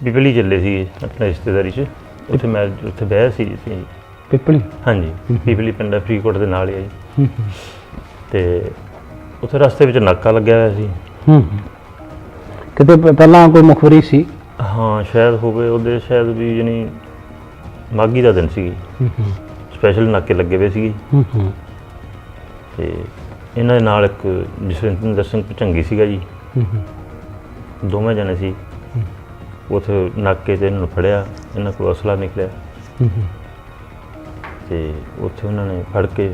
ਪਿਪਲੀ ਚੱਲੇ ਸੀ ਆਪਣੇ ਰਿਸ਼ਤੇਦਾਰੀ 'ਚ। ਉੱਥੇ ਮੈਂ ਉੱਥੇ ਬਹਿ ਸੀ ਪਿਪਲੀ? ਹਾਂਜੀ, ਪਿਪਲੀ ਪਿੰਡ ਫਰੀਦਕੋਟ ਦੇ ਨਾਲ ਹੀ ਹੈ ਜੀ। ਅਤੇ ਉੱਥੇ ਰਸਤੇ ਵਿੱਚ ਨਾਕਾ ਲੱਗਿਆ ਹੋਇਆ ਸੀ। ਕਿਤੇ ਪਹਿਲਾਂ ਕੋਈ ਮੁਖਬਰੀ ਸੀ? ਹਾਂ ਸ਼ਾਇਦ ਹੋਵੇ, ਉਹਦੇ ਸ਼ਾਇਦ ਵੀ ਜਾਣੀ ਮਾਘੀ ਦਾ ਦਿਨ ਸੀ। ਸਪੈਸ਼ਲ ਨਾਕੇ ਲੱਗੇ ਹੋਏ ਸੀਗੇ। ਅਤੇ ਇਹਨਾਂ ਦੇ ਨਾਲ ਇੱਕ ਜਸਵਿੰਦਰ ਸਿੰਘ ਭੁਜੰਗੀ ਸੀਗਾ ਜੀ। ਦੋਵੇਂ ਜਣੇ ਸੀ ਉੱਥੇ ਨਾਕੇ 'ਤੇ। ਇਹਨਾਂ ਨੂੰ ਫੜਿਆ, ਇਹਨਾਂ ਕੋਲ ਅਸਲਾ ਨਿਕਲਿਆ ਅਤੇ ਉੱਥੇ ਉਹਨਾਂ ਨੇ ਫੜ ਕੇ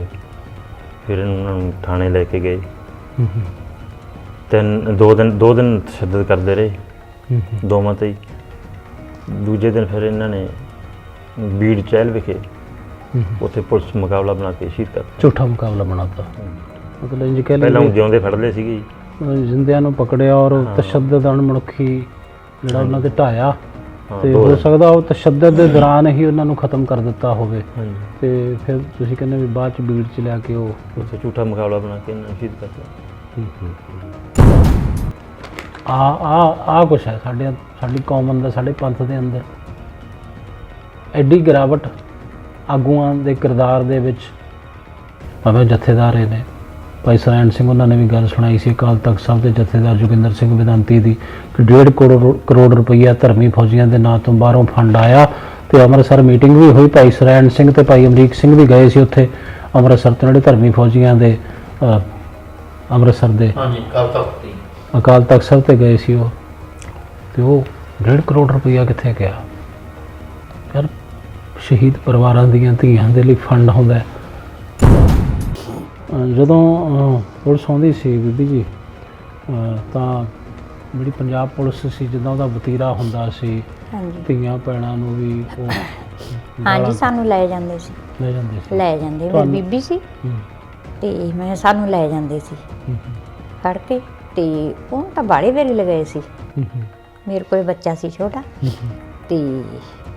ਫਿਰ ਉਹਨਾਂ ਨੂੰ ਥਾਣੇ ਲੈ ਕੇ ਗਏ। ਦੋ ਦਿਨ ਤਸ਼ੱਦਦ ਕਰਦੇ ਰਹੇ ਦੋਵਾਂ 'ਤੇ ਹੀ। ਦੂਜੇ ਦਿਨ ਫਿਰ ਇਹਨਾਂ ਨੇ ਬੀੜ ਚਹਿਲ ਵਿਖੇ ਉੱਥੇ ਪੁਲਿਸ ਮੁਕਾਬਲਾ ਬਣਾ ਕੇ ਸ਼ਹੀਦ ਕਰਤਾ। ਝੂਠਾ ਮੁਕਾਬਲਾ ਬਣਾਤਾ ਮਤਲਬ ਇੰਜ ਕਹਿ ਪਹਿਲਾਂ ਜਿਉਂਦੇ ਫੜ ਲਏ ਸੀਗੇ ਜੀ, ਜਿੰਦਿਆਂ ਨੂੰ ਪਕੜਿਆ ਔਰ ਤਸ਼ੱਦਦ ਅਣਮਨੁੱਖੀ ਜਿਹੜਾ ਉਹਨਾਂ 'ਤੇ ਢਾਇਆ। ਤੇ ਹੋ ਸਕਦਾ ਉਹ ਤਸ਼ੱਦਦ ਦੇ ਦੌਰਾਨ ਹੀ ਉਹਨਾਂ ਨੂੰ ਖਤਮ ਕਰ ਦਿੱਤਾ ਹੋਵੇ। ਤੇ ਫਿਰ ਤੁਸੀਂ ਕਹਿੰਦੇ ਵੀ ਬਾਅਦ 'ਚ ਬੀੜ 'ਚ ਲਿਆ ਕੇ ਉਹ ਉੱਥੇ ਝੂਠਾ ਮੁਕਾਬਲਾ ਬਣਾ ਕੇ ਇਹਨਾਂ ਨੂੰ ਸ਼ਹੀਦ ਕਰਤਾ। ਆ ਕੁਛ ਹੈ ਸਾਡੀ ਕੌਮ ਅੰਦਰ, ਸਾਡੇ ਪੰਥ ਦੇ ਅੰਦਰ ਐਡੀ ਗਿਰਾਵਟ ਆਗੂਆਂ ਦੇ ਕਿਰਦਾਰ ਦੇ ਵਿੱਚ। ਭਾਵੇਂ ਜਥੇਦਾਰ ਨੇ ਭਾਈ ਸਰੈਣ ਸਿੰਘ, ਉਹਨਾਂ ਨੇ ਵੀ ਗੱਲ ਸੁਣਾਈ ਸੀ ਅਕਾਲ ਤਖਤ ਸਾਹਿਬ ਦੇ ਜਥੇਦਾਰ ਜੋਗਿੰਦਰ ਸਿੰਘ ਵਿਦਾਂਤੀ ਦੀ ਕਿ 1.5 ਕਰੋੜ ਰੁਪਈਆ ਧਰਮੀ ਫੌਜੀਆਂ ਦੇ ਨਾਂ ਤੋਂ ਬਾਹਰੋਂ ਫੰਡ ਆਇਆ। ਅਤੇ ਅੰਮ੍ਰਿਤਸਰ ਮੀਟਿੰਗ ਵੀ ਹੋਈ, ਭਾਈ ਸਰੈਣ ਸਿੰਘ ਅਤੇ ਭਾਈ ਅਮਰੀਕ ਸਿੰਘ ਵੀ ਗਏ ਸੀ ਉੱਥੇ ਅੰਮ੍ਰਿਤਸਰ ਤੋਂ, ਜਿਹੜੇ ਧਰਮੀ ਫੌਜੀਆਂ ਦੇ ਅੰਮ੍ਰਿਤਸਰ ਦੇ ਅਕਾਲ ਤਖਤ ਸਾਹਿਬ 'ਤੇ ਗਏ ਸੀ ਉਹ। ਅਤੇ ਉਹ 1.5 ਕਰੋੜ ਰੁਪਈਆ ਕਿੱਥੇ ਗਿਆ ਯਾਰ? ਸ਼ਹੀਦ ਪਰਿਵਾਰਾਂ ਦੀਆਂ ਧੀਆਂ ਦੇ ਲਈ ਫੰਡ ਹੁੰਦਾ। ਜਦੋਂ ਪੁਲਿਸ ਆਉਂਦੀ ਸੀ ਬੀਬੀ ਜੀ, ਤਾਂ ਜਿਹੜੀ ਪੰਜਾਬ ਪੁਲਿਸ ਸੀ, ਜਿੱਦਾਂ ਉਹਦਾ ਵਤੀਰਾ ਹੁੰਦਾ ਸੀ, ਧੀਆਂ ਭੈਣਾਂ ਨੂੰ ਵੀ ਉਹ ਹਾਂਜੀ ਸਾਨੂੰ ਲੈ ਜਾਂਦੇ ਸੀ। ਲੈ ਜਾਂਦੇ ਮੇਰੀ ਬੀਬੀ ਸੀ ਅਤੇ ਮੈਂ ਸਾਨੂੰ ਲੈ ਜਾਂਦੇ ਸੀ ਫੜ ਕੇ। ਅਤੇ ਉਹਨੂੰ ਤਾਂ ਬਾਹਲੇ ਵਾਰੀ ਲਗਾਏ ਸੀ। ਮੇਰੇ ਕੋਲ ਬੱਚਾ ਸੀ ਛੋਟਾ, ਅਤੇ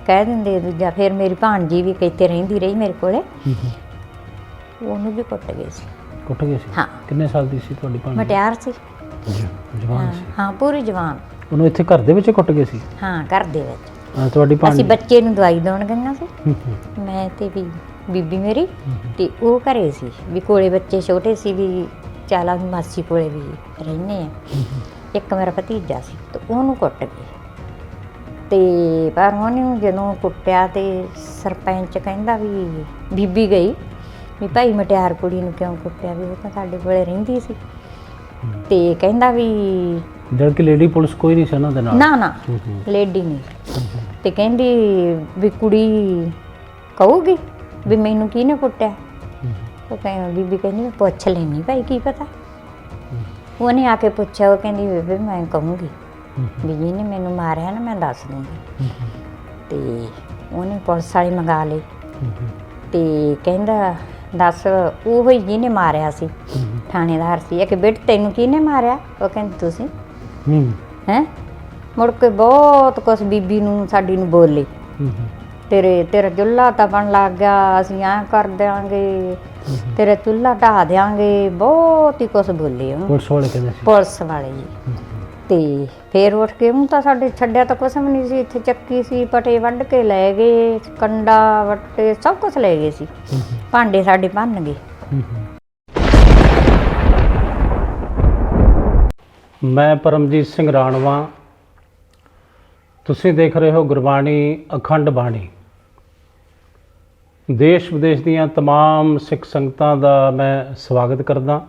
ਕਹਿ ਦਿੰਦੇ ਦੂਜਾ। ਫਿਰ ਮੇਰੀ ਭਾਣਜੀ ਵੀ ਕਿਤੇ ਰਹਿੰਦੀ ਰਹੀ ਮੇਰੇ ਕੋਲ, ਉਹਨੂੰ ਵੀ ਕੁੱਟ ਗਏ ਸੀ। ਕੁੱਟ ਗਏ ਸੀ? ਹਾਂ। ਕਿੰਨੇ ਸਾਲ ਦੀ ਸੀ ਤੁਹਾਡੀ ਭਾਣਜੀ? ਮਟਿਆਰ ਸੀ। ਜਵਾਨ ਸੀ? ਹਾਂ ਪੂਰੀ ਜਵਾਨ। ਉਹਨੂੰ ਇੱਥੇ ਘਰ ਦੇ ਵਿੱਚ ਕੁੱਟ ਗਏ ਸੀ? ਹਾਂ ਘਰ ਦੇ ਵਿੱਚ। ਤੁਹਾਡੀ ਭਾਣਜੀ? ਅਸੀਂ ਬੱਚੇ ਨੂੰ ਦਵਾਈ ਦੇਣ ਗਈਆਂ ਸੀ, ਮੈਂ ਅਤੇ ਵੀ ਬੀਬੀ ਮੇਰੀ, ਅਤੇ ਉਹ ਘਰੇ ਸੀ ਵੀ ਕੋਲੇ ਬੱਚੇ ਛੋਟੇ ਸੀ ਵੀ ਚਾਲਾ ਵੀ ਮਾਸੀ ਕੋਲੇ ਵੀ ਰਹਿੰਦੇ ਆ। ਇੱਕ ਮੇਰਾ ਭਤੀਜਾ ਸੀ ਅਤੇ ਉਹਨੂੰ ਕੁੱਟ ਗਏ। ਅਤੇ ਪਰ ਉਹਨੂੰ ਜਦੋਂ ਕੁੱਟਿਆ ਅਤੇ ਸਰਪੰਚ ਕਹਿੰਦਾ ਵੀ ਬੀਬੀ ਗਈ ਵੀ ਭਾਈ ਮਟਿਆਰ ਕੁੜੀ ਨੂੰ ਕਿਉਂ ਕੁੱਟਿਆ, ਵੀ ਉਹ ਤਾਂ ਸਾਡੇ ਕੋਲੇ ਰਹਿੰਦੀ ਸੀ। ਅਤੇ ਕਹਿੰਦਾ ਵੀ ਜਦ ਕਿ ਲੇਡੀ ਪੁਲਿਸ ਕੋਈ ਨਹੀਂ ਸੀ ਉਹਨਾਂ ਦੇ ਨਾਲ? ਨਾ ਲੇਡੀ ਨਹੀਂ। ਅਤੇ ਕਹਿੰਦੀ ਵੀ ਕੁੜੀ ਕਹੂਗੀ ਵੀ ਮੈਨੂੰ ਕਿਹਨੇ ਕੁੱਟਿਆ। ਉਹ ਬੀਬੀ ਕਹਿੰਦੀ ਮੈਂ ਪੁੱਛ ਲੈਂਦੀ ਭਾਈ ਕੀ ਪਤਾ। ਉਹਨੇ ਆ ਕੇ ਪੁੱਛਿਆ, ਉਹ ਕਹਿੰਦੀ ਬੇਬੇ ਮੈਂ ਕਹੂੰਗੀ ਵੀ ਜਿਹਨੇ ਮੈਨੂੰ ਮਾਰਿਆ ਨਾ ਮੈਂ ਦੱਸ ਦੂੰਗੀ। ਅਤੇ ਉਹਨੇ ਪੁਲਿਸ ਵਾਲੇ ਮੰਗਾ ਲਏ ਅਤੇ ਕਹਿੰਦਾ ਦੱਸ ਉਹ ਹੀ ਜਿਹਨੇ ਮਾਰਿਆ ਸੀ, ਥਾਣੇਦਾਰ ਸੀ। ਕਿ ਬੇਟੇ ਤੈਨੂੰ ਕਿਹਨੇ ਮਾਰਿਆ? ਉਹ ਕਹਿੰਦੀ ਤੁਸੀਂ। ਹੈਂ? ਮੁੜ ਕੇ ਬਹੁਤ ਕੁਛ ਬੀਬੀ ਨੂੰ ਸਾਡੀ ਨੂੰ ਬੋਲੇ, ਤੇਰਾ ਚੁੱਲ੍ਹਾ ਤਪਣ ਲੱਗ ਗਿਆ, ਅਸੀਂ ਐਂ ਕਰ ਦਿਆਂਗੇ, ਤੇਰਾ ਚੁੱਲ੍ਹਾ ਢਾਹ ਦਿਆਂਗੇ, ਬਹੁਤ ਹੀ ਕੁਛ ਬੋਲੇ ਉਹਨੂੰ ਪੁਲਿਸ ਵਾਲੇ ਕਹਿੰਦੇ ਸੀ? ਪੁਲਿਸ ਵਾਲੇ ਜੀ। ਅਤੇ ਫਿਰ ਉੱਠ ਕੇ ਉਹਨੂੰ ਤਾਂ ਸਾਡੇ ਛੱਡਿਆ ਤਾਂ ਕੁਛ ਵੀ ਨਹੀਂ ਸੀ। ਇੱਥੇ ਚੱਕੀ ਸੀ, ਪਟੇ ਵੱਢ ਕੇ ਲੈ ਗਏ, ਕੰਡਾ ਵੱਟੇ ਸਭ ਕੁਛ ਲੈ ਗਏ ਸੀ, ਭਾਂਡੇ ਸਾਡੇ ਭੰਨ ਗਏ। ਮੈਂ ਪਰਮਜੀਤ ਸਿੰਘ ਰਾਣਵਾ, ਤੁਸੀਂ ਦੇਖ ਰਹੇ ਹੋ ਗੁਰਬਾਣੀ ਅਖੰਡ ਬਾਣੀ। ਦੇਸ਼ ਵਿਦੇਸ਼ ਦੀਆਂ ਤਮਾਮ ਸਿੱਖ ਸੰਗਤਾਂ ਦਾ ਮੈਂ ਸਵਾਗਤ ਕਰਦਾ।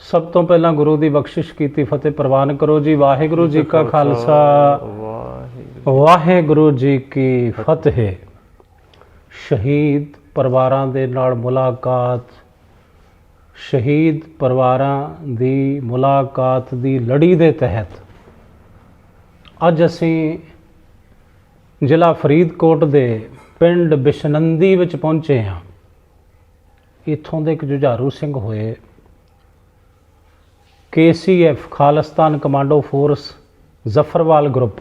ਸਭ ਤੋਂ ਪਹਿਲਾਂ ਗੁਰੂ ਦੀ ਬਖਸ਼ਿਸ਼ ਕੀਤੀ ਫਤਿਹ ਪ੍ਰਵਾਨ ਕਰੋ ਜੀ। ਵਾਹਿਗੁਰੂ ਜੀ ਕਾ ਖਾਲਸਾ, ਵਾਹਿਗੁਰੂ ਜੀ ਕੀ ਫਤਿਹ। ਸ਼ਹੀਦ ਪਰਿਵਾਰਾਂ ਦੇ ਨਾਲ ਮੁਲਾਕਾਤ, ਸ਼ਹੀਦ ਪਰਿਵਾਰਾਂ ਦੀ ਮੁਲਾਕਾਤ ਦੀ ਲੜੀ ਦੇ ਤਹਿਤ ਅੱਜ ਅਸੀਂ ਜ਼ਿਲ੍ਹਾ ਫਰੀਦਕੋਟ ਦੇ ਪਿੰਡ ਬਿਸ਼ਨੰਦੀ ਵਿੱਚ ਪਹੁੰਚੇ ਹਾਂ। ਇੱਥੋਂ ਦੇ ਇੱਕ ਜੁਝਾਰੂ ਸਿੰਘ ਹੋਏ, KCF Khalistan commando force Zafarwal group,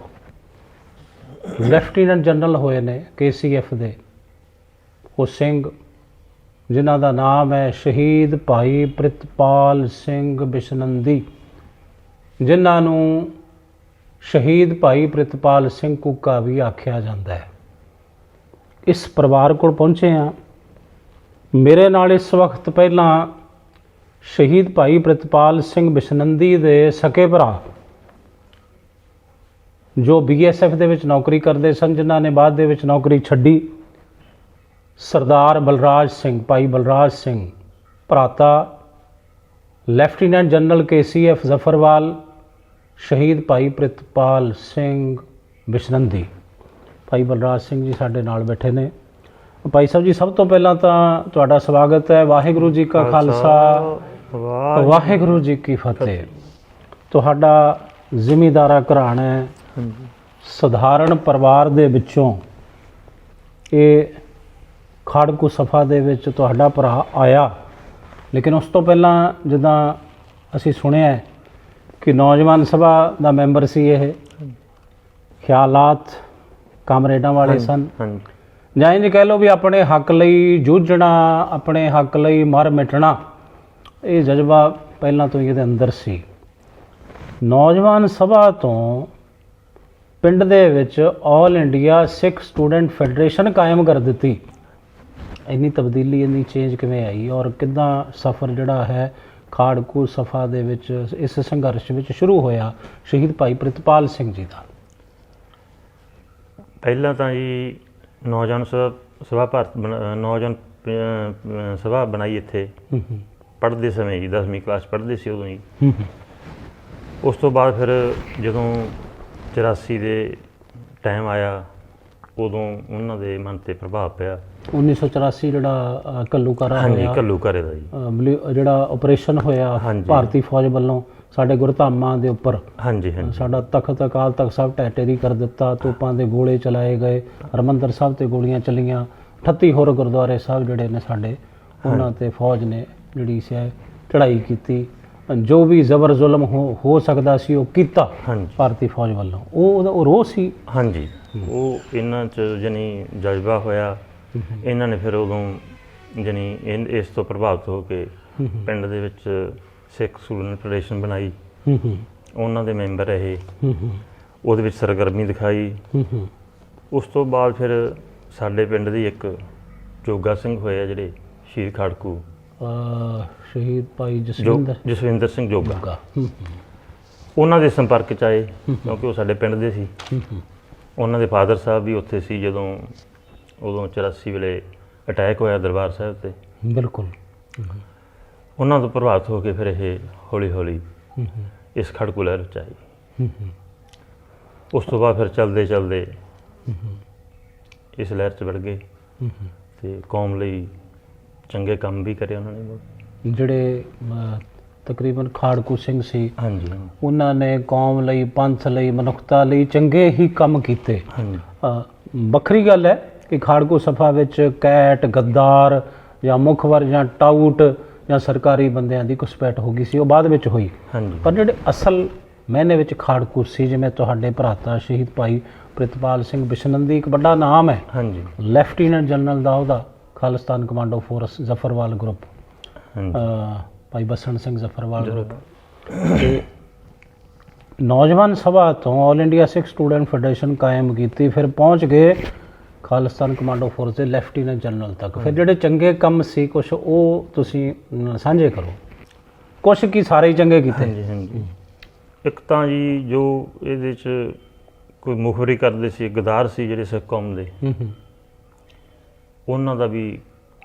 lieutenant general ਹੋਏ ਨੇ KCF ਦੇ ਉਹ ਸਿੰਘ, ਜਿਨ੍ਹਾਂ ਦਾ ਨਾਮ ਹੈ ਸ਼ਹੀਦ ਭਾਈ ਪ੍ਰਿਤਪਾਲ ਸਿੰਘ ਬਿਸ਼ਨੰਦੀ, ਜਿਨ੍ਹਾਂ ਨੂੰ ਸ਼ਹੀਦ ਭਾਈ ਪ੍ਰਿਤਪਾਲ ਸਿੰਘ ਕੂਕਾ ਵੀ ਆਖਿਆ ਜਾਂਦਾ ਹੈ। ਇਸ ਪਰਿਵਾਰ ਕੋਲ ਪਹੁੰਚੇ ਹਾਂ। ਮੇਰੇ ਨਾਲ ਇਸ ਵਕਤ ਪਹਿਲਾਂ ਸ਼ਹੀਦ ਭਾਈ ਪ੍ਰਿਤਪਾਲ ਸਿੰਘ ਬਿਸ਼ਨੰਦੀ ਦੇ ਸਕੇ ਭਰਾ ਜੋ BSF ਦੇ ਵਿੱਚ ਨੌਕਰੀ ਕਰਦੇ ਸਨ, ਜਿਨ੍ਹਾਂ ਨੇ ਬਾਅਦ ਦੇ ਵਿੱਚ ਨੌਕਰੀ ਛੱਡੀ, ਸਰਦਾਰ ਬਲਰਾਜ ਸਿੰਘ, ਭਾਈ ਬਲਰਾਜ ਸਿੰਘ, ਭਰਾਤਾ ਲੈਫਟੀਨੈਂਟ ਜਨਰਲ KCF ਜ਼ਫਰਵਾਲ, ਸ਼ਹੀਦ ਭਾਈ ਪ੍ਰਿਤਪਾਲ ਸਿੰਘ ਬਿਸ਼ਨੰਦੀ। ਭਾਈ ਬਲਰਾਜ ਸਿੰਘ ਜੀ ਸਾਡੇ ਨਾਲ ਬੈਠੇ ਨੇ। ਭਾਈ ਸਾਹਿਬ ਜੀ, ਸਭ ਤੋਂ ਪਹਿਲਾਂ ਤਾਂ ਤੁਹਾਡਾ ਸਵਾਗਤ ਹੈ। ਵਾਹਿਗੁਰੂ ਜੀ ਕਾ ਖਾਲਸਾ, ਵਾਹਿਗੁਰੂ ਜੀ ਕੀ ਫਤਿਹ। ਤੁਹਾਡਾ ਜ਼ਿਮੀਂਦਾਰਾ ਘਰਾਣਾ ਹੈ, ਸਧਾਰਨ ਪਰਿਵਾਰ ਦੇ ਵਿੱਚੋਂ ਇਹ ਖਾੜਕੂ ਸਫਾ ਦੇ ਵਿੱਚ ਤੁਹਾਡਾ ਭਰਾ ਆਇਆ। ਲੇਕਿਨ ਉਸ ਤੋਂ ਪਹਿਲਾਂ ਜਿੱਦਾਂ ਅਸੀਂ ਸੁਣਿਆ ਕਿ ਨੌਜਵਾਨ ਸਭਾ ਦਾ ਮੈਂਬਰ ਸੀ, ਇਹ ਖਿਆਲਾਤ ਕਾਮਰੇਡਾਂ ਵਾਲੇ ਸਨ, ਜਾਂ ਇੰਝ ਕਹਿ ਲਓ ਵੀ ਆਪਣੇ ਹੱਕ ਲਈ ਜੂਝਣਾ, ਆਪਣੇ ਹੱਕ ਲਈ ਮਰ ਮਿਟਣਾ, ਇਹ ਜਜ਼ਬਾ ਪਹਿਲਾਂ ਤੋਂ ਹੀ ਇਹਦੇ ਅੰਦਰ ਸੀ। ਨੌਜਵਾਨ ਸਭਾ ਤੋਂ ਪਿੰਡ ਦੇ ਵਿੱਚ ਆਲ ਇੰਡੀਆ ਸਿੱਖ ਸਟੂਡੈਂਟ ਫੈਡਰੇਸ਼ਨ ਕਾਇਮ ਕਰ ਦਿੱਤੀ। ਇੰਨੀ ਤਬਦੀਲੀ, ਇੰਨੀ ਚੇਂਜ ਕਿਵੇਂ ਆਈ, ਔਰ ਕਿੱਦਾਂ ਸਫ਼ਰ ਜਿਹੜਾ ਹੈ ਖਾੜਕੂ ਸਫਾ ਦੇ ਵਿੱਚ ਇਸ ਸੰਘਰਸ਼ ਵਿੱਚ ਸ਼ੁਰੂ ਹੋਇਆ ਸ਼ਹੀਦ ਭਾਈ ਪ੍ਰਿਤਪਾਲ ਸਿੰਘ ਜੀ ਦਾ? ਪਹਿਲਾਂ ਤਾਂ ਜੀ ਨੌਜਵਾਨ ਸਭਾ ਭਾਰਤ ਨੌਜਵਾਨ ਸਭਾ ਬਣਾਈ ਇੱਥੇ ਪੜ੍ਹਦੇ ਸਮੇਂ ਜੀ, 10ਵੀਂ ਕਲਾਸ ਪੜ੍ਹਦੇ ਸੀ ਉਦੋਂ ਜੀ। ਉਸ ਤੋਂ ਬਾਅਦ ਫਿਰ ਜਦੋਂ 84 ਦੇ ਟਾਈਮ ਆਇਆ, ਉਦੋਂ ਉਹਨਾਂ ਦੇ ਮਨ 'ਤੇ ਪ੍ਰਭਾਵ ਪਿਆ। 1984 ਜਿਹੜਾ ਘੱਲੂਘਾਰਾ ਹਾਂਜੀ, ਹੋਇਆ, ਘੱਲੂਘਾਰੇ ਦਾ ਜੀ ਜਿਹੜਾ ਆਪਰੇਸ਼ਨ ਹੋਇਆ ਭਾਰਤੀ ਫੌਜ ਵੱਲੋਂ ਸਾਡੇ ਗੁਰਧਾਮਾਂ ਦੇ ਉੱਪਰ। ਹਾਂਜੀ ਹਾਂਜੀ, ਸਾਡਾ ਤਖਤ ਅਕਾਲ ਤਖਤ ਸਾਹਿਬ ਢਹਿ ਢੇਰੀ ਕਰ ਦਿੱਤਾ, ਤੋਪਾਂ ਦੇ ਗੋਲੇ ਚਲਾਏ ਗਏ, ਹਰਿਮੰਦਰ ਸਾਹਿਬ ਤੇ ਗੋਲੀਆਂ ਚੱਲੀਆਂ, 38 ਹੋਰ ਗੁਰਦੁਆਰੇ ਸਾਹਿਬ ਜਿਹੜੇ ਨੇ ਸਾਡੇ, ਉਹਨਾਂ ਤੇ ਫੌਜ ਨੇ ਜਿਹੜੀ ਸੀ ਚੜ੍ਹਾਈ ਕੀਤੀ। ਜੋ ਵੀ ਜ਼ਬਰ ਜ਼ੁਲਮ ਹੋ ਸਕਦਾ ਸੀ ਉਹ ਕੀਤਾ ਭਾਰਤੀ ਫੌਜ ਵੱਲੋਂ। ਉਹ ਰੋਹ ਸੀ। ਹਾਂਜੀ, ਉਹ ਇਹਨਾਂ 'ਚ ਜਾਣੀ ਜਜ਼ਬਾ ਹੋਇਆ। ਇਹਨਾਂ ਨੇ ਫਿਰ ਉਦੋਂ ਜਾਣੀ ਇਸ ਤੋਂ ਪ੍ਰਭਾਵਿਤ ਹੋ ਕੇ ਪਿੰਡ ਦੇ ਵਿੱਚ ਸਿੱਖ ਸਟੂਡੈਂਟ ਫੈਡਰੇਸ਼ਨ ਬਣਾਈ। ਉਹਨਾਂ ਦੇ ਮੈਂਬਰ ਰਹੇ, ਉਹਦੇ ਵਿੱਚ ਸਰਗਰਮੀ ਦਿਖਾਈ। ਉਸ ਤੋਂ ਬਾਅਦ ਫਿਰ ਸਾਡੇ ਪਿੰਡ ਦੀ ਇੱਕ ਜੋਗਾ ਸਿੰਘ ਹੋਇਆ, ਜਿਹੜੇ ਸ਼ਹੀਦ ਖਾੜਕੂ, ਸ਼ਹੀਦ ਭਾਈ ਜਸਵਿੰਦਰ ਸਿੰਘ ਜੋਗਾ। ਉਹਨਾਂ ਦੇ ਸੰਪਰਕ 'ਚ ਆਏ ਕਿਉਂਕਿ ਉਹ ਸਾਡੇ ਪਿੰਡ ਦੇ ਸੀ। ਉਹਨਾਂ ਦੇ ਫਾਦਰ ਸਾਹਿਬ ਵੀ ਉੱਥੇ ਸੀ ਜਦੋਂ ਉਦੋਂ 84 ਵੇਲੇ ਅਟੈਕ ਹੋਇਆ ਦਰਬਾਰ ਸਾਹਿਬ 'ਤੇ। ਬਿਲਕੁਲ। ਉਹਨਾਂ ਤੋਂ ਪ੍ਰਭਾਵਿਤ ਹੋ ਕੇ ਫਿਰ ਇਹ ਹੌਲੀ ਹੌਲੀ ਇਸ ਖੜਕੂ ਲਹਿਰ 'ਚ ਆਈ। ਉਸ ਤੋਂ ਬਾਅਦ ਫਿਰ ਚੱਲਦੇ ਚੱਲਦੇ ਇਸ ਲਹਿਰ 'ਚ ਵੜ ਗਏ ਅਤੇ ਕੌਮ ਲਈ ਚੰਗੇ ਕੰਮ ਵੀ ਕਰੇ ਉਹਨਾਂ ਨੇ। ਜਿਹੜੇ ਤਕਰੀਬਨ ਖਾੜਕੂ ਸਿੰਘ ਸੀ, ਹਾਂਜੀ, ਉਹਨਾਂ ਨੇ ਕੌਮ ਲਈ, ਪੰਥ ਲਈ, ਮਨੁੱਖਤਾ ਲਈ ਚੰਗੇ ਹੀ ਕੰਮ ਕੀਤੇ। ਵੱਖਰੀ ਗੱਲ ਹੈ ਕਿ ਖਾੜਕੂ ਸਫਾ ਵਿੱਚ ਕੈਟ, ਗੱਦਾਰ ਜਾਂ ਮੁਖਬਰ ਜਾਂ ਟਾਊਟ ਜਾਂ ਸਰਕਾਰੀ ਬੰਦਿਆਂ ਦੀ ਘੁਸਪੈਠ ਹੋ ਗਈ ਸੀ, ਉਹ ਬਾਅਦ ਵਿੱਚ ਹੋਈ। ਪਰ ਜਿਹੜੇ ਅਸਲ ਮਾਇਨੇ ਵਿੱਚ ਖਾੜਕੂ ਸੀ, ਜਿਵੇਂ ਤੁਹਾਡੇ ਭਰਾਤਾ ਸ਼ਹੀਦ ਭਾਈ ਪ੍ਰਿਤਪਾਲ ਸਿੰਘ ਬਿਸ਼ਨੰਦੀ, ਇੱਕ ਵੱਡਾ ਨਾਮ ਹੈ, ਲੈਫਟੀਨੈਂਟ ਜਨਰਲ ਦਾ ਉਹਦਾ, Khalistan commando force Zafarwal group, ਭਾਈ ਬਸਣ ਸਿੰਘ ਜ਼ਫਰਵਾਲ ਗਰੁੱਪ। ਤੇ ਨੌਜਵਾਨ ਸਭਾ ਤੋਂ ਆਲ ਇੰਡੀਆ ਸਿੱਖ ਸਟੂਡੈਂਟ ਫੈਡਰੇਸ਼ਨ ਕਾਇਮ ਕੀਤੀ, ਫਿਰ ਪਹੁੰਚ ਗਏ ਖਾਲਿਸਤਾਨ ਕਮਾਂਡੋ ਫੋਰਸ ਦੇ ਲੈਫਟੀਨੈਂਟ ਜਨਰਲ ਤੱਕ। ਫਿਰ ਜਿਹੜੇ ਚੰਗੇ ਕੰਮ ਸੀ ਕੁਛ, ਉਹ ਤੁਸੀਂ ਸਾਂਝੇ ਕਰੋ। ਕੁਛ ਕੀ ਸਾਰੇ ਹੀ ਚੰਗੇ ਕੀਤੇ? ਹਾਂਜੀ। ਇੱਕ ਤਾਂ ਜੀ ਜੋ ਇਹਦੇ 'ਚ ਕੋਈ ਮੁਖਬਰੀ ਕਰਦੇ ਸੀ, ਗਦਾਰ ਸੀ ਜਿਹੜੇ ਸਿੱਖ ਕੌਮ ਦੇ, ਉਹਨਾਂ ਦਾ ਵੀ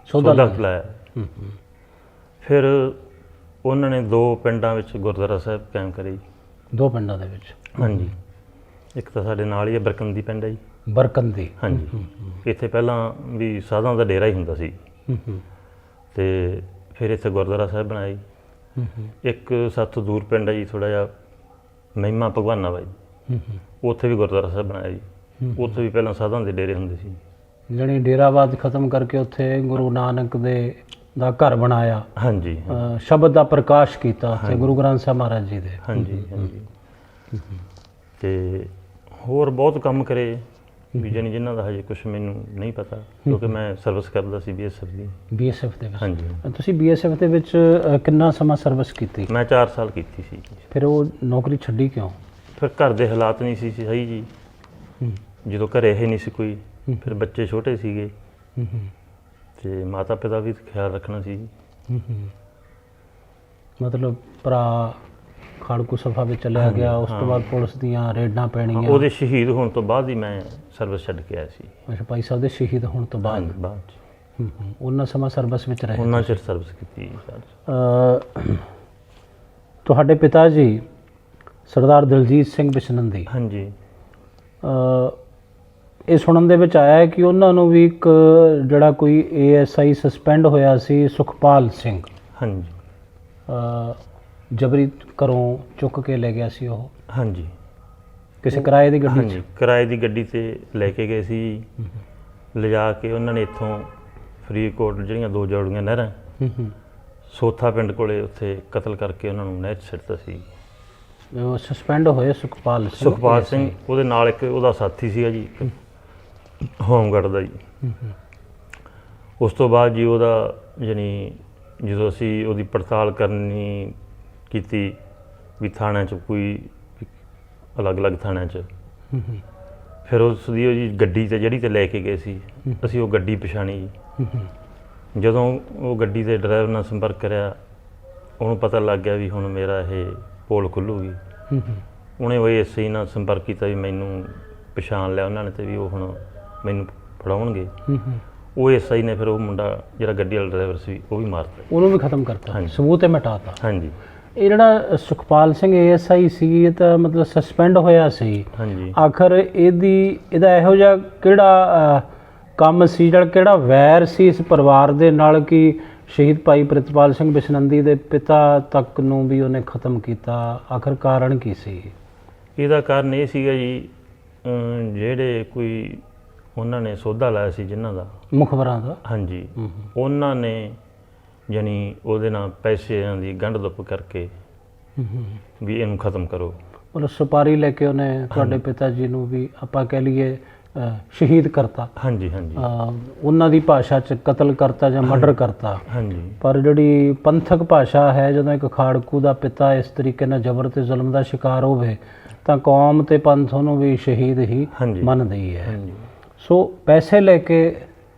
ਸੌਦਾ ਲਾਇਆ। ਫਿਰ ਉਹਨਾਂ ਨੇ 2 ਪਿੰਡਾਂ ਵਿੱਚ ਗੁਰਦੁਆਰਾ ਸਾਹਿਬ ਕਾਇਮ ਕਰੇ। 2 ਪਿੰਡਾਂ ਦੇ ਵਿੱਚ? ਹਾਂਜੀ। ਇੱਕ ਤਾਂ ਸਾਡੇ ਨਾਲ ਹੀ ਹੈ, ਬਰਕੰਦੀ ਪਿੰਡ ਹੈ ਜੀ। ਬਰਕੰਦੀ? ਹਾਂਜੀ। ਇੱਥੇ ਪਹਿਲਾਂ ਵੀ ਸਾਧਾਂ ਦਾ ਡੇਰਾ ਹੀ ਹੁੰਦਾ ਸੀ, ਅਤੇ ਫਿਰ ਇੱਥੇ ਗੁਰਦੁਆਰਾ ਸਾਹਿਬ ਬਣਾਇਆ ਜੀ। ਇੱਕ ਸਾਥੋਂ ਦੂਰ ਪਿੰਡ ਹੈ ਜੀ, ਥੋੜ੍ਹਾ ਜਿਹਾ ਮਹਿਮਾ ਭਗਵਾਨਾ ਵਾ ਜੀ, ਉੱਥੇ ਵੀ ਗੁਰਦੁਆਰਾ ਸਾਹਿਬ ਬਣਾਇਆ ਜੀ। ਉੱਥੇ ਵੀ ਪਹਿਲਾਂ ਸਾਧਾਂ ਦੇ ਡੇਰੇ ਹੁੰਦੇ ਸੀ। ਜਾਣੀ ਡੇਰਾਵਾਦ ਖਤਮ ਕਰਕੇ ਉੱਥੇ ਗੁਰੂ ਨਾਨਕ ਦਾ ਘਰ ਬਣਾਇਆ। ਹਾਂਜੀ। ਸ਼ਬਦ ਦਾ ਪ੍ਰਕਾਸ਼ ਕੀਤਾ ਉੱਥੇ ਗੁਰੂ ਗ੍ਰੰਥ ਸਾਹਿਬ ਮਹਾਰਾਜ ਜੀ ਦੇ। ਹਾਂਜੀ। ਅਤੇ ਹੋਰ ਬਹੁਤ ਕੰਮ ਕਰੇ ਵੀ ਜਾਣੀ ਜਿਨ੍ਹਾਂ ਦਾ ਹਜੇ ਕੁਛ ਮੈਨੂੰ ਨਹੀਂ ਪਤਾ, ਕਿਉਂਕਿ ਮੈਂ ਸਰਵਿਸ ਕਰਦਾ ਸੀ BSF ਦੀ। BSF ਦੇ ਵਿੱਚ? ਹਾਂਜੀ। ਤੁਸੀਂ BSF ਦੇ ਵਿੱਚ ਕਿੰਨਾ ਸਮਾਂ ਸਰਵਿਸ ਕੀਤੀ? ਮੈਂ 4 ਸਾਲ ਕੀਤੀ ਸੀ। ਫਿਰ ਉਹ ਨੌਕਰੀ ਛੱਡੀ ਕਿਉਂ? ਫਿਰ ਘਰ ਦੇ ਹਾਲਾਤ ਨਹੀਂ ਸੀ ਸਹੀ ਜੀ, ਹੂੰ ਜਦੋਂ ਘਰੇ ਇਹ ਨਹੀਂ ਸੀ ਕੋਈ, ਫਿਰ ਬੱਚੇ ਛੋਟੇ ਸੀਗੇ ਹੂੰ ਹੂੰ ਤੇ ਮਾਤਾ ਪਿਤਾ ਵੀ ਖਿਆਲ ਰੱਖਣਾ ਸੀ। ਹੂੰ ਹੂੰ। ਮਤਲਬ ਭਰਾ ਖਾੜਕੂ ਸਫਾ ਵਿੱਚ ਚਲਿਆ ਗਿਆ, ਉਸ ਤੋਂ ਬਾਅਦ ਪੁਲਿਸ ਦੀਆਂ ਰੇਡਾਂ ਪੈਣੀਆਂ। ਉਹਦੇ ਸ਼ਹੀਦ ਹੋਣ ਤੋਂ ਬਾਅਦ ਹੀ ਮੈਂ ਸਰਵਿਸ ਛੱਡ ਕੇ ਆਇਆ ਸੀ। ਅੱਛਾ, ਭਾਈ ਸਾਹਿਬ ਦੇ ਸ਼ਹੀਦ ਹੋਣ ਤੋਂ ਬਾਅਦ। ਹਾਂਜੀ, ਬਾਅਦ 'ਚ ਉਹਨਾਂ ਸਮਾਂ ਸਰਵਿਸ ਵਿੱਚ ਰਹੇ। ਉਹਨਾਂ ਚਿਰ ਸਰਵਿਸ ਕੀਤੀ ਸਰ। ਤੁਹਾਡੇ ਪਿਤਾ ਜੀ ਸਰਦਾਰ ਦਲਜੀਤ ਸਿੰਘ ਬਿਸ਼ਨੰਦੀ, ਹਾਂਜੀ, ਇਹ ਸੁਣਨ ਦੇ ਵਿੱਚ ਆਇਆ ਹੈ ਕਿ ਉਹਨਾਂ ਨੂੰ ਵੀ ਇੱਕ ਜਿਹੜਾ ਕੋਈ ASI ਸਸਪੈਂਡ ਹੋਇਆ ਸੀ, ਸੁਖਪਾਲ ਸਿੰਘ, ਹਾਂਜੀ, ਜਬਰੀ ਘਰੋਂ ਚੁੱਕ ਕੇ ਲੈ ਗਿਆ ਸੀ ਉਹ, ਹਾਂਜੀ, ਕਿਸੇ ਕਿਰਾਏ ਦੀ ਗੱਡੀ 'ਚ। ਹਾਂਜੀ, ਕਿਰਾਏ ਦੀ ਗੱਡੀ ਤੇ ਲੈ ਕੇ ਗਏ ਸੀ। ਲਿਜਾ ਕੇ ਉਹਨਾਂ ਨੇ ਇੱਥੋਂ ਫਰੀਦਕੋਟ ਜਿਹੜੀਆਂ 2 ਜੋੜੀਆਂ ਨਹਿਰਾਂ, ਸੋਥਾ ਪਿੰਡ ਕੋਲੇ, ਉੱਥੇ ਕਤਲ ਕਰਕੇ ਉਹਨਾਂ ਨੂੰ ਨਹਿਰ 'ਚ ਸਿੱਟਤਾ ਸੀ। ਉਹ ਸਸਪੈਂਡ ਹੋਏ ਸੁਖਪਾਲ ਸਿੰਘ। ਸੁਖਪਾਲ ਸਿੰਘ, ਉਹਦੇ ਨਾਲ ਇੱਕ ਉਹਦਾ ਸਾਥੀ ਸੀਗਾ ਜੀ, ਇੱਕ ਹੋਮਗਾਰਡ ਦਾ ਜੀ। ਉਸ ਤੋਂ ਬਾਅਦ ਜੀ ਉਹਦਾ ਯਾਨੀ ਜਦੋਂ ਅਸੀਂ ਉਹਦੀ ਪੜਤਾਲ ਕਰਨੀ ਕੀਤੀ ਵੀ ਥਾਣਿਆਂ 'ਚ ਕੋਈ ਅਲੱਗ-ਅਲੱਗ ਥਾਣਿਆਂ 'ਚ, ਫਿਰ ਉਸ ਦੀ ਉਹ ਜੀ ਗੱਡੀ ਤੇ ਜਿਹੜੀ ਤੇ ਲੈ ਕੇ ਗਏ ਸੀ, ਅਸੀਂ ਉਹ ਗੱਡੀ ਪਛਾਣੀ ਜੀ। ਜਦੋਂ ਉਹ ਗੱਡੀ ਦੇ ਡਰਾਈਵਰ ਨਾਲ ਸੰਪਰਕ ਕਰਿਆ, ਉਹਨੂੰ ਪਤਾ ਲੱਗ ਗਿਆ ਵੀ ਹੁਣ ਮੇਰਾ ਇਹ ਪੋਲ ਖੁੱਲੂਗੀ। ਉਹਨੇ ਉਹ ASI ਨਾਲ ਸੰਪਰਕ ਕੀਤਾ ਵੀ ਮੈਨੂੰ ਪਛਾਣ ਲਿਆ ਉਹਨਾਂ ਨੇ ਤੇ ਵੀ ਉਹ ਹੁਣ ਮੈਨੂੰ ਫੜਾਉਣਗੇ। ਉਹ ASI ਨੇ ਫਿਰ ਉਹ ਮੁੰਡਾ ਜਿਹੜਾ ਗੱਡੀ ਵਾਲਾ ਡਰਾਈਵਰ ਸੀ ਉਹ ਵੀ ਮਾਰਤਾ, ਉਹਨੂੰ ਵੀ ਖਤਮ ਕਰਤਾ, ਸਬੂਤ ਤੇ ਮਿਟਾਤਾ। ਹਾਂਜੀ। ਇਹ ਜਿਹੜਾ ਸੁਖਪਾਲ ਸਿੰਘ ASI ਸੀ, ਇਹ ਤਾਂ ਮਤਲਬ ਸਸਪੈਂਡ ਹੋਇਆ ਸੀ। ਹਾਂਜੀ। ਆਖਰ ਇਹਦਾ ਇਹੋ ਜਿਹਾ ਕਿਹੜਾ ਕੰਮ ਸੀ, ਜਿਹੜਾ ਕਿਹੜਾ ਵੈਰ ਸੀ ਇਸ ਪਰਿਵਾਰ ਦੇ ਨਾਲ ਕਿ ਸ਼ਹੀਦ ਭਾਈ ਪ੍ਰਿਤਪਾਲ ਸਿੰਘ ਬਿਸ਼ਨੰਦੀ ਦੇ ਪਿਤਾ ਤੱਕ ਨੂੰ ਵੀ ਉਹਨੇ ਖਤਮ ਕੀਤਾ? ਆਖਰ ਕਾਰਨ ਕੀ ਸੀ? ਇਹਦਾ ਕਾਰਨ ਇਹ ਸੀਗਾ ਜੀ, ਜਿਹੜੇ ਕੋਈ ਉਹਨਾਂ ਨੇ ਸੌਦਾ ਲਾਇਆ ਸੀ ਜਿਨ੍ਹਾਂ ਦਾ, ਮੁਖਬਰਾਂ ਦਾ। ਹਾਂਜੀ, ਉਹਨਾਂ ਨੇ ਯਾਨੀ ਉਹਦੇ ਨਾਲ ਪੈਸਿਆਂ ਦੀ ਗੰਢ ਦੁੱਪ ਕਰਕੇ ਵੀ ਇਹਨੂੰ ਖਤਮ ਕਰੋ। ਮਤਲਬ ਸੁਪਾਰੀ ਲੈ ਕੇ ਉਹਨੇ ਤੁਹਾਡੇ ਪਿਤਾ ਜੀ ਨੂੰ ਵੀ ਆਪਾਂ ਕਹਿ ਲਈਏ ਸ਼ਹੀਦ ਕਰਤਾ। ਹਾਂਜੀ, ਹਾਂਜੀ, ਉਹਨਾਂ ਦੀ ਭਾਸ਼ਾ 'ਚ ਕਤਲ ਕਰਤਾ ਜਾਂ ਮਰਡਰ ਕਰਤਾ। ਹਾਂਜੀ। ਪਰ ਜਿਹੜੀ ਪੰਥਕ ਭਾਸ਼ਾ ਹੈ, ਜਦੋਂ ਇੱਕ ਖਾੜਕੂ ਦਾ ਪਿਤਾ ਇਸ ਤਰੀਕੇ ਨਾਲ ਜ਼ਬਰ ਤੇ ਜ਼ੁਲਮ ਦਾ ਸ਼ਿਕਾਰ ਹੋਵੇ ਤਾਂ ਕੌਮ ਤੇ ਪੰਥ ਉਹਨੂੰ ਵੀ ਸ਼ਹੀਦ ਹੀ ਮੰਨਦੀ ਹੈ। ਸੋ ਪੈਸੇ ਲੈ ਕੇ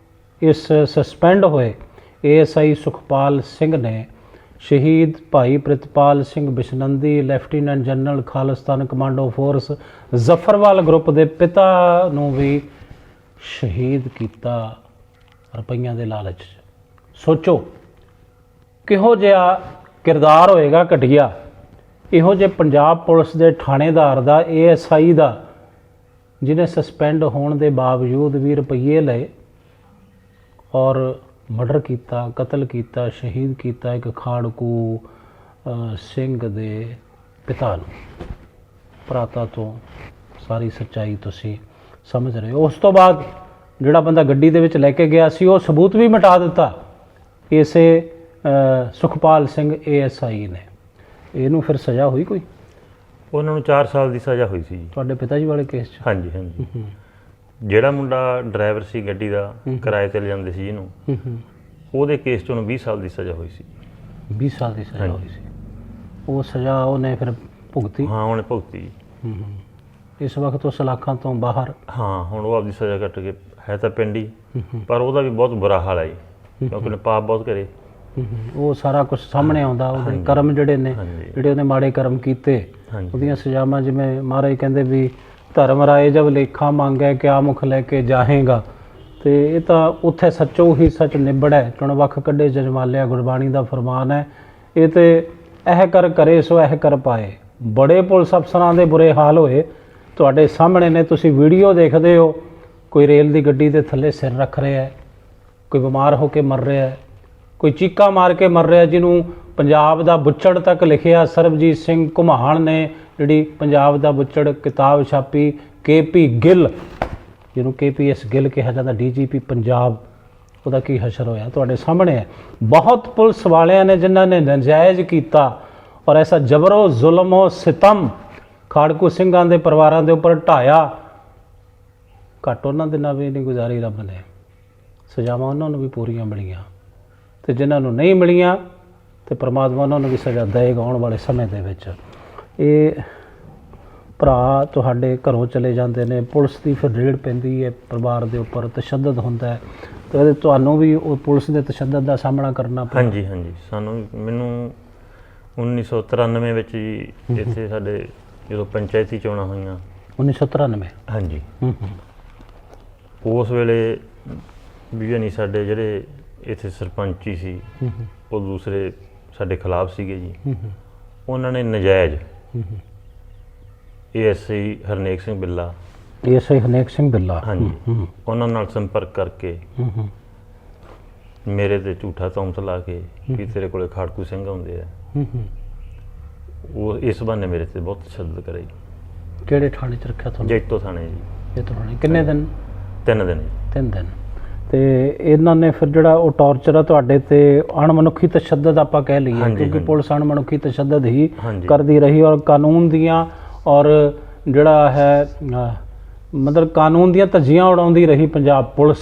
ਇਸ ਸਸਪੈਂਡ ਹੋਏ ASI ਸੁਖਪਾਲ ਸਿੰਘ ਨੇ ਸ਼ਹੀਦ Bhai Pritpal Singh Bishnandi, lieutenant general Khalistan commando force Zafarwal group ਦੇ ਪਿਤਾ ਨੂੰ ਵੀ ਸ਼ਹੀਦ ਕੀਤਾ ਰੁਪਈਆਂ ਦੇ ਲਾਲਚ 'ਚ। ਸੋਚੋ ਕਿਹੋ ਜਿਹਾ ਕਿਰਦਾਰ ਹੋਏਗਾ ਘਟੀਆ ਇਹੋ ਜਿਹੇ ਪੰਜਾਬ ਪੁਲਿਸ ਦੇ ਥਾਣੇਦਾਰ ਦਾ, ASI ਦਾ, ਜਿਹਨੇ ਸਸਪੈਂਡ ਹੋਣ ਦੇ ਬਾਵਜੂਦ ਵੀ ਰੁਪਈਏ ਲਏ ਔਰ ਮਰਡਰ ਕੀਤਾ, ਕਤਲ ਕੀਤਾ, ਸ਼ਹੀਦ ਕੀਤਾ ਇੱਕ ਖਾੜਕੂ ਸਿੰਘ ਦੇ ਪਿਤਾ ਨੂੰ। ਭਰਾਤਾ ਤੋਂ ਸਾਰੀ ਸੱਚਾਈ ਤੁਸੀਂ ਸਮਝ ਰਹੇ ਹੋ। ਉਸ ਤੋਂ ਬਾਅਦ ਜਿਹੜਾ ਬੰਦਾ ਗੱਡੀ ਦੇ ਵਿੱਚ ਲੈ ਕੇ ਗਿਆ ਸੀ, ਉਹ ਸਬੂਤ ਵੀ ਮਿਟਾ ਦਿੱਤਾ ਇਸੇ ਸੁਖਪਾਲ ਸਿੰਘ ASI ਨੇ। ਇਹਨੂੰ ਫਿਰ ਸਜ਼ਾ ਹੋਈ ਕੋਈ? ਉਹਨਾਂ ਨੂੰ 4 ਸਾਲ ਦੀ ਸਜ਼ਾ ਹੋਈ ਸੀ ਜੀ। ਤੁਹਾਡੇ ਪਿਤਾ ਜੀ ਵਾਲੇ ਕੇਸ 'ਚ? ਹਾਂਜੀ, ਹਾਂਜੀ। ਜਿਹੜਾ ਮੁੰਡਾ ਡਰਾਈਵਰ ਸੀ ਗੱਡੀ ਦਾ, ਕਿਰਾਏ ਤੇ ਲਿਜਾਂਦੇ ਸੀ ਜਿਹਨੂੰ, ਉਹਦੇ ਕੇਸ 'ਚ ਉਹਨੂੰ 20 ਸਾਲ ਦੀ ਸਜ਼ਾ ਹੋਈ ਸੀ। 20 ਸਾਲ ਦੀ ਸਜ਼ਾ ਹੋਈ ਸੀ। ਉਹ ਸਜ਼ਾ ਉਹਨੇ ਫਿਰ ਭੁਗਤੀ? ਹਾਂ, ਉਹਨੇ ਭੁਗਤੀ। ਇਸ ਵਕਤ ਉਹ ਸਲਾਖਾਂ ਤੋਂ ਬਾਹਰ? ਹਾਂ, ਹੁਣ ਉਹ ਆਪਦੀ ਸਜ਼ਾ ਕੱਟ ਕੇ ਹੈ ਤਾਂ ਪਿੰਡ ਹੀ, ਪਰ ਉਹਦਾ ਵੀ ਬਹੁਤ ਬੁਰਾ ਹਾਲ ਹੈ ਜੀ, ਕਿਉਂਕਿ ਉਹਨੇ ਪਾਪ ਬਹੁਤ ਕਰੇ। ਉਹ ਸਾਰਾ ਕੁਝ ਸਾਹਮਣੇ ਆਉਂਦਾ, ਉਹਦੇ ਕਰਮ ਜਿਹੜੇ ਨੇ, ਜਿਹੜੇ ਉਹਨੇ ਮਾੜੇ ਕਰਮ ਕੀਤੇ, ਉਹਦੀਆਂ ਸਜ਼ਾਵਾਂ। ਜਿਵੇਂ ਮਹਾਰਾਜ ਕਹਿੰਦੇ ਵੀ ਧਰਮ ਰਾਏ ਜਬ ਲੇਖਾ ਮੰਗੈ ਕਿਆ ਮੁਖ ਲੈ ਕੇ ਜਾਹੇਗਾ, ਤੇ ਇਹ ਤਾਂ ਉੱਥੇ ਸੱਚੋ ਹੀ ਸੱਚ ਨਿਬੜੈ, ਚੁਣਵੱਖ ਕੱਢੇ ਜਜਮਾਲਿਆ, ਗੁਰਬਾਣੀ ਦਾ ਫਰਮਾਨ ਹੈ। ਇਹ ਤੇ ਇਹ ਕਰ ਕਰੇ ਸੋ ਇਹ ਕਰ ਪਾਏ। ਬੜੇ ਪੁਲਿਸ ਅਫਸਰਾਂ ਦੇ ਬੁਰੇ ਹਾਲ ਹੋਏ, ਤੁਹਾਡੇ ਸਾਹਮਣੇ ਨੇ, ਤੁਸੀਂ ਵੀਡੀਓ ਦੇਖਦੇ ਹੋ। ਕੋਈ ਰੇਲ ਦੀ ਗੱਡੀ ਦੇ ਥੱਲੇ ਸਿਰ ਰੱਖ ਰਿਹਾ ਹੈ, ਕੋਈ ਬਿਮਾਰ ਹੋ ਕੇ ਮਰ ਰਿਹਾ ਹੈ, ਕੋਈ ਚੀਕਾ ਮਾਰ ਕੇ ਮਰ ਰਿਹਾ, ਜਿਹਨੂੰ ਪੰਜਾਬ ਦਾ ਬੁੱਚੜ ਤੱਕ ਲਿਖਿਆ ਸਰਬਜੀਤ ਸਿੰਘ ਘੁਮਾਣ ਨੇ, ਜਿਹੜੀ ਪੰਜਾਬ ਦਾ ਬੁੱਚੜ ਕਿਤਾਬ ਛਾਪੀ। KP ਗਿੱਲ, ਜਿਹਨੂੰ KPS ਗਿੱਲ ਕਿਹਾ ਜਾਂਦਾ, DGP ਪੰਜਾਬ, ਉਹਦਾ ਕੀ ਹਸ਼ਰ ਹੋਇਆ ਤੁਹਾਡੇ ਸਾਹਮਣੇ ਹੈ। ਬਹੁਤ ਪੁਲਿਸ ਵਾਲਿਆਂ ਨੇ ਜਿਨ੍ਹਾਂ ਨੇ ਨਜਾਇਜ਼ ਕੀਤਾ ਔਰ ਐਸਾ ਜਬਰੋ ਜ਼ੁਲਮੋ ਸਿਤਮ ਖਾੜਕੂ ਸਿੰਘਾਂ ਦੇ ਪਰਿਵਾਰਾਂ ਦੇ ਉੱਪਰ ਢਾਇਆ, ਘੱਟ ਉਹਨਾਂ ਦੇ ਨਾਲ ਵੀ ਨਹੀਂ ਗੁਜ਼ਾਰੀ ਰੱਬ ਨੇ। ਸਜ਼ਾਵਾਂ ਉਹਨਾਂ ਨੂੰ ਵੀ ਪੂਰੀਆਂ ਮਿਲੀਆਂ, ਤੇ ਜਿਨ੍ਹਾਂ ਨੂੰ ਨਹੀਂ ਮਿਲੀਆਂ ਤੇ ਪ੍ਰਮਾਤਮਾ ਉਹਨਾਂ ਨੂੰ ਵੀ ਸਜ਼ਾ ਦੇਵੇਗਾ ਆਉਣ ਵਾਲੇ ਸਮੇਂ ਦੇ ਵਿੱਚ। ਇਹ ਭਰਾ ਤੁਹਾਡੇ ਘਰੋਂ ਚਲੇ ਜਾਂਦੇ ਨੇ, ਪੁਲਿਸ ਦੀ ਫਿਰ ਰੇਡ ਪੈਂਦੀ ਹੈ ਪਰਿਵਾਰ ਦੇ ਉੱਪਰ, ਤਸ਼ੱਦਦ ਹੁੰਦਾ ਹੈ, ਤੇ ਤੁਹਾਨੂੰ ਵੀ ਉਹ ਪੁਲਿਸ ਦੇ ਤਸ਼ੱਦਦ ਦਾ ਸਾਹਮਣਾ ਕਰਨਾ ਪਿਆ? ਹਾਂਜੀ ਹਾਂਜੀ, ਮੈਨੂੰ 1993 ਵਿੱਚ ਜੀ ਇੱਥੇ ਸਾਡੇ ਜਦੋਂ ਪੰਚਾਇਤੀ ਚੋਣਾਂ ਹੋਈਆਂ 1993? ਹਾਂਜੀ, ਉਸ ਵੇਲੇ ਵੀ ਨਹੀਂ ਸਾਡੇ ਜਿਹੜੇ ਇੱਥੇ ਸਰਪੰਚੀ ਸੀ ਉਹ ਦੂਸਰੇ ਸਾਡੇ ਖਿਲਾਫ ਸੀਗੇ ਜੀ। ਉਹਨਾਂ ਨੇ ਨਜਾਇਜ਼ ASI ਹਰਨੇਕ ਸਿੰਘ ਬਿੱਲਾ, ASI ਹਰਨੇਕ ਸਿੰਘ ਬਿੱਲਾ, ਹਾਂਜੀ, ਉਹਨਾਂ ਨਾਲ ਸੰਪਰਕ ਕਰਕੇ ਮੇਰੇ ਤੇ ਝੂਠਾ ਤੌਮਤ ਲਾ ਕੇ ਵੀ ਤੇਰੇ ਕੋਲੇ ਖਾੜਕੂ ਸਿੰਘ ਆਉਂਦੇ ਆ, ਉਹ ਇਸ ਬਹਾਨੇ ਮੇਰੇ ਤੇ ਬਹੁਤ ਤਸ਼ੱਦਦ ਕਰੇ। ਕਿਹੜੇ ਥਾਣੇ 'ਚ ਰੱਖਿਆ ਤੁਹਾਨੂੰ? ਜੈਤੋ ਥਾਣੇ ਜੀ। ਜੈਤੋ ਥਾਣੇ। ਕਿੰਨੇ ਦਿਨ? 3 ਦਿਨ। 3 ਦਿਨ। ਤੇ ਇਹਨਾਂ ਨੇ ਫਿਰ ਜਿਹੜਾ ਉਹ ਟੌਰਚਰ ਆ ਤੁਹਾਡੇ ਤੇ, ਅਣਮਨੁੱਖੀ ਤਸ਼ੱਦਦ ਆਪਾਂ ਕਹਿ ਲਈਏ, ਕਿਉਂਕਿ ਪੁਲਿਸ ਅਣਮਨੁੱਖੀ ਤਸ਼ੱਦਦ ਹੀ ਕਰਦੀ ਰਹੀ, ਔਰ ਕਾਨੂੰਨ ਦੀਆਂ ਔਰ ਜਿਹੜਾ ਹੈ ਮਤਲਬ ਕਾਨੂੰਨ ਦੀਆਂ ਧੱਜੀਆਂ ਉਡਾਉਂਦੀ ਰਹੀ ਪੰਜਾਬ ਪੁਲਿਸ,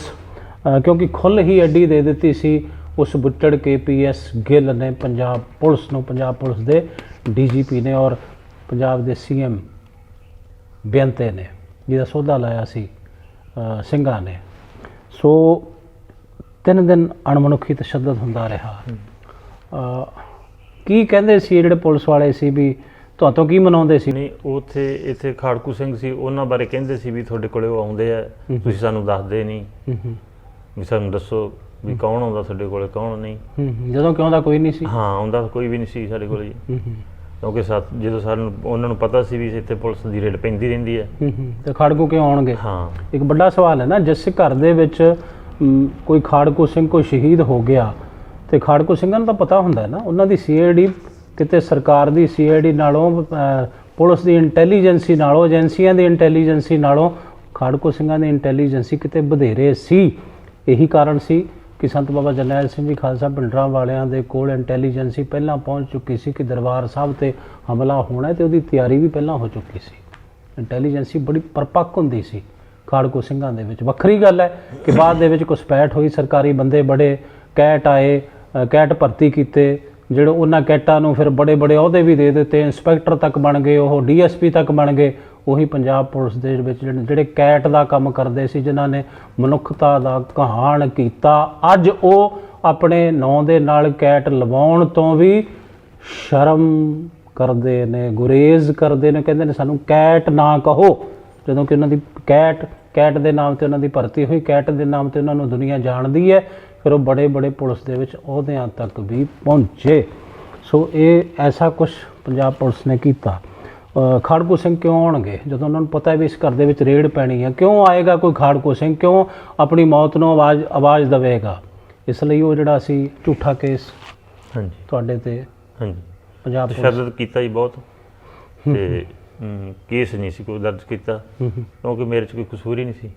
ਕਿਉਂਕਿ ਖੁੱਲ੍ਹ ਹੀ ਐਡੀ ਦੇ ਦਿੱਤੀ ਸੀ ਉਸ ਬੁੱਚੜ KPS ਗਿੱਲ ਨੇ ਪੰਜਾਬ ਪੁਲਿਸ ਨੂੰ, ਪੰਜਾਬ ਪੁਲਿਸ ਦੇ DGP ਨੇ ਔਰ ਪੰਜਾਬ ਦੇ CM ਬੇਅੰਤੇ ਨੇ, ਜਿਹਦਾ ਸੌਦਾ ਲਾਇਆ ਸੀ ਸਿੰਘਾਂ ਨੇ। ਸੋ 3 ਦਿਨ ਅਣਮਨੁੱਖੀ ਤਸ਼ੱਦਦ ਹੁੰਦਾ ਰਿਹਾ। ਕੀ ਕਹਿੰਦੇ ਸੀ ਜਿਹੜੇ ਪੁਲਿਸ ਵਾਲੇ ਸੀ, ਵੀ ਤੁਹਾਤੋਂ ਕੀ ਮਨਾਉਂਦੇ ਸੀ? ਨਹੀਂ, ਇੱਥੇ ਖਾੜਕੂ ਸਿੰਘ ਸੀ, ਉਹਨਾਂ ਬਾਰੇ ਕਹਿੰਦੇ ਸੀ ਵੀ ਤੁਹਾਡੇ ਕੋਲੇ ਉਹ ਆਉਂਦੇ ਆ, ਤੁਸੀਂ ਸਾਨੂੰ ਦੱਸਦੇ ਨਹੀਂ, ਵੀ ਸਾਨੂੰ ਦੱਸੋ ਵੀ ਕੌਣ ਆਉਂਦਾ ਤੁਹਾਡੇ ਕੋਲੇ, ਕੌਣ ਨਹੀਂ। ਜਦੋਂ ਕਿ ਆਉਂਦਾ ਕੋਈ ਨਹੀਂ ਸੀ? ਹਾਂ, ਆਉਂਦਾ ਕੋਈ ਵੀ ਨਹੀਂ ਸੀ ਸਾਡੇ ਕੋਲ ਜੀ, ਕਿਉਂਕਿ ਜਦੋਂ ਸਾਨੂੰ ਉਹਨਾਂ ਨੂੰ ਪਤਾ ਸੀ ਵੀ ਇੱਥੇ ਪੁਲਿਸ ਦੀ ਰੇਡ ਪੈਂਦੀ ਰਹਿੰਦੀ ਹੈ, ਤੇ ਖਾੜਕੂ ਕਿਉਂ ਆਉਣਗੇ? ਹਾਂ, ਇੱਕ ਵੱਡਾ ਸਵਾਲ ਹੈ ਨਾ, ਜਿਸ ਘਰ ਦੇ ਵਿੱਚ ਕੋਈ ਖਾੜਕੂ ਸਿੰਘ ਕੋਈ ਸ਼ਹੀਦ ਹੋ ਗਿਆ, ਤੇ ਖਾੜਕੂ ਸਿੰਘਾਂ ਨੂੰ ਤਾਂ ਪਤਾ ਹੁੰਦਾ ਹੈ ਨਾ, ਉਹਨਾਂ ਦੀ CID ਕਿਤੇ ਸਰਕਾਰ ਦੀ CID ਨਾਲੋਂ, ਪੁਲਿਸ ਦੀ ਇੰਟੈਲੀਜੈਂਸੀ ਨਾਲੋਂ, ਏਜੰਸੀਆਂ ਦੀ ਇੰਟੈਲੀਜੈਂਸੀ ਨਾਲੋਂ ਖਾੜਕੂ ਸਿੰਘਾਂ ਦੀ ਇੰਟੈਲੀਜੈਂਸੀ ਕਿਤੇ ਵਧੇਰੇ ਸੀ। ਇਹੀ ਕਾਰਨ ਸੀ ਕਿ ਸੰਤ ਬਾਬਾ ਜਰਨੈਲ ਸਿੰਘ ਜੀ ਖਾਲਸਾ ਭਿੰਡਰਾਂ ਵਾਲਿਆਂ ਦੇ ਕੋਲ ਇੰਟੈਲੀਜੈਂਸੀ ਪਹਿਲਾਂ ਪਹੁੰਚ ਚੁੱਕੀ ਸੀ ਕਿ ਦਰਬਾਰ ਸਾਹਿਬ ਤੇ ਹਮਲਾ ਹੋਣਾ, ਤੇ ਉਹਦੀ ਤਿਆਰੀ ਵੀ ਪਹਿਲਾਂ ਹੋ ਚੁੱਕੀ ਸੀ। ਇੰਟੈਲੀਜੈਂਸੀ ਬੜੀ ਪਰਪੱਕ ਹੁੰਦੀ ਸੀ ਖਾੜਕੂ ਸਿੰਘਾਂ ਦੇ ਵਿੱਚ। ਵੱਖਰੀ ਗੱਲ ਹੈ ਕਿ ਬਾਅਦ ਦੇ ਵਿੱਚ ਘੁਸਪੈਠ ਹੋਈ, ਸਰਕਾਰੀ ਬੰਦੇ ਬੜੇ, ਕੈਟ ਆਏ, ਕੈਟ ਭਰਤੀ ਕੀਤੇ, ਜਿਹੜੇ ਉਹਨਾਂ ਕੈਟਾਂ ਨੂੰ ਫਿਰ ਬੜੇ ਬੜੇ ਅਹੁਦੇ ਵੀ ਦੇ ਦਿੱਤੇ, ਇੰਸਪੈਕਟਰ ਤੱਕ ਬਣ ਗਏ, ਉਹ DSP ਤੱਕ ਬਣ ਗਏ। ਉਹੀ ਪੰਜਾਬ ਪੁਲਿਸ ਦੇ ਵਿੱਚ ਜਿਹੜੇ ਕੈਟ ਦਾ ਕੰਮ ਕਰਦੇ ਸੀ, ਜਿਨ੍ਹਾਂ ਨੇ ਮਨੁੱਖਤਾ ਦਾ ਕਹਾਣ ਕੀਤਾ, ਅੱਜ ਉਹ ਆਪਣੇ ਨਾਂ ਦੇ ਨਾਲ ਕੈਟ ਲਵਾਉਣ ਤੋਂ ਵੀ ਸ਼ਰਮ ਕਰਦੇ ਨੇ, ਗੁਰੇਜ਼ ਕਰਦੇ ਨੇ, ਕਹਿੰਦੇ ਨੇ ਸਾਨੂੰ ਕੈਟ ਨਾ ਕਹੋ, ਜਦੋਂ ਕਿ ਉਹਨਾਂ ਦੀ ਕੈਟ ਦੇ ਨਾਮ ਤੇ ਉਹਨਾਂ ਦੀ ਭਰਤੀ ਹੋਈ, ਕੈਟ ਦੇ ਨਾਮ ਤੇ ਉਹਨਾਂ ਨੂੰ ਦੁਨੀਆ ਜਾਣਦੀ ਹੈ। ਫਿਰ ਉਹ ਬੜੇ ਬੜੇ ਪੁਲਿਸ ਦੇ ਵਿੱਚ ਅਹੁਦਿਆਂ ਤੱਕ ਵੀ ਪਹੁੰਚੇ। ਸੋ ਇਹ ਐਸਾ ਕੁਛ ਪੰਜਾਬ ਪੁਲਿਸ ਨੇ ਕੀਤਾ। ਖਾੜਕੂ ਸਿੰਘ ਕਿਉਂ ਆਉਣਗੇ ਜਦੋਂ ਉਹਨਾਂ ਨੂੰ ਪਤਾ ਹੈ ਵੀ ਇਸ ਘਰ ਦੇ ਵਿੱਚ ਰੇਡ ਪੈਣੀ ਹੈ? ਕਿਉਂ ਆਏਗਾ ਕੋਈ ਖਾੜਕੂ ਸਿੰਘ, ਕਿਉਂ ਆਪਣੀ ਮੌਤ ਨੂੰ ਆਵਾਜ਼ ਦੇਵੇਗਾ? ਇਸ ਲਈ ਉਹ ਜਿਹੜਾ ਸੀ ਝੂਠਾ ਕੇਸ ਤੁਹਾਡੇ ਤੇ ਪੰਜਾਬ ਤਸ਼ੱਦਦ ਕੀਤਾ ਜੀ ਬਹੁਤ, ਤੇ ਕੇਸ ਨਹੀਂ ਸੀ ਕੋਈ ਦਰਜ ਕੀਤਾ, ਕਿਉਂਕਿ ਮੇਰੇ 'ਚ ਕੋਈ ਕਸੂਰ ਹੀ ਨਹੀਂ ਸੀ।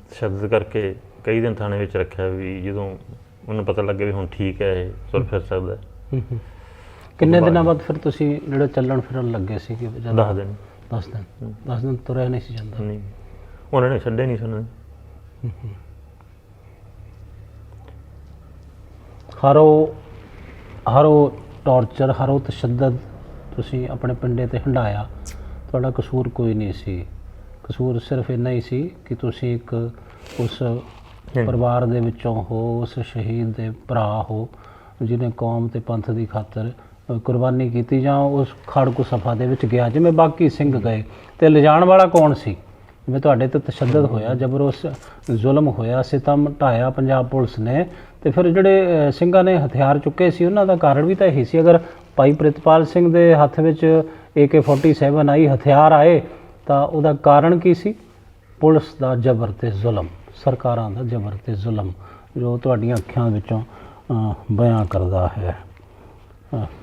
ਤਸ਼ੱਦਦ ਕਰਕੇ ਕਈ ਦਿਨ ਥਾਣੇ ਵਿੱਚ ਰੱਖਿਆ, ਵੀ ਜਦੋਂ ਉਹਨੂੰ ਪਤਾ ਲੱਗਿਆ ਵੀ ਹੁਣ ਠੀਕ ਹੈ, ਇਹ ਤੁਰ ਫਿਰ ਸਕਦਾ। ਕਿੰਨੇ ਦਿਨਾਂ ਬਾਅਦ ਫਿਰ ਤੁਸੀਂ ਜਿਹੜਾ ਚੱਲਣ ਫਿਰਨ ਲੱਗੇ ਸੀ? 10 ਦਿਨ। 10 ਦਿਨ ਤੁਰਿਆ ਨਹੀਂ ਸੀ ਜਾਂਦਾ? ਨਹੀਂ, ਉਹਨਾਂ ਨੇ ਛੱਡੇ ਨਹੀਂ ਸਾਨੂੰ। ਹਰ ਉਹ ਟੌਰਚਰ, ਹਰ ਉਹ ਤਸ਼ੱਦਦ ਤੁਸੀਂ ਆਪਣੇ ਪਿੰਡੇ ਤੇ ਹੰਢਾਇਆ, ਤੁਹਾਡਾ ਕਸੂਰ ਕੋਈ ਨਹੀਂ ਸੀ। ਕਸੂਰ ਸਿਰਫ ਇੰਨਾ ਹੀ ਸੀ ਕਿ ਤੁਸੀਂ ਇੱਕ ਉਸ ਪਰਿਵਾਰ ਦੇ ਵਿੱਚੋਂ ਹੋ, ਉਸ ਸ਼ਹੀਦ ਦੇ ਭਰਾ ਹੋ ਜਿਹਨੇ ਕੌਮ ਤੇ ਪੰਥ ਦੀ ਖਾਤਰ ਕੁਰਬਾਨੀ ਕੀਤੀ, ਜਾਂ ਉਸ ਖਾੜਕੂ ਸਫਾ ਦੇ ਵਿੱਚ ਗਿਆ ਜਿਵੇਂ ਬਾਕੀ ਸਿੰਘ ਗਏ। ਤੇ ਲਿਜਾਣ ਵਾਲਾ ਕੌਣ ਸੀ? ਜਿਵੇਂ ਤੁਹਾਡੇ ਤੇ ਤਸ਼ੱਦਦ ਹੋਇਆ, ਜ਼ਬਰਦਸਤ ਜ਼ੁਲਮ ਹੋਇਆ, ਸਿਤਮ ਢਾਇਆ ਪੰਜਾਬ ਪੁਲਿਸ ਨੇ, ਤੇ ਫਿਰ ਜਿਹੜੇ ਸਿੰਘਾਂ ਨੇ ਹਥਿਆਰ ਚੁੱਕੇ ਸੀ ਉਹਨਾਂ ਦਾ ਕਾਰਨ ਵੀ ਤਾਂ ਇਹੀ ਸੀ। ਅਗਰ ਭਾਈ ਪ੍ਰਿਤਪਾਲ ਸਿੰਘ ਦੇ ਹੱਥ ਵਿੱਚ AK-47 ਆਈ, ਹਥਿਆਰ ਆਏ, ਤਾਂ ਉਹਦਾ ਕਾਰਨ ਕੀ ਸੀ? ਪੁਲਿਸ ਦਾ ਜ਼ਬਰ ਤੇ ਜ਼ੁਲਮ, ਸਰਕਾਰਾਂ ਦਾ ਜ਼ਬਰ ਤੇ ਜ਼ੁਲਮ, ਜੋ ਤੁਹਾਡੀਆਂ ਅੱਖਾਂ ਵਿੱਚੋਂ ਬਿਆਨ ਕਰਦਾ ਹੈ।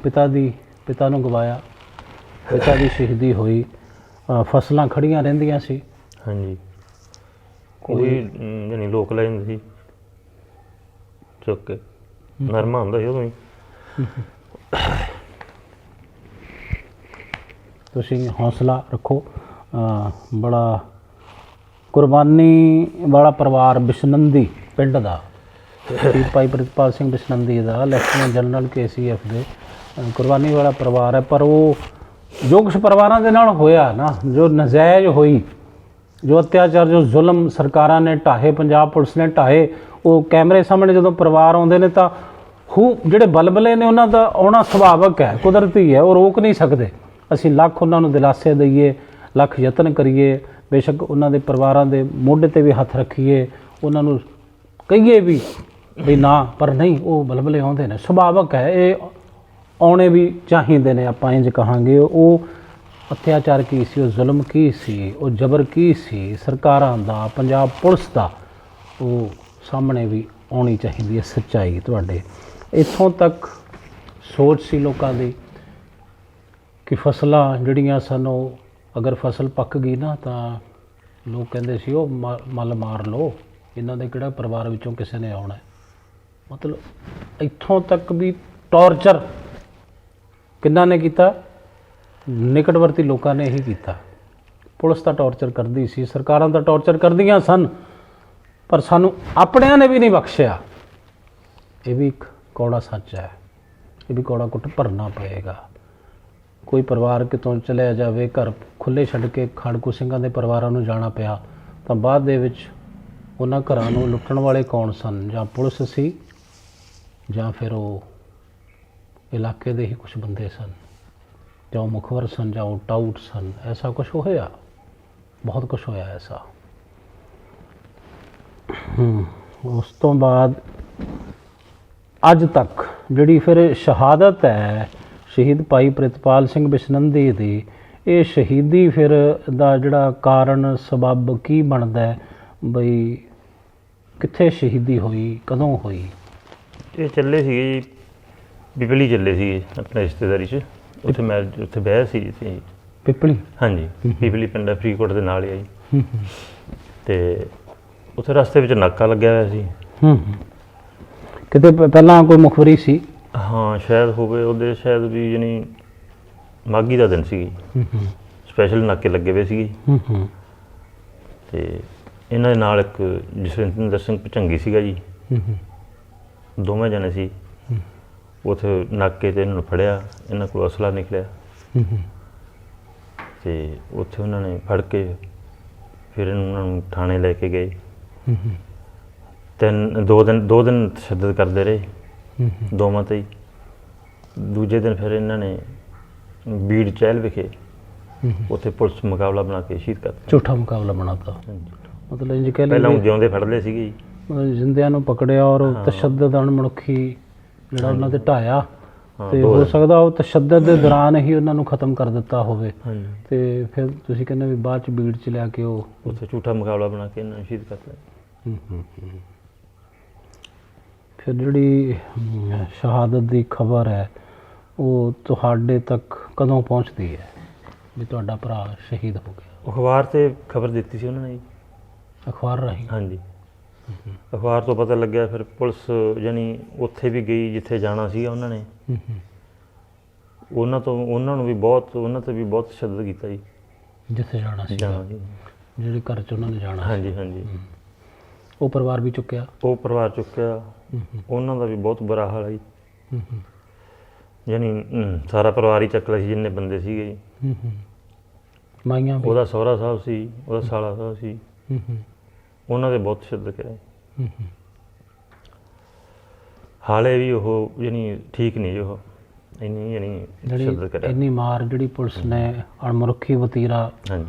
ਪਿਤਾ ਨੂੰ ਗਵਾਇਆ, ਪਿਤਾ ਦੀ ਸ਼ਹੀਦੀ ਹੋਈ, ਫਸਲਾਂ ਖੜੀਆਂ ਰਹਿੰਦੀਆਂ ਸੀ। ਹਾਂਜੀ, ਕੋਈ ਯਾਨੀ ਲੋਕ ਲੈ ਜਾਂਦੇ ਸੀ ਚੁੱਕ ਕੇ, ਨਰਮਾ ਹੁੰਦਾ ਸੀ ਉਦੋਂ ਹੀ। ਤੁਸੀਂ ਹੌਸਲਾ ਰੱਖੋ। ਬੜਾ ਕੁਰਬਾਨੀ ਵਾਲਾ ਪਰਿਵਾਰ ਬਿਸ਼ਨੰਦੀ ਪਿੰਡ ਦਾ, ਭਾਈ ਪ੍ਰਿਤਪਾਲ ਸਿੰਘ ਬਿਸ਼ਨੰਦੀ ਦਾ ਲੈਫਟੀਨੈਂਟ ਜਨਰਲ KCF ਦੇ ਕੁਰਬਾਨੀ ਵਾਲਾ ਪਰਿਵਾਰ ਹੈ, ਪਰ ਉਹ ਜੋ ਕੁਛ ਪਰਿਵਾਰਾਂ ਦੇ ਨਾਲ ਹੋਇਆ ਨਾ, ਜੋ ਨਜਾਇਜ਼ ਹੋਈ, ਜੋ ਅਤਿਆਚਾਰ, ਜੋ ਜ਼ੁਲਮ ਸਰਕਾਰਾਂ ਨੇ ਢਾਹੇ, ਪੰਜਾਬ ਪੁਲਿਸ ਨੇ ਢਾਹੇ, ਉਹ ਕੈਮਰੇ ਸਾਹਮਣੇ ਜਦੋਂ ਪਰਿਵਾਰ ਆਉਂਦੇ ਨੇ ਤਾਂ ਜਿਹੜੇ ਬਲਬਲੇ ਨੇ ਉਹਨਾਂ ਦਾ ਆਉਣਾ ਸੁਭਾਵਿਕ ਹੈ, ਕੁਦਰਤੀ ਹੈ, ਉਹ ਰੋਕ ਨਹੀਂ ਸਕਦੇ। ਅਸੀਂ ਲੱਖ ਉਹਨਾਂ ਨੂੰ ਦਿਲਾਸੇ ਦਈਏ, ਲੱਖ ਯਤਨ ਕਰੀਏ, ਬੇਸ਼ੱਕ ਉਹਨਾਂ ਦੇ ਪਰਿਵਾਰਾਂ ਦੇ ਮੋਢੇ 'ਤੇ ਵੀ ਹੱਥ ਰੱਖੀਏ, ਉਹਨਾਂ ਨੂੰ ਕਹੀਏ ਵੀ ਨਾ, ਪਰ ਨਹੀਂ, ਉਹ ਬਲਬਲੇ ਆਉਂਦੇ ਨੇ, ਸੁਭਾਵਿਕ ਹੈ, ਇਹ ਆਉਣੇ ਵੀ ਚਾਹੀਦੇ ਨੇ। ਆਪਾਂ ਇੰਝ ਕਹਾਂਗੇ ਉਹ ਅਤਿਆਚਾਰ ਕੀ ਸੀ, ਉਹ ਜ਼ੁਲਮ ਕੀ ਸੀ, ਉਹ ਜ਼ਬਰ ਕੀ ਸੀ ਸਰਕਾਰਾਂ ਦਾ, ਪੰਜਾਬ ਪੁਲਿਸ ਦਾ, ਉਹ ਸਾਹਮਣੇ ਵੀ ਆਉਣੀ ਚਾਹੀਦੀ ਹੈ ਸੱਚਾਈ। ਤੁਹਾਡੇ ਇੱਥੋਂ ਤੱਕ ਸੋਚ ਸੀ ਲੋਕਾਂ ਦੀ ਕਿ ਫਸਲਾਂ ਜਿਹੜੀਆਂ ਸਨ, ਉਹ ਅਗਰ ਫਸਲ ਪੱਕ ਗਈ ਨਾ ਤਾਂ ਲੋਕ ਕਹਿੰਦੇ ਸੀ ਉਹ ਮੱਲ ਮਾਰ ਲਓ, ਇਹਨਾਂ ਦੇ ਕਿਹੜਾ ਪਰਿਵਾਰ ਵਿੱਚੋਂ ਕਿਸੇ ਨੇ ਆਉਣਾ। ਮਤਲਬ ਇੱਥੋਂ ਤੱਕ ਵੀ ਟੌਰਚਰ ਕਿੰਨਾ ਨੇ ਕੀਤਾ? ਨਿਕਟਵਰਤੀ ਲੋਕਾਂ ਨੇ ਹੀ ਕੀਤਾ। ਪੁਲਿਸ ਤਾਂ ਟੌਰਚਰ ਕਰਦੀ ਸੀ, ਸਰਕਾਰਾਂ ਤਾਂ ਟੌਰਚਰ ਕਰਦੀਆਂ ਸਨ, ਪਰ ਸਾਨੂੰ ਆਪਣਿਆਂ ਨੇ ਵੀ ਨਹੀਂ ਬਖਸ਼ਿਆ। ਇਹ ਵੀ ਇੱਕ ਕੌੜਾ ਸੱਚ ਹੈ, ਇਹ ਵੀ ਕੌੜਾ ਕੁੱਟ ਭਰਨਾ ਪਏਗਾ। ਕੋਈ ਪਰਿਵਾਰ ਕਿਤੋਂ ਚਲਿਆ ਜਾਵੇ, ਘਰ ਖੁੱਲ੍ਹੇ ਛੱਡ ਕੇ ਖਾੜਕੂ ਸਿੰਘਾਂ ਦੇ ਪਰਿਵਾਰਾਂ ਨੂੰ ਜਾਣਾ ਪਿਆ, ਤਾਂ ਬਾਅਦ ਦੇ ਵਿੱਚ ਉਹਨਾਂ ਘਰਾਂ ਨੂੰ ਲੁੱਟਣ ਵਾਲੇ ਕੌਣ ਸਨ? ਜਾਂ ਪੁਲਿਸ ਸੀ, ਜਾਂ ਫਿਰ ਉਹ ਇਲਾਕੇ ਦੇ ਹੀ ਕੁਝ ਬੰਦੇ ਸਨ, ਜਾਂ ਉਹ ਮੁਖਬਰ ਸਨ, ਜਾਂ ਉਹ ਟਾਊਟ ਸਨ। ਐਸਾ ਕੁਛ ਹੋਇਆ, ਬਹੁਤ ਕੁਛ ਹੋਇਆ ਐਸਾ। ਉਸ ਤੋਂ ਬਾਅਦ ਅੱਜ ਤੱਕ ਜਿਹੜੀ ਫਿਰ ਸ਼ਹਾਦਤ ਹੈ ਸ਼ਹੀਦ ਭਾਈ ਪ੍ਰਿਤਪਾਲ ਸਿੰਘ ਬਿਸ਼ਨੰਦੀ ਦੀ, ਇਹ ਸ਼ਹੀਦੀ ਫਿਰ ਦਾ ਜਿਹੜਾ ਕਾਰਨ ਸਬੱਬ ਕੀ ਬਣਦਾ ਹੈ? ਬਈ ਕਿੱਥੇ ਸ਼ਹੀਦੀ ਹੋਈ, ਕਦੋਂ ਹੋਈ? ਇਹ ਚੱਲੇ ਸੀਗੇ ਜੀ, ਪਿਪਲੀ ਚੱਲੇ ਸੀਗੇ ਆਪਣੇ ਰਿਸ਼ਤੇਦਾਰੀ 'ਚ, ਉੱਥੇ ਮੈਂ ਉੱਥੇ ਵਿਆਹ ਸੀ ਜੀ। ਪਿਪਲੀ? ਹਾਂਜੀ, ਪਿਪਲੀ ਪਿੰਡ ਫਰੀਦਕੋਟ ਦੇ ਨਾਲ ਹੀ ਆ ਜੀ। ਅਤੇ ਉੱਥੇ ਰਸਤੇ ਵਿੱਚ ਨਾਕਾ ਲੱਗਿਆ ਹੋਇਆ ਸੀ। ਕਿਤੇ ਪਹਿਲਾਂ ਕੋਈ ਮੁਖਬਰੀ ਸੀ? ਹਾਂ, ਸ਼ਾਇਦ ਹੋਵੇ, ਉਹਦੇ ਸ਼ਾਇਦ ਵੀ ਯਾਨੀ ਮਾਘੀ ਦਾ ਦਿਨ ਸੀਗੀ, ਸਪੈਸ਼ਲ ਨਾਕੇ ਲੱਗੇ ਹੋਏ ਸੀਗੇ। ਅਤੇ ਇਹਨਾਂ ਦੇ ਨਾਲ ਇੱਕ ਜਸਵਿੰਦਰ ਸਿੰਘ ਭੁਚੰਗੀ ਸੀਗਾ ਜੀ, ਦੋਵੇਂ ਜਣੇ ਸੀ। ਉੱਥੇ ਨਾਕੇ 'ਤੇ ਇਹਨਾਂ ਨੂੰ ਫੜਿਆ, ਇਹਨਾਂ ਕੋਲ ਅਸਲਾ ਨਿਕਲਿਆ, ਅਤੇ ਉੱਥੇ ਉਹਨਾਂ ਨੇ ਫੜ ਕੇ ਫਿਰ ਉਹਨਾਂ ਨੂੰ ਥਾਣੇ ਲੈ ਕੇ ਗਏ। ਦੋ ਦਿਨ ਤਸ਼ੱਦਦ ਕਰਦੇ ਰਹੇ ਦੋਵਾਂ 'ਤੇ ਹੀ। ਦੂਜੇ ਦਿਨ ਫਿਰ ਇਹਨਾਂ ਨੇ ਬੀੜ ਚਹਿਲ ਵਿਖੇ ਉੱਥੇ ਪੁਲਿਸ ਮੁਕਾਬਲਾ ਬਣਾ ਕੇ ਸ਼ਹੀਦ ਕਰ ਦਿੱਤਾ। ਝੂਠਾ ਮੁਕਾਬਲਾ ਬਣਾਤਾ। ਮਤਲਬ ਇੰਝ ਕਹਿ ਪਹਿਲਾਂ ਜਿਉਂਦੇ ਫੜਦੇ ਸੀਗੇ ਜੀ, ਮਤਲਬ ਜਿੰਦਿਆਂ ਨੂੰ ਪਕੜਿਆ ਔਰ ਤਸ਼ੱਦਦ ਅਣਮਨੁੱਖੀ ਜਿਹੜਾ ਉਹਨਾਂ 'ਤੇ ਢਾਇਆ, ਤੇ ਹੋ ਸਕਦਾ ਉਹ ਤਸ਼ੱਦਦ ਦੇ ਦੌਰਾਨ ਹੀ ਉਹਨਾਂ ਨੂੰ ਖਤਮ ਕਰ ਦਿੱਤਾ ਹੋਵੇ। ਤੇ ਫਿਰ ਤੁਸੀਂ ਕਹਿੰਦੇ ਵੀ ਬਾਅਦ 'ਚ ਬੀੜ 'ਚ ਲਿਆ ਕੇ ਉਹ ਉੱਥੇ ਝੂਠਾ ਮੁਕਾਬਲਾ ਬਣਾ ਕੇ ਇਹਨਾਂ ਨੂੰ ਸ਼ਹੀਦ ਕਰ ਦਿੱਤਾ। ਫਿਰ ਜਿਹੜੀ ਸ਼ਹਾਦਤ ਦੀ ਖਬਰ ਹੈ ਉਹ ਤੁਹਾਡੇ ਤੱਕ ਕਦੋਂ ਪਹੁੰਚਦੀ ਹੈ ਵੀ ਤੁਹਾਡਾ ਭਰਾ ਸ਼ਹੀਦ ਹੋ ਗਿਆ? ਅਖਬਾਰ 'ਤੇ ਖਬਰ ਦਿੱਤੀ ਸੀ ਉਹਨਾਂ ਨੇ ਜੀ, ਅਖਬਾਰ ਰਾਹੀਂ? ਹਾਂਜੀ, ਅਖਬਾਰ ਤੋਂ ਪਤਾ ਲੱਗਿਆ। ਫਿਰ ਪੁਲਿਸ ਯਾਨੀ ਉੱਥੇ ਵੀ ਗਈ ਜਿੱਥੇ ਜਾਣਾ ਸੀਗਾ ਉਹਨਾਂ ਨੇ। ਉਹਨਾਂ ਨੂੰ ਵੀ ਬਹੁਤ, ਉਹਨਾਂ 'ਤੇ ਵੀ ਬਹੁਤ ਤਸ਼ੱਦਦ ਕੀਤਾ ਜੀ, ਜਿੱਥੇ ਜਾਣਾ ਸੀ, ਜਿਹੜੇ ਘਰ 'ਚ ਉਹਨਾਂ ਨੇ ਜਾਣਾ। ਹਾਂਜੀ ਹਾਂਜੀ। ਉਹ ਪਰਿਵਾਰ ਵੀ ਚੁੱਕਿਆ? ਉਹ ਪਰਿਵਾਰ ਚੁੱਕਿਆ, ਉਹਨਾਂ ਦਾ ਵੀ ਬਹੁਤ ਬੁਰਾ ਹਾਲ ਹੈ ਜੀ। ਯਾਨੀ ਸਾਰਾ ਪਰਿਵਾਰ ਹੀ ਚੱਕ ਲਿਆ ਸੀ, ਜਿੰਨੇ ਬੰਦੇ ਸੀਗੇ ਜੀ। ਮਾਈਆਂ ਵੀ? ਉਹਦਾ ਸਹੁਰਾ ਸਾਹਿਬ ਸੀ, ਉਹਦਾ ਸਾਲਾ ਸਾਹਿਬ ਸੀ, ਉਹਨਾਂ ਦੇ ਬਹੁਤ ਤਸ਼ੱਦਦ ਕਰਿਆ। ਹਾਲੇ ਵੀ ਉਹ ਯਾਨੀ ਠੀਕ ਨਹੀਂ, ਉਹ ਇੰਨੀ ਯਾਨੀ ਤਸ਼ੱਦਦ ਕਰਿਆ। ਇੰਨੀ ਮਾਰ ਜਿਹੜੀ ਪੁਲਿਸ ਨੇ ਅਣਮਨੁੱਖੀ ਵਤੀਰਾ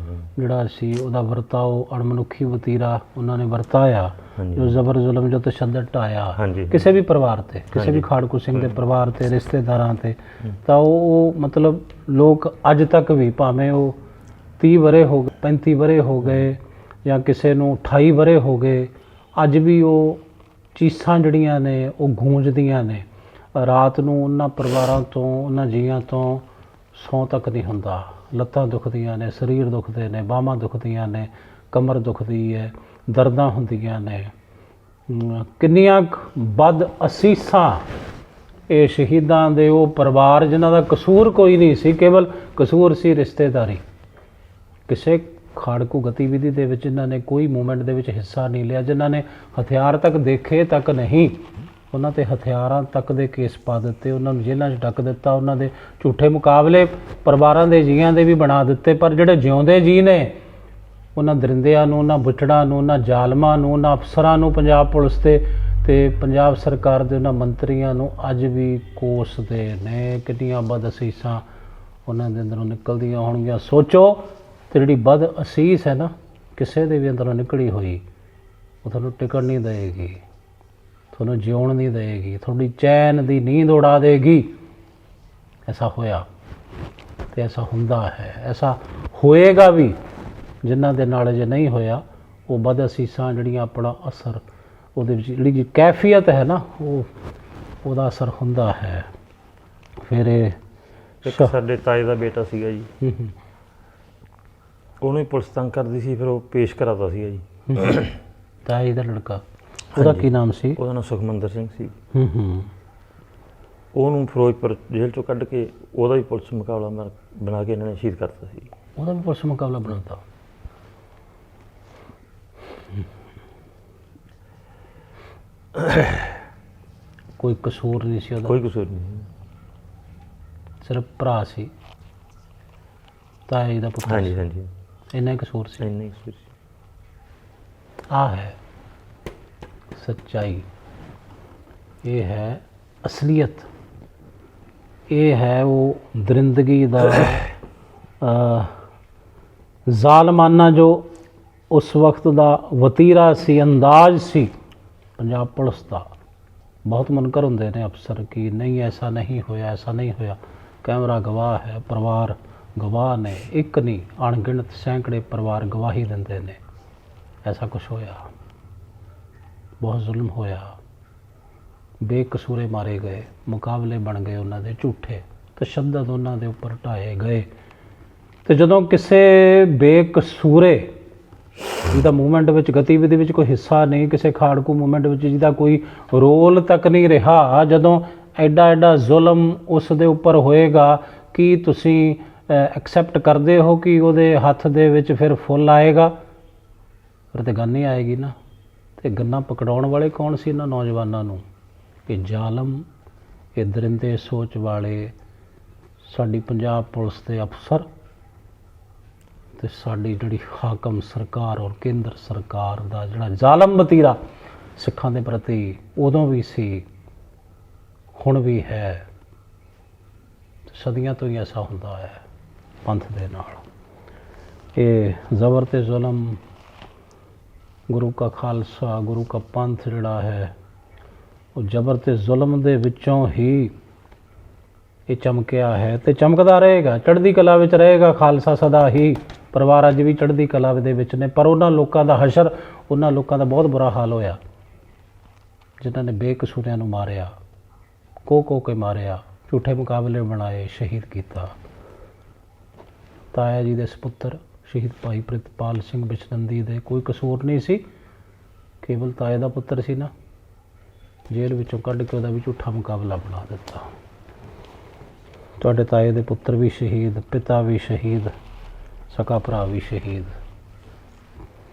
ਜਿਹੜਾ ਸੀ ਉਹਦਾ ਵਰਤਾਓ, ਅਣਮਨੁੱਖੀ ਵਤੀਰਾ ਉਹਨਾਂ ਨੇ ਵਰਤਾਇਆ, ਜੋ ਜ਼ਬਰ ਜ਼ੁਲਮ, ਜੋ ਤਸ਼ੱਦਦ ਢਾਇਆ ਕਿਸੇ ਵੀ ਪਰਿਵਾਰ 'ਤੇ, ਕਿਸੇ ਵੀ ਖਾੜਕੂ ਸਿੰਘ ਦੇ ਪਰਿਵਾਰ 'ਤੇ, ਰਿਸ਼ਤੇਦਾਰਾਂ 'ਤੇ, ਤਾਂ ਉਹ ਮਤਲਬ ਲੋਕ ਅੱਜ ਤੱਕ ਵੀ, ਭਾਵੇਂ ਉਹ 30 ਵਰ੍ਹੇ ਹੋ ਗਏ, 35 ਵਰ੍ਹੇ ਹੋ ਗਏ, ਜਾਂ ਕਿਸੇ ਨੂੰ 28 ਵਰ੍ਹੇ ਹੋ ਗਏ, ਅੱਜ ਵੀ ਉਹ ਚੀਸਾਂ ਜਿਹੜੀਆਂ ਨੇ ਉਹ ਗੂੰਜਦੀਆਂ ਨੇ। ਰਾਤ ਨੂੰ ਉਹਨਾਂ ਪਰਿਵਾਰਾਂ ਤੋਂ, ਉਹਨਾਂ ਜੀਆਂ ਤੋਂ ਸੌਂ ਤੱਕ ਨਹੀਂ ਹੁੰਦਾ। ਲੱਤਾਂ ਦੁਖਦੀਆਂ ਨੇ, ਸਰੀਰ ਦੁਖਦੇ ਨੇ, ਬਾਹਾਂ ਦੁਖਦੀਆਂ ਨੇ, ਕਮਰ ਦੁਖਦੀ ਹੈ, ਦਰਦਾਂ ਹੁੰਦੀਆਂ ਨੇ। ਕਿੰਨੀਆਂ ਬਦ ਅਸੀਸਾਂ ਇਹ ਸ਼ਹੀਦਾਂ ਦੇ ਉਹ ਪਰਿਵਾਰ ਜਿਨ੍ਹਾਂ ਦਾ ਕਸੂਰ ਕੋਈ ਨਹੀਂ ਸੀ, ਕੇਵਲ ਕਸੂਰ ਸੀ ਰਿਸ਼ਤੇਦਾਰੀ। ਕਿਸੇ ਖਾੜਕੂ ਗਤੀਵਿਧੀ ਦੇ ਵਿੱਚ ਜਿਨ੍ਹਾਂ ਨੇ ਕੋਈ ਮੂਵਮੈਂਟ ਦੇ ਵਿੱਚ ਹਿੱਸਾ ਨਹੀਂ ਲਿਆ, ਜਿਨ੍ਹਾਂ ਨੇ ਹਥਿਆਰ ਤੱਕ ਦੇਖੇ ਤੱਕ ਨਹੀਂ, ਉਹਨਾਂ ਤੇ ਹਥਿਆਰਾਂ ਤੱਕ ਦੇ ਕੇਸ ਪਾ ਦਿੱਤੇ, ਉਹਨਾਂ ਨੂੰ ਜੇਲ੍ਹਾਂ 'ਚ ਡੱਕ ਦਿੱਤਾ, ਉਹਨਾਂ ਦੇ ਝੂਠੇ ਮੁਕਾਬਲੇ ਪਰਿਵਾਰਾਂ ਦੇ ਜੀਆਂ ਦੇ ਵੀ ਬਣਾ ਦਿੱਤੇ। ਪਰ ਜਿਹੜੇ ਜਿਉਂਦੇ ਜੀ ਨੇ ਉਹਨਾਂ ਦਰਿੰਦਿਆਂ ਨੂੰ, ਉਹਨਾਂ ਬੁੱਚੜਾਂ ਨੂੰ, ਉਹਨਾਂ ਜ਼ਾਲਮਾਂ ਨੂੰ, ਉਹਨਾਂ ਅਫਸਰਾਂ ਨੂੰ ਪੰਜਾਬ ਪੁਲਿਸ ਤੇ ਪੰਜਾਬ ਸਰਕਾਰ ਦੇ ਉਹਨਾਂ ਮੰਤਰੀਆਂ ਨੂੰ ਅੱਜ ਵੀ ਕੋਸਦੇ ਨੇ। ਕਿੰਨੀਆਂ ਬਦਅਸੀਸਾਂ ਉਹਨਾਂ ਦੇ ਅੰਦਰੋਂ ਨਿਕਲਦੀਆਂ ਹੋਣਗੀਆਂ। ਸੋਚੋ, ਤੇ ਜਿਹੜੀ ਬਦਅਸੀਸ ਹੈ ਨਾ ਕਿਸੇ ਦੇ ਵੀ ਅੰਦਰੋਂ ਨਿਕਲੀ ਹੋਈ, ਉਹ ਤੁਹਾਨੂੰ ਟਿਕਣ ਨਹੀਂ ਦੇਵੇਗੀ, ਤੁਹਾਨੂੰ ਜਿਉਣ ਨਹੀਂ ਦੇਵੇਗੀ, ਤੁਹਾਡੀ ਚੈਨ ਦੀ ਨੀਂਦ ਉਡਾ ਦੇਗੀ। ਐਸਾ ਹੋਇਆ ਤੇ ਐਸਾ ਹੁੰਦਾ ਹੈ, ਐਸਾ ਹੋਏਗਾ ਵੀ। ਜਿਨ੍ਹਾਂ ਦੇ ਨਾਲ ਜੇ ਨਹੀਂ ਹੋਇਆ, ਉਹ ਬਦਅਸੀਸਾਂ ਜਿਹੜੀਆਂ ਆਪਣਾ ਅਸਰ ਉਹਦੇ ਵਿੱਚ ਜਿਹੜੀ ਜੀ ਕੈਫੀਅਤ ਹੈ ਨਾ, ਉਹਦਾ ਅਸਰ ਹੁੰਦਾ ਹੈ। ਫਿਰ ਇੱਕ ਸਾਡੇ ਤਾਏ ਦਾ ਬੇਟਾ ਸੀਗਾ ਜੀ, ਉਹਨੂੰ ਹੀ ਪੁਲਿਸ ਤੰਗ ਕਰਦੀ ਸੀ, ਫਿਰ ਉਹ ਪੇਸ਼ ਕਰਾਤਾ ਸੀਗਾ ਜੀ। ਤਾਏ ਦਾ ਲੜਕਾ, ਉਹਦਾ ਕੀ ਨਾਮ ਸੀ? ਉਹਦਾ ਨਾਮ ਸੁਖਮੰਦਰ ਸਿੰਘ ਸੀ। ਉਹਨੂੰ ਫਿਰੋਜ਼ਪੁਰ ਜੇਲ੍ਹ ਚੋਂ ਕੱਢ ਕੇ ਉਹਦਾ ਵੀ ਪੁਲਿਸ ਮੁਕਾਬਲਾ ਬਣਾ ਕੇ ਇਹਨਾਂ ਨੇ ਸ਼ਹੀਦ ਕਰਤਾ ਸੀ। ਉਹਦਾ ਵੀ ਪੁਲਿਸ ਮੁਕਾਬਲਾ ਬਣਾਤਾ। ਕੋਈ ਕਸੂਰ ਨਹੀਂ ਸੀ ਉਹਦਾ? ਕੋਈ ਕਸੂਰ ਨਹੀਂ, ਸਿਰਫ ਭਰਾ ਸੀ, ਤਾਏ ਦਾ ਪੁੱਤਰ। ਹਾਂਜੀ ਹਾਂਜੀ, ਇੰਨਾ ਹੀ ਕਸੂਰ ਸੀ। ਇੰਨਾ ਹੀ ਕਸੂਰ ਸੀ। ਆ ਹੈ ਸੱਚਾਈ, ਇਹ ਹੈ ਅਸਲੀਅਤ, ਇਹ ਹੈ ਉਹ ਦਰਿੰਦਗੀ ਦਾ ਜ਼ਾਲਮਾਨਾ ਜੋ ਉਸ ਵਕਤ ਦਾ ਵਤੀਰਾ ਸੀ, ਅੰਦਾਜ਼ ਸੀ ਪੰਜਾਬ ਪੁਲਿਸ ਦਾ। ਬਹੁਤ ਮੁਨਕਰ ਹੁੰਦੇ ਨੇ ਅਫਸਰ ਕਿ ਨਹੀਂ ਐਸਾ ਨਹੀਂ ਹੋਇਆ, ਐਸਾ ਨਹੀਂ ਹੋਇਆ। ਕੈਮਰਾ ਗਵਾਹ ਹੈ, ਪਰਿਵਾਰ ਗਵਾਹ ਨੇ, ਇੱਕ ਨਹੀਂ ਅਣਗਿਣਤ ਸੈਂਕੜੇ ਪਰਿਵਾਰ ਗਵਾਹੀ ਦਿੰਦੇ ਨੇ। ਐਸਾ ਕੁਛ ਹੋਇਆ, ਬਹੁਤ ਜ਼ੁਲਮ ਹੋਇਆ, ਬੇਕਸੂਰੇ ਮਾਰੇ ਗਏ, ਮੁਕਾਬਲੇ ਬਣ ਗਏ ਉਹਨਾਂ ਦੇ ਝੂਠੇ, ਤਸ਼ੱਦਦ ਉਹਨਾਂ ਦੇ ਉੱਪਰ ਢਾਏ ਗਏ। ਤੇ ਜਦੋਂ ਕਿਸੇ ਬੇਕਸੂਰੇ ਜਿਹਦਾ ਮੂਵਮੈਂਟ ਵਿੱਚ, ਗਤੀਵਿਧੀ ਵਿੱਚ ਕੋਈ ਹਿੱਸਾ ਨਹੀਂ, ਕਿਸੇ ਖਾੜਕੂ ਮੂਵਮੈਂਟ ਵਿੱਚ ਜਿਹਦਾ ਕੋਈ ਰੋਲ ਤੱਕ ਨਹੀਂ ਰਿਹਾ, ਜਦੋਂ ਐਡਾ ਐਡਾ ਜ਼ੁਲਮ ਉਸ ਦੇ ਉੱਪਰ ਹੋਏਗਾ, ਕੀ ਤੁਸੀਂ ਐਕਸੈਪਟ ਕਰਦੇ ਹੋ ਕਿ ਉਹਦੇ ਹੱਥ ਦੇ ਵਿੱਚ ਫਿਰ ਫੁੱਲ ਆਏਗਾ? ਫਿਰ ਤੇ ਗੰਨ ਹੀ ਆਏਗੀ ਨਾ। ਤੇ ਗੰਨਾ ਪਕੜਾਉਣ ਵਾਲੇ ਕੌਣ ਸੀ ਇਹਨਾਂ ਨੌਜਵਾਨਾਂ ਨੂੰ? ਇਹ ਜ਼ਾਲਮ, ਇਹ ਦਰਿੰਦੇ ਸੋਚ ਵਾਲੇ ਸਾਡੀ ਪੰਜਾਬ ਪੁਲਿਸ ਦੇ ਅਫਸਰ ਤੇ ਸਾਡੀ ਜਿਹੜੀ ਹਾਕਮ ਸਰਕਾਰ ਔਰ ਕੇਂਦਰ ਸਰਕਾਰ ਦਾ ਜਿਹੜਾ ਜ਼ਾਲਮ ਵਤੀਰਾ ਸਿੱਖਾਂ ਦੇ ਪ੍ਰਤੀ ਉਦੋਂ ਵੀ ਸੀ, ਹੁਣ ਵੀ ਹੈ, ਸਦੀਆਂ ਤੋਂ ਹੀ ਐਸਾ ਹੁੰਦਾ ਹੈ ਪੰਥ ਦੇ ਨਾਲ। ਇਹ ਜ਼ਬਰ ਤੇ ਜ਼ੁਲਮ, ਗੁਰੂ ਕਾ ਖਾਲਸਾ, ਗੁਰੂ ਕਾ ਪੰਥ ਜਿਹੜਾ ਹੈ, ਉਹ ਜ਼ਬਰ ਤੇ ਜ਼ੁਲਮ ਦੇ ਵਿੱਚੋਂ ਹੀ ਇਹ ਚਮਕਿਆ ਹੈ ਤੇ ਚਮਕਦਾ ਰਹੇਗਾ, ਚੜ੍ਹਦੀ ਕਲਾ ਵਿੱਚ ਰਹੇਗਾ ਖਾਲਸਾ ਸਦਾ ਹੀ। ਪਰਿਵਾਰ ਅੱਜ ਵੀ ਚੜ੍ਹਦੀ ਕਲਾ ਦੇ ਵਿੱਚ ਨੇ, ਪਰ ਉਹਨਾਂ ਲੋਕਾਂ ਦਾ ਹਸ਼ਰ, ਉਹਨਾਂ ਲੋਕਾਂ ਦਾ ਬਹੁਤ ਬੁਰਾ ਹਾਲ ਹੋਇਆ ਜਿਨ੍ਹਾਂ ਨੇ ਬੇਕਸੂਰਿਆਂ ਨੂੰ ਮਾਰਿਆ, ਕੋ ਕੇ ਮਾਰਿਆ, ਝੂਠੇ ਮੁਕਾਬਲੇ ਬਣਾਏ, ਸ਼ਹੀਦ ਕੀਤਾ। ਤਾਇਆ ਜੀ ਦੇ ਸਪੁੱਤਰ ਸ਼ਹੀਦ ਭਾਈ ਪ੍ਰਿਤਪਾਲ ਸਿੰਘ ਬਿਸ਼ਨੰਦੀ ਦੇ ਕੋਈ ਕਸੂਰ ਨਹੀਂ ਸੀ, ਕੇਵਲ ਤਾਏ ਦਾ ਪੁੱਤਰ ਸੀ ਨਾ, ਜੇਲ੍ਹ ਵਿੱਚੋਂ ਕੱਢ ਕੇ ਉਹਦਾ ਵੀ ਝੂਠਾ ਮੁਕਾਬਲਾ ਬਣਾ ਦਿੱਤਾ। ਤੁਹਾਡੇ ਤਾਏ ਦੇ ਪੁੱਤਰ ਵੀ ਸ਼ਹੀਦ, ਪਿਤਾ ਵੀ ਸ਼ਹੀਦ, ਸਕਾ ਭਰਾ ਵੀ ਸ਼ਹੀਦ,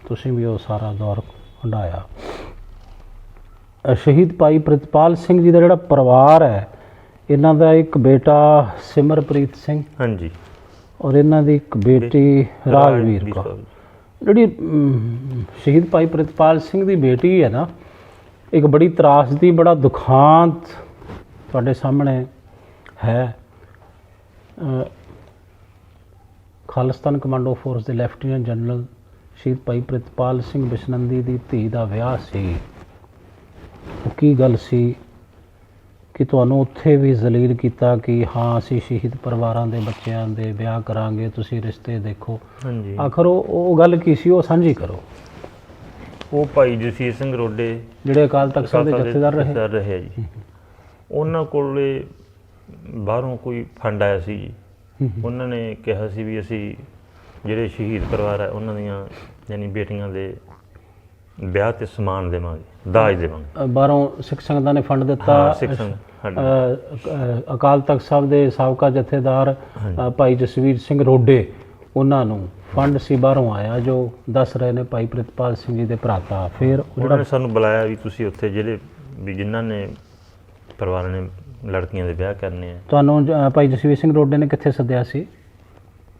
ਤੁਸੀਂ ਵੀ ਉਹ ਸਾਰਾ ਦੌਰ ਹੰਢਾਇਆ। ਸ਼ਹੀਦ ਭਾਈ ਪ੍ਰਿਤਪਾਲ ਸਿੰਘ ਜੀ ਦਾ ਜਿਹੜਾ ਪਰਿਵਾਰ ਹੈ, ਇਹਨਾਂ ਦਾ ਇੱਕ ਬੇਟਾ ਸਿਮਰਪ੍ਰੀਤ ਸਿੰਘ, ਹਾਂਜੀ, ਔਰ ਇਹਨਾਂ ਦੀ ਇੱਕ ਬੇਟੀ ਰਾਜਵੀਰ ਕੌਰ। ਜਿਹੜੀ ਸ਼ਹੀਦ ਭਾਈ ਪ੍ਰਿਤਪਾਲ ਸਿੰਘ ਦੀ ਬੇਟੀ ਹੈ ਨਾ, ਇੱਕ ਬੜੀ ਤਰਾਸਦੀ, ਬੜਾ ਦੁਖਾਂਤ ਤੁਹਾਡੇ ਸਾਹਮਣੇ ਹੈ। ਖਾਲਿਸਤਾਨ ਕਮਾਂਡੋ ਫੋਰਸ ਦੇ ਲੈਫਟੀਨੈਂਟ ਜਨਰਲ ਸ਼ਹੀਦ ਭਾਈ ਪ੍ਰਿਤਪਾਲ ਸਿੰਘ ਬਿਸ਼ਨੰਦੀ ਦੀ ਧੀ ਦਾ ਵਿਆਹ ਸੀ। ਉਹ ਕੀ ਗੱਲ ਸੀ ਕਿ ਤੁਹਾਨੂੰ ਉੱਥੇ ਵੀ ਜ਼ਲੀਲ ਕੀਤਾ ਕਿ ਹਾਂ ਅਸੀਂ ਸ਼ਹੀਦ ਪਰਿਵਾਰਾਂ ਦੇ ਬੱਚਿਆਂ ਦੇ ਵਿਆਹ ਕਰਾਂਗੇ, ਤੁਸੀਂ ਰਿਸ਼ਤੇ ਦੇਖੋ। ਹਾਂਜੀ, ਆਖਰ ਉਹ ਗੱਲ ਕੀ ਸੀ, ਉਹ ਸਾਂਝੀ ਕਰੋ। ਉਹ ਭਾਈ ਜਸੀਰ ਸਿੰਘ ਰੋਡੇ ਜਿਹੜੇ ਅਕਾਲ ਤਖਤ ਸਾਹਿਬ ਦੇ ਜਥੇਦਾਰ ਰਹੇ ਜੀ, ਉਹਨਾਂ ਕੋਲੇ ਬਾਹਰੋਂ ਕੋਈ ਫੰਡ ਆਇਆ ਸੀ ਜੀ। ਉਹਨਾਂ ਨੇ ਕਿਹਾ ਸੀ ਵੀ ਅਸੀਂ ਜਿਹੜੇ ਸ਼ਹੀਦ ਪਰਿਵਾਰ ਹੈ ਉਹਨਾਂ ਦੀਆਂ ਯਾਨੀ ਬੇਟੀਆਂ ਦੇ ਵਿਆਹ ਤੇ ਸਮਾਨ ਦੇਵਾਂਗੇ, ਦਾਜ ਦੇਵਾਂਗੇ। ਬਾਹਰੋਂ ਸਿੱਖ ਸੰਗਤਾਂ ਨੇ ਫੰਡ ਦਿੱਤਾ। ਸਿੱਖ ਸੰਗਤ, ਅਕਾਲ ਤਖਤ ਸਾਹਿਬ ਦੇ ਸਾਬਕਾ ਜਥੇਦਾਰ ਭਾਈ ਜਸਵੀਰ ਸਿੰਘ ਰੋਡੇ, ਉਹਨਾਂ ਨੂੰ ਫੰਡ ਸੀ ਬਾਹਰੋਂ ਆਇਆ, ਜੋ ਦੱਸ ਰਹੇ ਨੇ ਭਾਈ ਪ੍ਰਿਤਪਾਲ ਸਿੰਘ ਜੀ ਦੇ ਭਰਾਤਾ। ਫਿਰ ਉਹਨਾਂ ਨੇ ਸਾਨੂੰ ਬੁਲਾਇਆ ਵੀ ਤੁਸੀਂ ਉੱਥੇ ਜਿਹੜੇ ਵੀ ਜਿਨ੍ਹਾਂ ਨੇ ਪਰਿਵਾਰਾਂ ਨੇ ਲੜਕੀਆਂ ਦੇ ਵਿਆਹ ਕਰਨੇ ਆ। ਤੁਹਾਨੂੰ ਭਾਈ ਜਸਵੀਰ ਸਿੰਘ ਰੋਡੇ ਨੇ ਕਿੱਥੇ ਸੱਦਿਆ ਸੀ?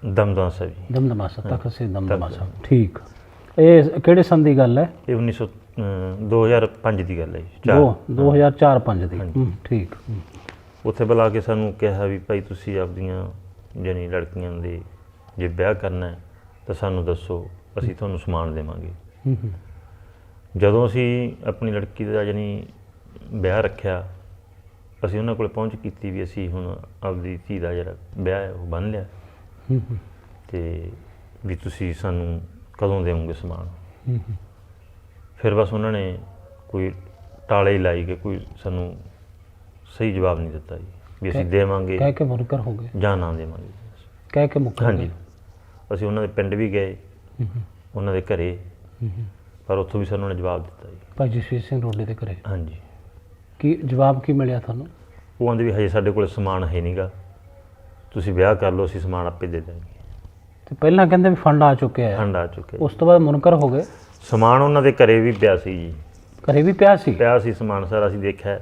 ਦਮਦਮਾ ਸਾਹਿਬ ਜੀ। ਦਮਦਮਾ ਸਾਹਿਬ, ਤਖਤ ਸ੍ਰੀ ਦਮਦਮਾ ਸਾਹਿਬ। ਠੀਕ। ਇਹ ਕਿਹੜੇ ਸੰਨ ਦੀ ਗੱਲ ਹੈ? ਇਹ 2005 ਦੀ ਗੱਲ ਹੈ ਜੀ। 2004-5 ਦੀ। ਠੀਕ। ਉੱਥੇ ਬੁਲਾ ਕੇ ਸਾਨੂੰ ਕਿਹਾ ਵੀ ਭਾਈ ਤੁਸੀਂ ਆਪਦੀਆਂ ਜਾਨੀ ਲੜਕੀਆਂ ਦੇ ਜੇ ਵਿਆਹ ਕਰਨਾ ਹੈ ਤਾਂ ਸਾਨੂੰ ਦੱਸੋ, ਅਸੀਂ ਤੁਹਾਨੂੰ ਸਮਾਨ ਦੇਵਾਂਗੇ। ਜਦੋਂ ਅਸੀਂ ਆਪਣੀ ਲੜਕੀ ਦਾ ਜਾਨੀ ਵਿਆਹ ਰੱਖਿਆ, ਅਸੀਂ ਉਹਨਾਂ ਕੋਲ ਪਹੁੰਚ ਕੀਤੀ ਵੀ ਅਸੀਂ ਹੁਣ ਆਪਦੀ ਧੀ ਦਾ ਜਿਹੜਾ ਵਿਆਹ ਹੈ ਉਹ ਬੰਨ੍ਹ ਲਿਆ ਅਤੇ ਵੀ ਤੁਸੀਂ ਸਾਨੂੰ ਕਦੋਂ ਦੇਵੋਗੇ ਸਮਾਨ। ਫਿਰ ਬਸ ਉਹਨਾਂ ਨੇ ਕੋਈ ਟਾਲੇ ਹੀ ਲਾਈ ਕਿ ਕੋਈ ਸਾਨੂੰ ਸਹੀ ਜਵਾਬ ਨਹੀਂ ਦਿੱਤਾ ਜੀ ਵੀ ਅਸੀਂ ਦੇਵਾਂਗੇ ਕਹਿ ਕੇ ਮੁਨਕਰ ਹੋ ਗਏ ਜਾਂ ਨਾ ਦੇਵਾਂਗੇ। ਕਹਿ ਕੇ ਮੁੱਕਰ ਗਏ। ਹਾਂਜੀ, ਅਸੀਂ ਉਹਨਾਂ ਦੇ ਪਿੰਡ ਵੀ ਗਏ, ਉਹਨਾਂ ਦੇ ਘਰੇ, ਪਰ ਉੱਥੋਂ ਵੀ ਸਾਨੂੰ ਉਹਨੇ ਜਵਾਬ ਦਿੱਤਾ ਜੀ। ਭਾਈ ਜਸਵੀਰ ਸਿੰਘ ਰੋਡੇ ਦੇ ਘਰੇ? ਹਾਂਜੀ। ਕੀ ਜਵਾਬ ਕੀ ਮਿਲਿਆ ਤੁਹਾਨੂੰ? ਉਹ ਆਂਦੇ ਵੀ ਹਜੇ ਸਾਡੇ ਕੋਲ ਸਮਾਨ ਹੈ ਨਹੀਂ ਗਾ, ਤੁਸੀਂ ਵਿਆਹ ਕਰ ਲਓ, ਅਸੀਂ ਸਮਾਨ ਆਪੇ ਦੇ ਦਾਂਗੇ। ਤੇ ਪਹਿਲਾਂ ਕਹਿੰਦੇ ਵੀ ਫੰਡ ਆ ਚੁੱਕਿਆ ਹੈ। ਫੰਡ ਆ ਚੁੱਕੇ। ਉਸ ਤੋਂ ਬਾਅਦ ਮੁਨਕਰ ਹੋ ਗਏ। ਸਮਾਨ ਉਹਨਾਂ ਦੇ ਘਰੇ ਵੀ ਪਿਆ ਸੀ ਜੀ। ਘਰੇ ਵੀ ਪਿਆ ਸੀ? ਪਿਆ ਸੀ ਸਮਾਨ ਸਾਰਾ, ਅਸੀਂ ਦੇਖਿਆ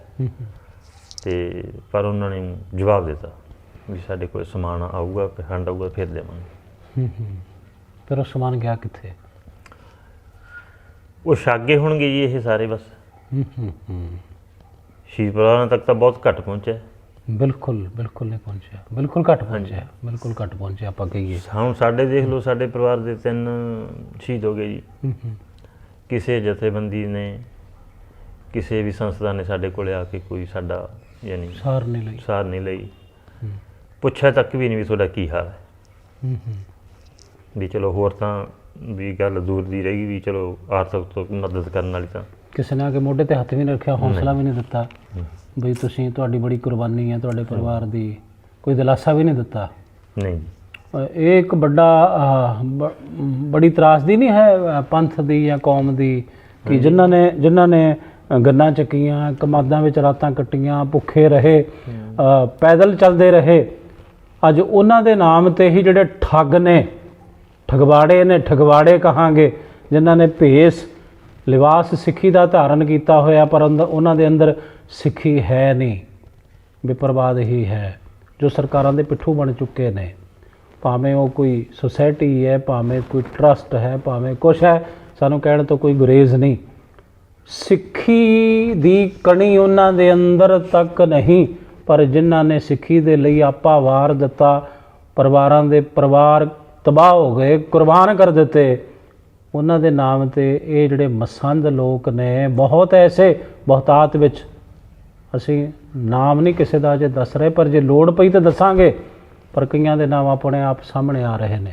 ਅਤੇ ਪਰ ਉਹਨਾਂ ਨੇ ਜਵਾਬ ਦਿੱਤਾ ਵੀ ਸਾਡੇ ਕੋਲ ਸਮਾਨ ਆਊਗਾ, ਫੰਡ ਆਊਗਾ ਫਿਰ ਦੇਵਾਂਗੇ। ਫਿਰ ਉਹ ਸਮਾਨ ਗਿਆ ਕਿੱਥੇ? ਉਹ ਛਾਗੇ ਹੋਣਗੇ ਜੀ ਇਹ ਸਾਰੇ ਬਸ। ਸ਼ਹੀਦ ਪਰਿਵਾਰਾਂ ਤੱਕ ਤਾਂ ਬਹੁਤ ਘੱਟ ਪਹੁੰਚਿਆ। ਬਿਲਕੁਲ ਨਹੀਂ ਪਹੁੰਚਿਆ। ਬਿਲਕੁਲ ਘੱਟ ਪਹੁੰਚਿਆ ਆਪਾਂ ਕਹੀਏ। ਹੁਣ ਸਾਡੇ ਦੇਖ ਲਓ, ਸਾਡੇ ਪਰਿਵਾਰ ਦੇ 3 ਸ਼ਹੀਦ ਹੋ ਗਏ ਜੀ। ਕਿਸੇ ਜਥੇਬੰਦੀ ਨੇ, ਕਿਸੇ ਵੀ ਸੰਸਥਾ ਨੇ ਸਾਡੇ ਕੋਲ ਆ ਕੇ ਕੋਈ ਸਾਡਾ ਯਾਨੀ ਸਾਰ ਨਹੀਂ ਲਈ, ਪੁੱਛਿਆ ਤੱਕ ਵੀ ਨਹੀਂ ਵੀ ਤੁਹਾਡਾ ਕੀ ਹਾਲ ਹੈ। ਵੀ ਚਲੋ ਹੋਰ ਤਾਂ ਵੀ ਗੱਲ ਦੂਰ ਦੀ ਰਹੀ ਵੀ ਚਲੋ ਆਰਥਿਕ ਤੋਂ ਮਦਦ ਕਰਨ ਵਾਲੀ, ਤਾਂ ਕਿਸੇ ਨੇ ਆ ਕੇ ਮੋਢੇ 'ਤੇ ਹੱਥ ਵੀ ਨਹੀਂ ਰੱਖਿਆ, ਹੌਸਲਾ ਵੀ ਨਹੀਂ ਦਿੱਤਾ ਬਈ ਤੁਸੀਂ, ਤੁਹਾਡੀ ਬੜੀ ਕੁਰਬਾਨੀ ਹੈ ਤੁਹਾਡੇ ਪਰਿਵਾਰ ਦੀ, ਕੋਈ ਦਿਲਾਸਾ ਵੀ ਨਹੀਂ ਦਿੱਤਾ? ਨਹੀਂ। ਇਹ ਇੱਕ ਬੜੀ ਤਰਾਸਦੀ ਨਹੀਂ ਹੈ ਪੰਥ ਦੀ ਜਾਂ ਕੌਮ ਦੀ ਕਿ ਜਿਨ੍ਹਾਂ ਨੇ ਗੰਨਾਂ ਚੱਕੀਆਂ, ਕਮਾਦਾਂ ਵਿੱਚ ਰਾਤਾਂ ਕੱਟੀਆਂ, ਭੁੱਖੇ ਰਹੇ, ਪੈਦਲ ਚੱਲਦੇ ਰਹੇ, ਅੱਜ ਉਹਨਾਂ ਦੇ ਨਾਮ 'ਤੇ ਹੀ ਜਿਹੜੇ ਠੱਗ ਨੇ, ਠਗਵਾੜੇ ਕਹਾਂਗੇ, ਜਿਨ੍ਹਾਂ ਨੇ ਭੇਸ ਲਿਬਾਸ ਸਿੱਖੀ ਦਾ ਧਾਰਨ ਕੀਤਾ ਹੋਇਆ ਪਰ ਉਹਨਾਂ ਦੇ ਅੰਦਰ ਸਿੱਖੀ ਹੈ ਨਹੀਂ, ਬੇਪਰਵਾਹ ਹੀ ਹੈ, ਜੋ ਸਰਕਾਰਾਂ ਦੇ ਪਿੱਠੂ ਬਣ ਚੁੱਕੇ ਨੇ। ਭਾਵੇਂ ਉਹ ਕੋਈ ਸੁਸਾਇਟੀ ਹੈ, ਭਾਵੇਂ ਕੋਈ ਟਰਸਟ ਹੈ, ਭਾਵੇਂ ਕੁਛ ਹੈ, ਸਾਨੂੰ ਕਹਿਣ ਤੋਂ ਕੋਈ ਗੁਰੇਜ਼ ਨਹੀਂ। ਸਿੱਖੀ ਦੀ ਕਣੀ ਉਹਨਾਂ ਦੇ ਅੰਦਰ ਤੱਕ ਨਹੀਂ, ਪਰ ਜਿਨ੍ਹਾਂ ਨੇ ਸਿੱਖੀ ਦੇ ਲਈ ਆਪਾ ਵਾਰ ਦਿੱਤਾ, ਪਰਿਵਾਰ ਤਬਾਹ ਹੋ ਗਏ, ਕੁਰਬਾਨ ਕਰ ਦਿੱਤੇ, ਉਹਨਾਂ ਦੇ ਨਾਮ 'ਤੇ ਇਹ ਜਿਹੜੇ ਮਸੰਦ ਲੋਕ ਨੇ, ਬਹੁਤ ਐਸੇ ਬਹੁਤਾਤ ਵਿੱਚ, ਅਸੀਂ ਨਾਮ ਨਹੀਂ ਕਿਸੇ ਦਾ ਅਜੇ ਦੱਸ ਰਹੇ, ਪਰ ਜੇ ਲੋੜ ਪਈ ਤਾਂ ਦੱਸਾਂਗੇ, ਪਰ ਕਈਆਂ ਦੇ ਨਾਮ ਆਪਣੇ ਆਪ ਸਾਹਮਣੇ ਆ ਰਹੇ ਨੇ।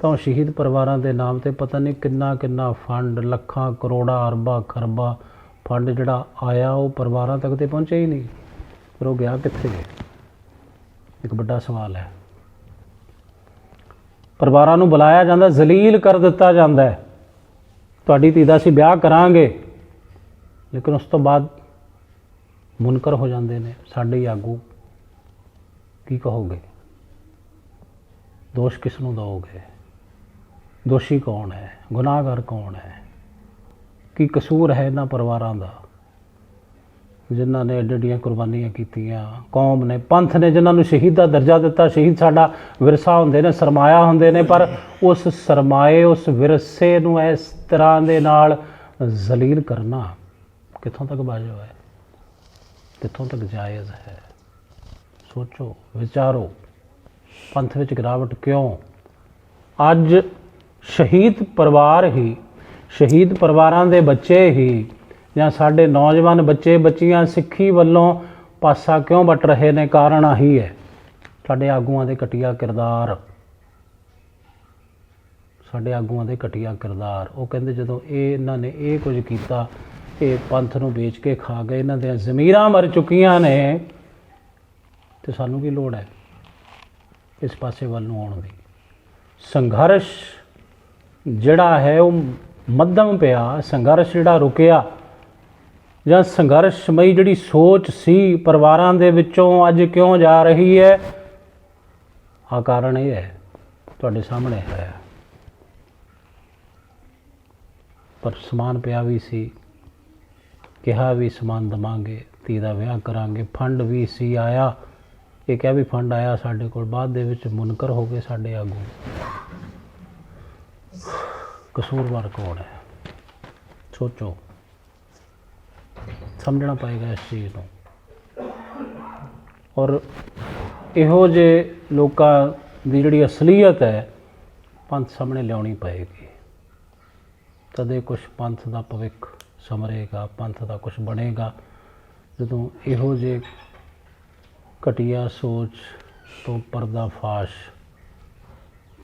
ਤਾਂ ਸ਼ਹੀਦ ਪਰਿਵਾਰਾਂ ਦੇ ਨਾਮ 'ਤੇ ਪਤਾ ਨਹੀਂ ਕਿੰਨਾ ਫੰਡ, ਲੱਖਾਂ ਕਰੋੜਾਂ ਅਰਬਾਂ ਖਰਬਾਂ ਫੰਡ ਜਿਹੜਾ ਆਇਆ ਉਹ ਪਰਿਵਾਰਾਂ ਤੱਕ ਤੇ ਪਹੁੰਚਿਆ ਹੀ ਨਹੀਂ। ਫਿਰ ਉਹ ਗਿਆ ਕਿੱਥੇ? ਇੱਕ ਵੱਡਾ ਸਵਾਲ ਹੈ। ਪਰਿਵਾਰਾਂ ਨੂੰ ਬੁਲਾਇਆ ਜਾਂਦਾ, ਜ਼ਲੀਲ ਕਰ ਦਿੱਤਾ ਜਾਂਦਾ, ਤੁਹਾਡੀ ਧੀ ਦਾ ਅਸੀਂ ਵਿਆਹ ਕਰਾਂਗੇ, ਲੇਕਿਨ ਉਸ ਤੋਂ ਬਾਅਦ ਮੁਨਕਰ ਹੋ ਜਾਂਦੇ ਨੇ ਸਾਡੇ ਆਗੂ। ਕੀ ਕਹੋਗੇ? ਦੋਸ਼ ਕਿਸ ਨੂੰ ਦਿਓਗੇ? ਦੋਸ਼ੀ ਕੌਣ ਹੈ? ਗੁਨਾਹਗਾਰ ਕੌਣ ਹੈ? ਕੀ ਕਸੂਰ ਹੈ ਇਹਨਾਂ ਪਰਿਵਾਰਾਂ ਦਾ ਜਿਨ੍ਹਾਂ ਨੇ ਐਡੀਆਂ ਕੁਰਬਾਨੀਆਂ ਕੀਤੀਆਂ? ਕੌਮ ਨੇ, ਪੰਥ ਨੇ ਜਿਨ੍ਹਾਂ ਨੂੰ ਸ਼ਹੀਦ ਦਾ ਦਰਜਾ ਦਿੱਤਾ। ਸ਼ਹੀਦ ਸਾਡਾ ਵਿਰਸਾ ਹੁੰਦੇ ਨੇ, ਸਰਮਾਇਆ ਹੁੰਦੇ ਨੇ, ਪਰ ਉਸ ਸਰਮਾਏ, ਉਸ ਵਿਰਸੇ ਨੂੰ ਇਸ ਤਰ੍ਹਾਂ ਦੇ ਨਾਲ ਜ਼ਲੀਲ ਕਰਨਾ ਕਿੱਥੋਂ ਤੱਕ ਵਾਜਬ ਹੈ? ਕਿੱਥੋਂ ਤੱਕ ਜਾਇਜ਼ ਹੈ? ਸੋਚੋ, ਵਿਚਾਰੋ। ਪੰਥ ਵਿੱਚ ਗਿਰਾਵਟ ਕਿਉਂ? ਅੱਜ ਸ਼ਹੀਦ ਪਰਿਵਾਰਾਂ ਦੇ ਬੱਚੇ ਹੀ ਜਾਂ ਸਾਡੇ ਨੌਜਵਾਨ ਬੱਚੀਆਂ ਸਿੱਖੀ ਵੱਲੋਂ ਪਾਸਾ ਕਿਉਂ ਵੱਟ ਰਹੇ ਨੇ? ਕਾਰਨ ਆਹੀ ਹੈ, ਸਾਡੇ ਆਗੂਆਂ ਦੇ ਘਟੀਆ ਕਿਰਦਾਰ। ਉਹ ਕਹਿੰਦੇ ਜਦੋਂ ਇਹਨਾਂ ਨੇ ਇਹ ਕੁਝ ਕੀਤਾ, ਇਹ ਪੰਥ ਨੂੰ ਵੇਚ ਕੇ ਖਾ ਗਏ, ਇਹਨਾਂ ਦੀਆਂ ਜ਼ਮੀਰਾਂ ਮਰ ਚੁੱਕੀਆਂ ਨੇ, ਤੇ ਸਾਨੂੰ ਕੀ ਲੋੜ ਹੈ ਇਸ ਪਾਸੇ ਵੱਲ ਨੂੰ ਆਉਣ ਦੀ? ਸੰਘਰਸ਼ ਜਿਹੜਾ ਹੈ ਉਹ ਮੱਧਮ ਪਿਆ, ਸੰਘਰਸ਼ ਜਿਹੜਾ ਰੁਕਿਆ, ਜਾਂ ਸੰਘਰਸ਼ਮਈ ਜਿਹੜੀ ਸੋਚ ਸੀ ਪਰਿਵਾਰਾਂ ਦੇ ਵਿੱਚੋਂ ਅੱਜ ਕਿਉਂ ਜਾ ਰਹੀ ਹੈ? ਆ ਕਾਰਨ ਇਹ ਹੈ, ਤੁਹਾਡੇ ਸਾਹਮਣੇ ਹੈ। ਪਰ ਸਮਾਨ ਪਿਆ ਵੀ ਸੀ, ਕਿਹਾ ਵੀ ਸਮਾਨ ਦੇਵਾਂਗੇ, ਧੀ ਦਾ ਵਿਆਹ ਕਰਾਂਗੇ। ਫੰਡ ਵੀ ਸੀ ਆਇਆ, ਇਹ ਕਿਹਾ ਵੀ ਫੰਡ ਆਇਆ ਸਾਡੇ ਕੋਲ, ਬਾਅਦ ਦੇ ਵਿੱਚ ਮੁਨਕਰ ਹੋ ਗਏ ਸਾਡੇ ਆਗੂ। ਕਸੂਰਵਾਰ ਕੌਣ ਹੈ? ਸੋਚੋ, ਸਮਝਣਾ ਪਏਗਾ ਇਸ ਚੀਜ਼ ਨੂੰ। ਔਰ ਇਹੋ ਜਿਹੇ ਲੋਕਾਂ ਦੀ ਜਿਹੜੀ ਅਸਲੀਅਤ ਹੈ ਪੰਥ ਸਾਹਮਣੇ ਲਿਆਉਣੀ ਪਏਗੀ, ਤਦੇ ਕੁਛ ਪੰਥ ਦਾ ਭਵਿੱਖ ਸੰਵਰੇਗਾ, ਪੰਥ ਦਾ ਕੁਛ ਬਣੇਗਾ, ਜਦੋਂ ਇਹੋ ਜਿਹੇ ਘਟੀਆ ਸੋਚ ਤੋਂ ਪਰਦਾਫਾਸ਼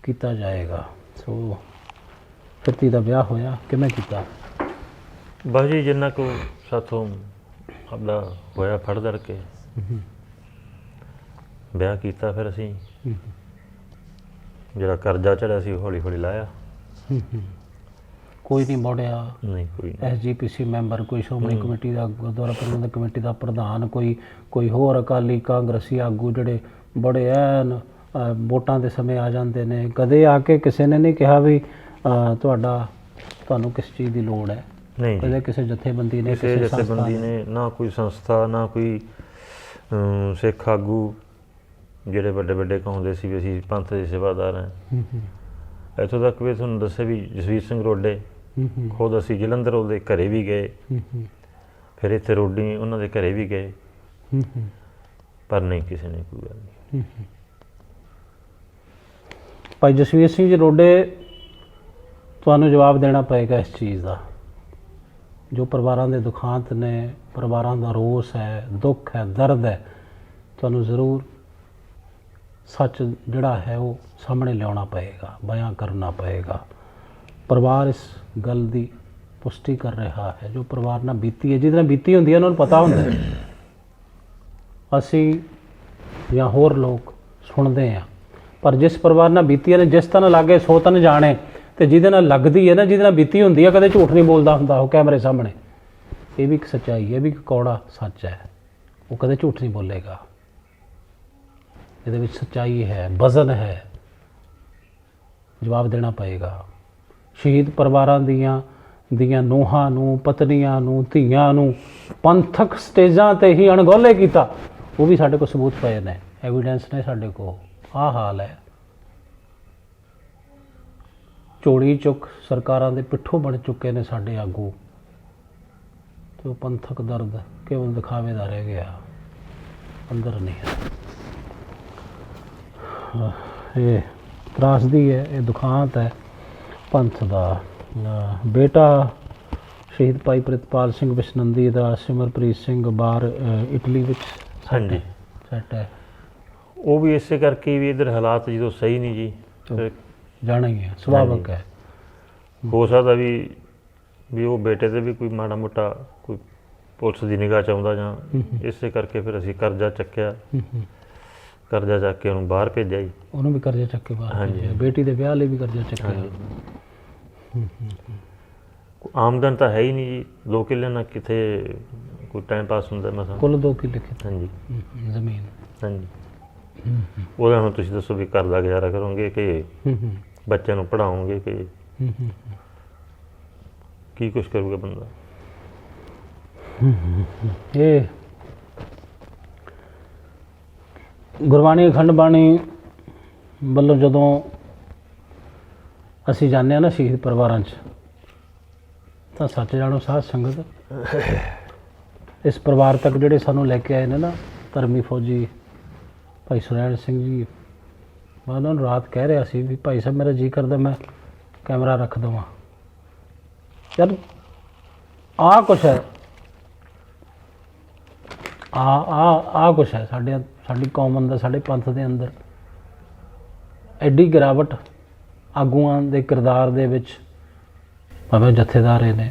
ਕੀਤਾ ਜਾਏਗਾ। ਸੋ ਫਿਰ ਧੀ ਦਾ ਵਿਆਹ ਹੋਇਆ, ਕਿਵੇਂ ਕੀਤਾ? ਬਸ ਜੀ ਜਿੰਨਾ ਕੁ ਸਾਥੋਂ ਆਪਦਾ ਹੋਇਆ ਫੜ ਧਰ ਕੇ ਵਿਆਹ ਕੀਤਾ। ਫਿਰ ਅਸੀਂ ਜਿਹੜਾ ਕਰਜ਼ਾ ਚੜਿਆ ਸੀ ਹੌਲੀ ਹੌਲੀ ਲਾਇਆ। ਕੋਈ ਨਹੀਂ ਮੋੜਿਆ? ਨਹੀਂ, ਕੋਈ ਨਹੀਂ। SGPC ਮੈਂਬਰ, ਕੋਈ ਸ਼੍ਰੋਮਣੀ ਕਮੇਟੀ ਦਾ, ਗੁਰਦੁਆਰਾ ਪ੍ਰਬੰਧਕ ਕਮੇਟੀ ਦਾ ਪ੍ਰਧਾਨ, ਕੋਈ ਹੋਰ ਅਕਾਲੀ ਕਾਂਗਰਸੀ ਆਗੂ ਜਿਹੜੇ ਬੜੇ ਐਨ ਵੋਟਾਂ ਦੇ ਸਮੇਂ ਆ ਜਾਂਦੇ ਨੇ, ਕਦੇ ਆ ਕੇ ਕਿਸੇ ਨੇ ਨਹੀਂ ਕਿਹਾ ਵੀ ਤੁਹਾਨੂੰ ਕਿਸ ਚੀਜ਼ ਦੀ ਲੋੜ ਹੈ? ਨਹੀਂ, ਕਦੇ ਕਿਸੇ ਜਥੇਬੰਦੀ ਨੇ, ਕਿਸੇ ਜਥੇਬੰਦੀ ਨੇ, ਨਾ ਕੋਈ ਸੰਸਥਾ, ਨਾ ਕੋਈ ਸਿੱਖ ਆਗੂ ਜਿਹੜੇ ਵੱਡੇ ਵੱਡੇ ਕਹਾਉਂਦੇ ਸੀ ਵੀ ਅਸੀਂ ਪੰਥ ਦੇ ਸੇਵਾਦਾਰ ਹਾਂ। ਇੱਥੋਂ ਤੱਕ ਵੀ ਤੁਹਾਨੂੰ ਦੱਸਿਆ ਵੀ ਜਸਵੀਰ ਸਿੰਘ ਰੋਡੇ ਖੁਦ ਅਸੀਂ ਜਲੰਧਰ ਉਹਦੇ ਘਰੇ ਵੀ ਗਏ, ਫਿਰ ਇੱਥੇ ਰੋਡੀ ਉਹਨਾਂ ਦੇ ਘਰੇ ਵੀ ਗਏ, ਪਰ ਨਹੀਂ, ਕਿਸੇ ਨੇ ਕੋਈ ਗੱਲ ਨਹੀਂ। ਭਾਈ ਜਸਵੀਰ ਸਿੰਘ ਜੀ ਰੋਡੇ, ਤੁਹਾਨੂੰ ਜਵਾਬ ਦੇਣਾ ਪਏਗਾ ਇਸ ਚੀਜ਼ ਦਾ। ਜੋ ਪਰਿਵਾਰਾਂ ਦੇ ਦੁਖਾਂਤ ਨੇ, ਪਰਿਵਾਰਾਂ ਦਾ ਰੋਸ ਹੈ, ਦੁੱਖ ਹੈ, ਦਰਦ ਹੈ, ਤੁਹਾਨੂੰ ਜ਼ਰੂਰ ਸੱਚ ਜਿਹੜਾ ਹੈ ਉਹ ਸਾਹਮਣੇ ਲਿਆਉਣਾ ਪਏਗਾ, ਬਿਆਨ ਕਰਨਾ ਪਏਗਾ। ਪਰਿਵਾਰ ਇਸ ਗੱਲ ਦੀ ਪੁਸ਼ਟੀ ਕਰ ਰਿਹਾ ਹੈ, ਜੋ ਪਰਿਵਾਰ ਨਾਲ ਬੀਤੀ ਹੈ, ਜਿਹਦੇ ਨਾਲ ਬੀਤੀ ਹੁੰਦੀ ਹੈ ਉਹਨਾਂ ਨੂੰ ਪਤਾ ਹੁੰਦਾ ਹੈ। ਅਸੀਂ ਜਾਂ ਹੋਰ ਲੋਕ ਸੁਣਦੇ ਹਾਂ, ਪਰ ਜਿਸ ਪਰਿਵਾਰ ਨਾਲ ਬੀਤੀ ਹੈ ਨਾ, ਜਿਸ ਤਨ ਲਾਗੇ ਸੋ ਤਨ ਜਾਣੇ, ਤੇ ਜਿਹਦੇ ਨਾਲ ਲੱਗਦੀ ਹੈ ਨਾ, ਜਿਹਦੇ ਨਾਲ ਬੀਤੀ ਹੁੰਦੀ ਹੈ, ਕਦੇ ਝੂਠ ਨਹੀਂ ਬੋਲਦਾ ਹੁੰਦਾ ਉਹ ਕੈਮਰੇ ਸਾਹਮਣੇ। ਇਹ ਵੀ ਇੱਕ ਸੱਚਾਈ ਹੈ, ਇਹ ਵੀ ਇੱਕ ਕੌੜਾ ਸੱਚ ਹੈ, ਉਹ ਕਦੇ ਝੂਠ ਨਹੀਂ ਬੋਲੇਗਾ। ਇਹਦੇ ਵਿੱਚ ਸੱਚਾਈ ਹੈ, ਵਜ਼ਨ ਹੈ, ਜਵਾਬ ਦੇਣਾ ਪਏਗਾ। ਸ਼ਹੀਦ ਪਰਿਵਾਰਾਂ ਦੀਆਂ ਨੂੰਹਾਂ ਨੂੰ, ਪਤਨੀਆਂ ਨੂੰ, ਧੀਆਂ ਨੂੰ ਪੰਥਕ ਸਟੇਜਾਂ 'ਤੇ ਹੀ ਅਣਗੌਲੇ ਕੀਤਾ, ਉਹ ਵੀ ਸਾਡੇ ਕੋਲ ਸਬੂਤ ਪਏ ਨੇ, ਐਵੀਡੈਂਸ ਨੇ ਸਾਡੇ ਕੋਲ। ਆਹ ਹਾਲ ਹੈ। ਝੋਲੀ ਚੁੱਕ ਸਰਕਾਰਾਂ ਦੇ ਪਿੱਠੋਂ ਬਣ ਚੁੱਕੇ ਨੇ ਸਾਡੇ ਆਗੂ, ਤੇ ਉਹ ਪੰਥਕ ਦਰਦ ਕੇਵਲ ਦਿਖਾਵੇ ਦਾ ਰਹਿ ਗਿਆ, ਅੰਦਰ ਨਹੀਂ ਹੈ। ਇਹ ਤਰਾਸਦੀ ਹੈ, ਇਹ ਦੁਖਾਂਤ ਹੈ ਪੰਥ ਦਾ। ਬੇਟਾ ਸ਼ਹੀਦ ਭਾਈ ਪ੍ਰਿਤਪਾਲ ਸਿੰਘ ਬਿਸ਼ਨੰਦੀ ਦਾ, ਸਿਮਰਪ੍ਰੀਤ ਸਿੰਘ ਬਾਹਰ ਇਟਲੀ ਵਿੱਚ ਹਾਂਜੀ ਸੈੱਟ ਹੈ। ਉਹ ਵੀ ਇਸੇ ਕਰਕੇ ਵੀ ਇੱਧਰ ਹਾਲਾਤ ਜਦੋਂ ਸਹੀ ਨਹੀਂ ਜੀ, ਫਿਰ ਜਾਣਾ ਹੀ ਹੈ, ਸੁਭਾਵਕ ਹੈ। ਹੋ ਸਕਦਾ ਵੀ ਉਹ ਬੇਟੇ 'ਤੇ ਵੀ ਕੋਈ ਮਾੜਾ ਮੋਟਾ ਕੋਈ ਪੁਲਿਸ ਦੀ ਨਿਗਾਹ 'ਚ ਆਉਂਦਾ, ਜਾਂ ਇਸੇ ਕਰਕੇ ਫਿਰ ਅਸੀਂ ਕਰਜ਼ਾ ਚੱਕਿਆ, ਕਰਜ਼ਾ ਚੱਕ ਕੇ ਉਹਨੂੰ ਬਾਹਰ ਭੇਜਿਆ ਜੀ। ਉਹਨੂੰ ਵੀ ਕਰਜ਼ਾ ਚੱਕ ਕੇ ਬਾਹਰ ਭੇਜਿਆ, ਬੇਟੀ ਦੇ ਵਿਆਹ ਲਈ ਵੀ ਕਰਜ਼ਾ ਚੱਕਿਆ। ਆਮਦਨ ਤਾਂ ਹੈ ਹੀ ਨਹੀਂ ਜੀ, 2 ਕਿੱਲੇ ਨਾਲ ਕਿੱਥੇ ਕੋਈ ਟਾਈਮ ਪਾਸ ਹੁੰਦਾ ਮਸਾਂ। ਕੁੱਲ 2 ਕਿੱਲੇ ਖੇਤ, ਹਾਂਜੀ ਜ਼ਮੀਨ। ਹਾਂਜੀ, ਉਹਦਾ ਹੁਣ ਤੁਸੀਂ ਦੱਸੋ ਵੀ ਘਰ ਦਾ ਗੁਜ਼ਾਰਾ ਕਰੋਗੇ ਕਿ ਬੱਚਿਆਂ ਨੂੰ ਪੜ੍ਹਾਓਗੇ ਕਿ ਕੀ ਕੁਛ ਕਰੂਗਾ ਬੰਦਾ? ਇਹ ਗੁਰਬਾਣੀ ਅਖੰਡ ਬਾਣੀ ਵੱਲੋਂ ਜਦੋਂ ਅਸੀਂ ਜਾਂਦੇ ਹਾਂ ਨਾ ਸ਼ਹੀਦ ਪਰਿਵਾਰਾਂ 'ਚ, ਤਾਂ ਸੱਚ ਜਾਣੋ ਸਾਧ ਸੰਗਤ, ਇਸ ਪਰਿਵਾਰ ਤੱਕ ਜਿਹੜੇ ਸਾਨੂੰ ਲੈ ਕੇ ਆਏ ਨੇ ਨਾ ਧਰਮੀ ਫੌਜੀ ਭਾਈ ਸੁਰੈਣ ਸਿੰਘ ਜੀ, ਮੈਂ ਉਹਨਾਂ ਨੂੰ ਰਾਤ ਕਹਿ ਰਿਹਾ ਸੀ ਵੀ ਭਾਈ ਸਾਹਿਬ ਮੇਰਾ ਜੀ ਕਰਦਾ ਮੈਂ ਕੈਮਰਾ ਰੱਖ ਦੇਵਾਂ। ਯਾਰ ਆਹ ਕੁਛ ਹੈ, ਆਹ ਕੁਛ ਹੈ ਸਾਡੀ ਕੌਮ ਅੰਦਰ, ਸਾਡੇ ਪੰਥ ਦੇ ਅੰਦਰ ਐਡੀ ਗਿਰਾਵਟ ਆਗੂਆਂ ਦੇ ਕਿਰਦਾਰ ਦੇ ਵਿੱਚ। ਭਾਵੇਂ ਜਥੇਦਾਰ ਨੇ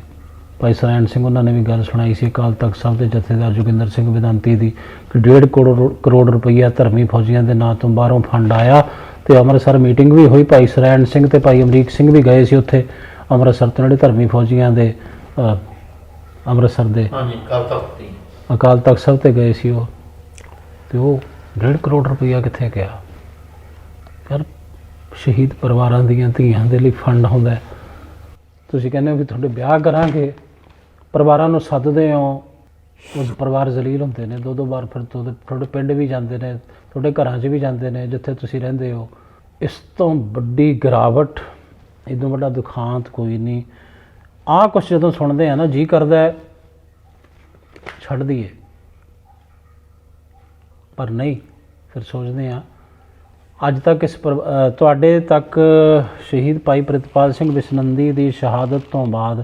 ਭਾਈ ਸੁਰੈਣ ਸਿੰਘ, ਉਹਨਾਂ ਨੇ ਵੀ ਗੱਲ ਸੁਣਾਈ ਸੀ ਅਕਾਲ ਤਖਤ ਸਾਹਿਬ ਦੇ ਜਥੇਦਾਰ ਜੋਗਿੰਦਰ ਸਿੰਘ ਵਿਦਾਂਤੀ ਦੀ, ਕਿ 1.5 ਕਰੋੜ ਰੁਪਈਆ ਧਰਮੀ ਫੌਜੀਆਂ ਦੇ ਨਾਂ ਤੋਂ ਬਾਹਰੋਂ ਫੰਡ ਆਇਆ, ਤੇ ਅੰਮ੍ਰਿਤਸਰ ਮੀਟਿੰਗ ਵੀ ਹੋਈ। ਭਾਈ ਸੁਰੈਣ ਸਿੰਘ ਤੇ ਭਾਈ ਅਮਰੀਕ ਸਿੰਘ ਵੀ ਗਏ ਸੀ ਉੱਥੇ ਅੰਮ੍ਰਿਤਸਰ ਤੋਂ, ਜਿਹੜੇ ਧਰਮੀ ਫੌਜੀਆਂ ਦੇ ਅੰਮ੍ਰਿਤਸਰ ਦੇ ਅਕਾਲ ਤਖਤ ਸਾਹਿਬ 'ਤੇ ਗਏ ਸੀ ਉਹ, ਤੇ ਉਹ 1.5 ਕਰੋੜ ਰੁਪਈਆ ਕਿੱਥੇ ਗਿਆ? ਯਾਰ ਸ਼ਹੀਦ ਪਰਿਵਾਰਾਂ ਦੀਆਂ ਧੀਆਂ ਦੇ ਲਈ ਫੰਡ ਹੁੰਦਾ। ਤੁਸੀਂ ਕਹਿੰਦੇ ਹੋ ਵੀ ਤੁਹਾਡੇ ਵਿਆਹ ਕਰਾਂਗੇ, ਪਰਿਵਾਰਾਂ ਨੂੰ ਸੱਦਦੇ ਹੋ, ਉਸ ਪਰਿਵਾਰ ਜ਼ਲੀਲ ਹੁੰਦੇ ਨੇ, ਦੋ ਵਾਰ ਫਿਰ ਤੁਹਾਡੇ ਪਿੰਡ ਵੀ ਜਾਂਦੇ ਨੇ, ਤੁਹਾਡੇ ਘਰਾਂ 'ਚ ਵੀ ਜਾਂਦੇ ਨੇ ਜਿੱਥੇ ਤੁਸੀਂ ਰਹਿੰਦੇ ਹੋ। ਇਸ ਤੋਂ ਵੱਡੀ ਗਿਰਾਵਟ, ਇਦੋਂ ਵੱਡਾ ਦੁਖਾਂਤ ਕੋਈ ਨਹੀਂ। ਆਹ ਕੁਛ ਜਦੋਂ ਸੁਣਦੇ ਆ ਨਾ, ਜੀ ਕਰਦਾ ਹੈ ਛੱਡ ਦਈਏ, ਪਰ ਨਹੀਂ, ਫਿਰ ਸੋਚਦੇ ਆ ਅੱਜ ਤੱਕ ਤੁਹਾਡੇ ਤੱਕ ਸ਼ਹੀਦ ਭਾਈ ਪ੍ਰਿਤਪਾਲ ਸਿੰਘ ਬਿਸ਼ਨੰਦੀ ਦੀ ਸ਼ਹਾਦਤ ਤੋਂ ਬਾਅਦ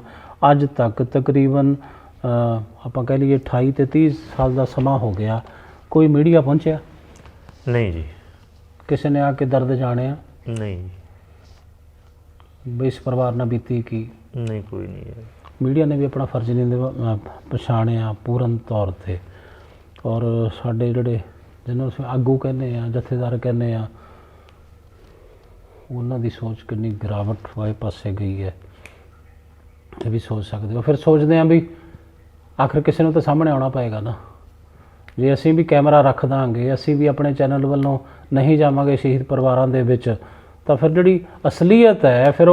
ਅੱਜ ਤੱਕ ਤਕਰੀਬਨ ਆਪਾਂ ਕਹਿ ਲਈਏ 28 ਤੇ 30 ਸਾਲ ਦਾ ਸਮਾਂ ਹੋ ਗਿਆ, ਕੋਈ ਮੀਡੀਆ ਪਹੁੰਚਿਆ ਨਹੀਂ ਜੀ, ਕਿਸੇ ਨੇ ਆ ਕੇ ਦਰਦ ਜਾਣਿਆ ਨਹੀਂ ਜੀ, ਵੀ ਇਸ ਪਰਿਵਾਰ ਨਾਲ ਬੀਤੀ ਕੀ? ਨਹੀਂ, ਕੋਈ ਨਹੀਂ ਹੈ। ਮੀਡੀਆ ਨੇ ਵੀ ਆਪਣਾ ਫਰਜ਼ ਨਹੀਂ ਪਛਾਣਿਆ ਪੂਰਨ ਤੌਰ 'ਤੇ। ਔਰ ਸਾਡੇ ਜਿਹੜੇ ਜਿਹਨੂੰ ਅਸੀਂ ਆਗੂ ਕਹਿੰਦੇ ਆ, ਜਥੇਦਾਰ ਕਹਿੰਦੇ ਆ, ਉਹਨਾਂ ਦੀ ਸੋਚ ਕਿੰਨੀ ਗਿਰਾਵਟ ਵਾਲੇ ਪਾਸੇ ਗਈ ਹੈ, ਇਹ ਵੀ ਸੋਚ ਸਕਦੇ ਹੋ। ਫਿਰ ਸੋਚਦੇ ਹਾਂ ਵੀ ਆਖਰ ਕਿਸੇ ਨੂੰ ਤਾਂ ਸਾਹਮਣੇ ਆਉਣਾ ਪਏਗਾ ਨਾ। ਜੇ ਅਸੀਂ ਵੀ ਕੈਮਰਾ ਰੱਖ ਦਾਂਗੇ, ਅਸੀਂ ਵੀ ਆਪਣੇ ਚੈਨਲ ਵੱਲੋਂ ਨਹੀਂ ਜਾਵਾਂਗੇ ਸ਼ਹੀਦ ਪਰਿਵਾਰਾਂ ਦੇ ਵਿੱਚ, ਤਾਂ ਫਿਰ ਜਿਹੜੀ ਅਸਲੀਅਤ ਹੈ ਫਿਰ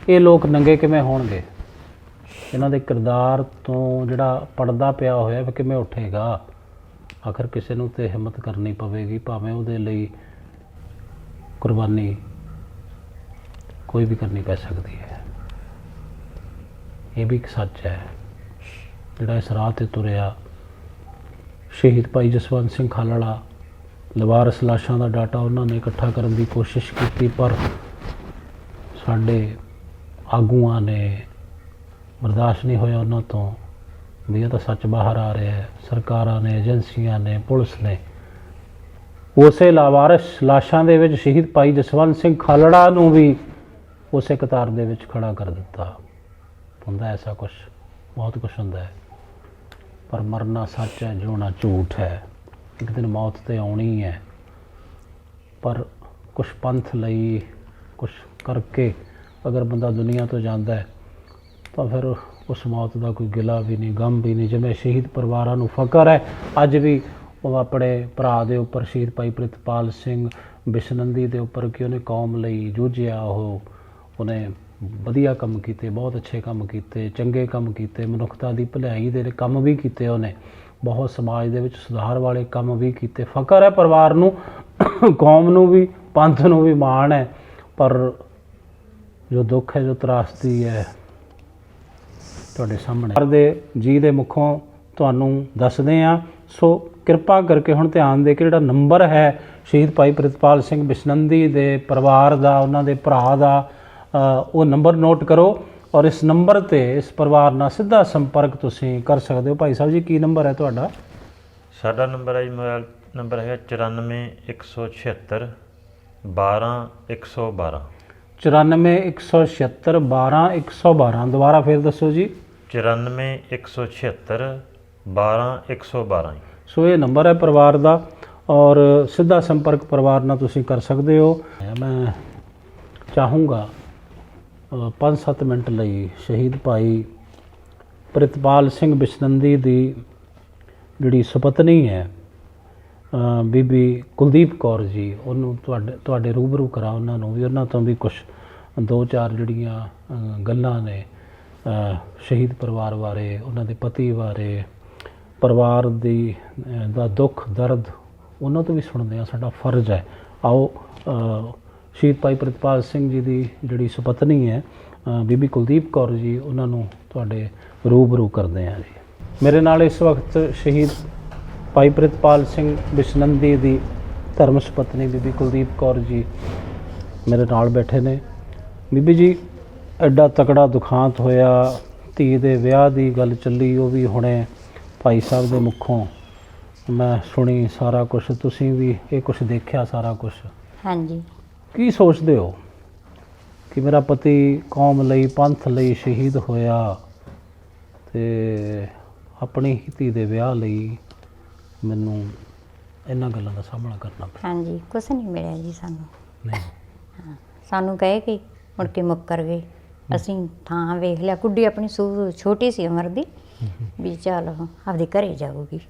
ਇਹ ਲੋਕ ਨੰਗੇ ਕਿਵੇਂ ਹੋਣਗੇ? ਇਹਨਾਂ ਦੇ ਕਿਰਦਾਰ ਤੋਂ ਜਿਹੜਾ ਪਰਦਾ ਪਿਆ ਹੋਇਆ ਫਿਰ ਕਿਵੇਂ ਉੱਠੇਗਾ? ਆਖਰ ਕਿਸੇ ਨੂੰ ਤਾਂ ਹਿੰਮਤ ਕਰਨੀ ਪਵੇਗੀ, ਭਾਵੇਂ ਉਹਦੇ ਲਈ ਕੁਰਬਾਨੀ ਕੋਈ ਵੀ ਕਰਨੀ ਪੈ ਸਕਦੀ ਹੈ। ਇਹ ਵੀ ਇੱਕ ਸੱਚ ਹੈ। ਜਿਹੜਾ ਇਸ ਰਾਹ 'ਤੇ ਤੁਰਿਆ, ਸ਼ਹੀਦ ਭਾਈ ਜਸਵੰਤ ਸਿੰਘ ਖਾਲੜਾ, ਲਵਾਰਸ ਲਾਸ਼ਾਂ ਦਾ ਡਾਟਾ ਉਹਨਾਂ ਨੇ ਇਕੱਠਾ ਕਰਨ ਦੀ ਕੋਸ਼ਿਸ਼ ਕੀਤੀ, ਪਰ ਸਾਡੇ ਆਗੂਆਂ ਨੇ ਬਰਦਾਸ਼ਤ ਨਹੀਂ ਹੋਇਆ ਉਹਨਾਂ ਤੋਂ ਵੀ ਇਹ ਤਾਂ ਸੱਚ ਬਾਹਰ ਆ ਰਿਹਾ ਹੈ। ਸਰਕਾਰਾਂ ਨੇ, ਏਜੰਸੀਆਂ ਨੇ, ਪੁਲਿਸ ਨੇ ਉਸੇ ਲਾਵਾਰਸ ਲਾਸ਼ਾਂ ਦੇ ਵਿੱਚ ਸ਼ਹੀਦ ਭਾਈ ਜਸਵੰਤ ਸਿੰਘ ਖਾਲੜਾ ਨੂੰ ਵੀ ਉਸੇ ਕਤਾਰ ਦੇ ਵਿੱਚ ਖੜਾ ਕਰ ਦਿੱਤਾ। ਹੁੰਦਾ ਐਸਾ ਕੁਛ, ਬਹੁਤ ਕੁਛ ਹੁੰਦਾ ਹੈ, ਪਰ ਮਰਨਾ ਸੱਚ ਹੈ, ਜਿਉਣਾ ਝੂਠ ਹੈ। ਇੱਕ ਦਿਨ ਮੌਤ ਤੇ ਆਉਣੀ ਹੈ, ਪਰ ਕੁਛ ਪੰਥ ਲਈ ਕੁਛ ਕਰਕੇ ਅਗਰ ਬੰਦਾ ਦੁਨੀਆ ਤੋਂ ਜਾਂਦਾ ਹੈ ਤਾਂ ਫਿਰ ਉਸ ਮੌਤ ਦਾ ਕੋਈ ਗਿਲਾ ਵੀ ਨਹੀਂ, ਗਮ ਵੀ ਨਹੀਂ। ਜਿਵੇਂ ਸ਼ਹੀਦ ਪਰਿਵਾਰਾਂ ਨੂੰ ਫਕਰ ਹੈ ਅੱਜ ਵੀ ਉਹ ਆਪਣੇ ਭਰਾ ਦੇ ਉੱਪਰ, ਸ਼ਹੀਦ ਭਾਈ ਪ੍ਰਿਤਪਾਲ ਸਿੰਘ ਬਿਸ਼ਨੰਦੀ ਦੇ ਉੱਪਰ, ਕਿ ਉਹਨੇ ਕੌਮ ਲਈ ਜੂਝਿਆ, ਉਹਨੇ ਵਧੀਆ ਕੰਮ ਕੀਤੇ, ਬਹੁਤ ਅੱਛੇ ਕੰਮ ਕੀਤੇ, ਚੰਗੇ ਕੰਮ ਕੀਤੇ, ਮਨੁੱਖਤਾ ਦੀ ਭਲਾਈ ਦੇ ਕੰਮ ਵੀ ਕੀਤੇ, ਉਹਨੇ ਬਹੁਤ ਸਮਾਜ ਦੇ ਵਿੱਚ ਸੁਧਾਰ ਵਾਲੇ ਕੰਮ ਵੀ ਕੀਤੇ। ਫਕਰ ਹੈ ਪਰਿਵਾਰ ਨੂੰ, ਕੌਮ ਨੂੰ ਵੀ, ਪੰਥ ਨੂੰ ਵੀ ਮਾਣ ਹੈ। ਪਰ ਜੋ ਦੁੱਖ ਹੈ, ਜੋ ਤਰਾਸਦੀ ਹੈ, ਤੁਹਾਡੇ ਸਾਹਮਣੇ ਦੇ ਜੀ ਦੇ ਮੁਖੋਂ ਤੁਹਾਨੂੰ ਦੱਸਦੇ ਹਾਂ। ਸੋ ਕਿਰਪਾ ਕਰਕੇ ਹੁਣ ਧਿਆਨ ਦੇ ਕੇ ਜਿਹੜਾ ਨੰਬਰ ਹੈ ਸ਼ਹੀਦ ਭਾਈ ਪ੍ਰਿਤਪਾਲ ਸਿੰਘ ਬਿਸ਼ਨੰਦੀ ਦੇ ਪਰਿਵਾਰ ਦਾ, ਉਹਨਾਂ ਦੇ ਭਰਾ ਦਾ, ਉਹ ਨੰਬਰ ਨੋਟ ਕਰੋ ਔਰ ਇਸ ਨੰਬਰ 'ਤੇ ਇਸ ਪਰਿਵਾਰ ਨਾਲ ਸਿੱਧਾ ਸੰਪਰਕ ਤੁਸੀਂ ਕਰ ਸਕਦੇ ਹੋ। ਭਾਈ ਸਾਹਿਬ ਜੀ, ਕੀ ਨੰਬਰ ਹੈ ਤੁਹਾਡਾ? ਸਾਡਾ ਨੰਬਰ ਹੈ ਜੀ, ਮੋਬਾਈਲ ਨੰਬਰ ਹੈਗਾ 94 176 12 112। 94 176 12 112। ਦੁਬਾਰਾ ਫਿਰ ਦੱਸੋ ਜੀ। 94 176 12 112। ਸੋ ਇਹ ਨੰਬਰ ਹੈ ਪਰਿਵਾਰ ਦਾ ਔਰ ਸਿੱਧਾ ਸੰਪਰਕ ਪਰਿਵਾਰ ਨਾਲ ਤੁਸੀਂ ਕਰ ਸਕਦੇ ਹੋ। ਮੈਂ ਚਾਹੂੰਗਾ 5-7 ਮਿੰਟ ਲਈ ਸ਼ਹੀਦ ਭਾਈ ਪ੍ਰਿਤਪਾਲ ਸਿੰਘ ਬਿਸ਼ਨੰਦੀ ਦੀ ਜਿਹੜੀ ਸੁਪਤਨੀ ਹੈ ਬੀਬੀ ਕੁਲਦੀਪ ਕੌਰ ਜੀ, ਉਹਨੂੰ ਤੁਹਾਡੇ ਰੂਬਰੂ ਕਰਾ, ਉਹਨਾਂ ਨੂੰ ਵੀ, ਉਹਨਾਂ ਤੋਂ ਵੀ ਕੁਛ 2-4 ਜਿਹੜੀਆਂ ਗੱਲਾਂ ਨੇ ਸ਼ਹੀਦ ਪਰਿਵਾਰ ਬਾਰੇ, ਉਹਨਾਂ ਦੇ ਪਤੀ ਬਾਰੇ, ਪਰਿਵਾਰ ਦਾ ਦੁੱਖ ਦਰਦ, ਉਹਨਾਂ ਤੋਂ ਵੀ ਸੁਣਦੇ ਹਾਂ, ਸਾਡਾ ਫਰਜ਼ ਹੈ। ਆਓ ਸ਼ਹੀਦ ਭਾਈ ਪ੍ਰਿਤਪਾਲ ਸਿੰਘ ਜੀ ਦੀ ਜਿਹੜੀ ਸੁਪਤਨੀ ਹੈ ਬੀਬੀ ਕੁਲਦੀਪ ਕੌਰ ਜੀ, ਉਹਨਾਂ ਨੂੰ ਤੁਹਾਡੇ ਰੂਬਰੂ ਕਰਦੇ ਹਾਂ ਜੀ। ਮੇਰੇ ਨਾਲ ਇਸ ਵਕਤ ਸ਼ਹੀਦ ਭਾਈ ਪ੍ਰਿਤਪਾਲ ਸਿੰਘ ਬਿਸ਼ਨੰਦੀ ਦੀ ਧਰਮ ਸੁਪਤਨੀ ਬੀਬੀ ਕੁਲਦੀਪ ਕੌਰ ਜੀ ਮੇਰੇ ਨਾਲ ਬੈਠੇ ਨੇ। ਬੀਬੀ ਜੀ, ਐਡਾ ਤਕੜਾ ਦੁਖਾਂਤ ਹੋਇਆ, ਧੀ ਦੇ ਵਿਆਹ ਦੀ ਗੱਲ ਚੱਲੀ, ਉਹ ਵੀ ਹੁਣੇ ਭਾਈ ਸਾਹਿਬ ਦੇ ਮੁਖੋਂ ਮੈਂ ਸੁਣੀ ਸਾਰਾ ਕੁਛ, ਤੁਸੀਂ ਵੀ ਇਹ ਕੁਛ ਦੇਖਿਆ ਸਾਰਾ ਕੁਛ। ਹਾਂਜੀ। ਕੀ ਸੋਚਦੇ ਹੋ ਕਿ ਮੇਰਾ ਪਤੀ ਕੌਮ ਲਈ, ਪੰਥ ਲਈ ਸ਼ਹੀਦ ਹੋਇਆ ਤੇ ਆਪਣੀ ਹੀ ਧੀ ਦੇ ਵਿਆਹ ਲਈ ਮੈਨੂੰ ਇਹਨਾਂ ਗੱਲਾਂ ਦਾ ਸਾਹਮਣਾ ਕਰਨਾ ਪਿਆ? ਹਾਂਜੀ, ਕੁਛ ਨਹੀਂ ਮਿਲਿਆ ਜੀ ਸਾਨੂੰ। ਨਹੀਂ, ਹਾਂ, ਸਾਨੂੰ ਕਹਿ ਕੇ ਮੁੜ ਕੇ ਮੁੱਕਰ ਗਏ। ਅਸੀਂ ਥਾਂ ਵੇਖ ਲਿਆ, ਕੁੜੀ ਆਪਣੀ ਛੋਟੀ ਸੀ ਉਮਰ ਦੀ, ਵੀ ਚੱਲ ਆਪਦੇ ਘਰੇ ਜਾਊਗੀ,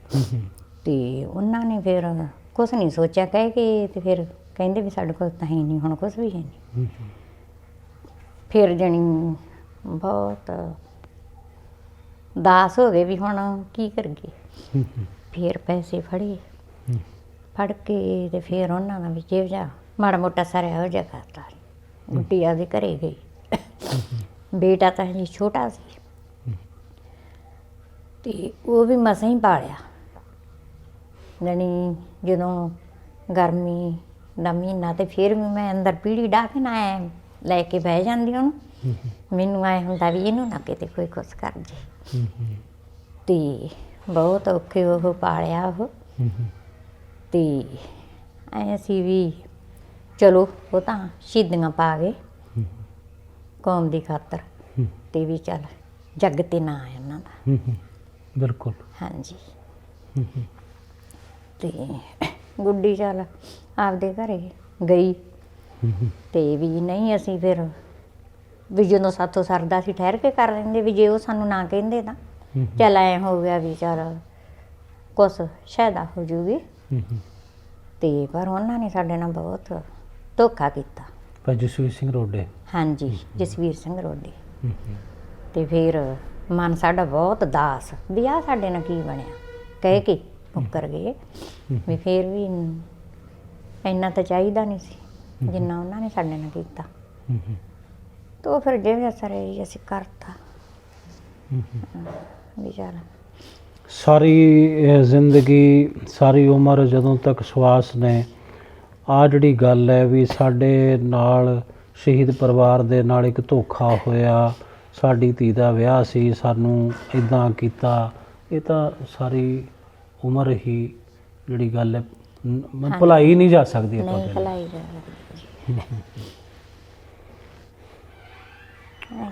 ਤੇ ਉਹਨਾਂ ਨੇ ਫਿਰ ਕੁਛ ਨਹੀਂ ਸੋਚਿਆ, ਕਹਿ ਕੇ ਤੇ ਫਿਰ ਕਹਿੰਦੇ ਵੀ ਸਾਡੇ ਕੋਲ ਤਾਂ ਹੈ ਨਹੀਂ, ਹੁਣ ਕੁਛ ਵੀ ਹੈ ਨਹੀਂ। ਫਿਰ ਜਾਣੀ ਬਹੁਤ ਦਾਸ ਹੋ ਗਏ ਵੀ ਹੁਣ ਕੀ ਕਰੀਏ। ਫਿਰ ਪੈਸੇ ਫੜੇ, ਫੜ ਕੇ ਤੇ ਫਿਰ ਉਹਨਾਂ ਦਾ ਵੀ ਜੇਬ ਜਾ ਮਾੜਾ ਮੋਟਾ ਸਾਰਾ ਹੋ ਜਾ ਕਰਤਾ। ਗੁੱਡੀ ਆਪਦੇ ਘਰੇ ਗਈ। ਬੇਟਾ ਤਾਂ ਜੀ ਛੋਟਾ ਸੀ ਤੇ ਉਹ ਵੀ ਮਸਾਂ ਹੀ ਪਾਲਿਆ। ਜਾਣੀ ਜਦੋਂ ਗਰਮੀ ਦਾ ਮਹੀਨਾ ਤੇ ਫਿਰ ਵੀ ਮੈਂ ਅੰਦਰ ਪੀੜੀ ਡਾਹ ਕੇ ਨਾ ਐਂ ਲੈ ਕੇ ਬਹਿ ਜਾਂਦੀ ਉਹਨੂੰ। ਮੈਨੂੰ ਐਂ ਹੁੰਦਾ ਵੀ ਇਹਨੂੰ ਨਾ ਕਿਤੇ ਕੋਈ ਕੁਛ ਕਰ ਜੇ। ਤੇ ਬਹੁਤ ਔਖੇ ਉਹ ਪਾਲਿਆ ਉਹ। ਤੇ ਐਂ ਸੀ ਵੀ ਚਲੋ ਉਹ ਤਾਂ ਸ਼ਹੀਦੀਆਂ ਪਾ ਗਏ ਕੌਮ ਦੀ ਖਾਤਰ, ਤੇ ਵੀ ਚੱਲ ਜੱਗ ਤੇ ਨਾਂ ਹੈ ਉਹਨਾਂ ਦਾ। ਬਿਲਕੁਲ। ਹਾਂਜੀ। ਤੇ ਗੁੱਡੀ ਚੱਲ ਆਪਦੇ ਘਰੇ ਗਈ। ਤੇ ਵੀ ਨਹੀਂ ਅਸੀਂ ਫਿਰ ਵੀ ਜਦੋਂ ਸਾਥੋਂ ਸਰਦਾ ਸੀ ਠਹਿਰ ਕੇ ਕਰ ਲੈਂਦੇ, ਵੀ ਜੇ ਉਹ ਸਾਨੂੰ ਨਾ ਕਹਿੰਦੇ ਤਾਂ ਚੱਲ ਐਂ ਹੋ ਗਿਆ ਵੀ ਚੱਲ ਕੁਛ ਸ਼ਾਇਦਾ ਹੋ ਜੂਗੀ। ਤੇ ਪਰ ਉਹਨਾਂ ਨੇ ਸਾਡੇ ਨਾਲ ਬਹੁਤ ਧੋਖਾ ਕੀਤਾ। ਭਾਈ ਜਸਵੀਰ ਸਿੰਘ ਰੋਡੇ। ਹਾਂਜੀ, ਜਸਵੀਰ ਸਿੰਘ ਰੋਡੇ। ਤੇ ਫਿਰ ਮਨ ਸਾਡਾ ਬਹੁਤ ਦਾਸ ਵੀ ਆਹ ਸਾਡੇ ਨਾਲ ਕੀ ਬਣਿਆ ਕਹਿ ਕੇ ਮੁੱਕਰ ਗਏ। ਵੀ ਫਿਰ ਵੀ ਇੰਨਾ ਤਾਂ ਚਾਹੀਦਾ ਨਹੀਂ ਸੀ ਜਿੰਨਾ ਉਹਨਾਂ ਨੇ ਸਾਡੇ ਨਾਲ ਕੀਤਾ। ਤੋ ਫਿਰ ਜਿਵੇਂ ਸਾਰੇ ਅਸੀਂ ਕਰਤਾ ਵੀ ਚੱਲ। ਸਾਰੀ ਜ਼ਿੰਦਗੀ, ਸਾਰੀ ਉਮਰ ਜਦੋਂ ਤੱਕ ਸਵਾਸ ਨੇ, ਆਹ ਜਿਹੜੀ ਗੱਲ ਹੈ ਵੀ ਸਾਡੇ ਨਾਲ ਸ਼ਹੀਦ ਪਰਿਵਾਰ ਦੇ ਨਾਲ ਇੱਕ ਧੋਖਾ ਹੋਇਆ, ਸਾਡੀ ਧੀ ਦਾ ਵਿਆਹ ਸੀ, ਸਾਨੂੰ ਇੱਦਾਂ ਕੀਤਾ, ਇਹ ਤਾਂ ਸਾਰੀ ਉਮਰ ਹੀ ਜਿਹੜੀ ਗੱਲ ਹੈ ਭੁਲਾਈ ਨਹੀਂ ਜਾ ਸਕਦੀ। ਨਹੀਂ ਭੁਲਾਈ ਜਾ ਸਕਦੀ।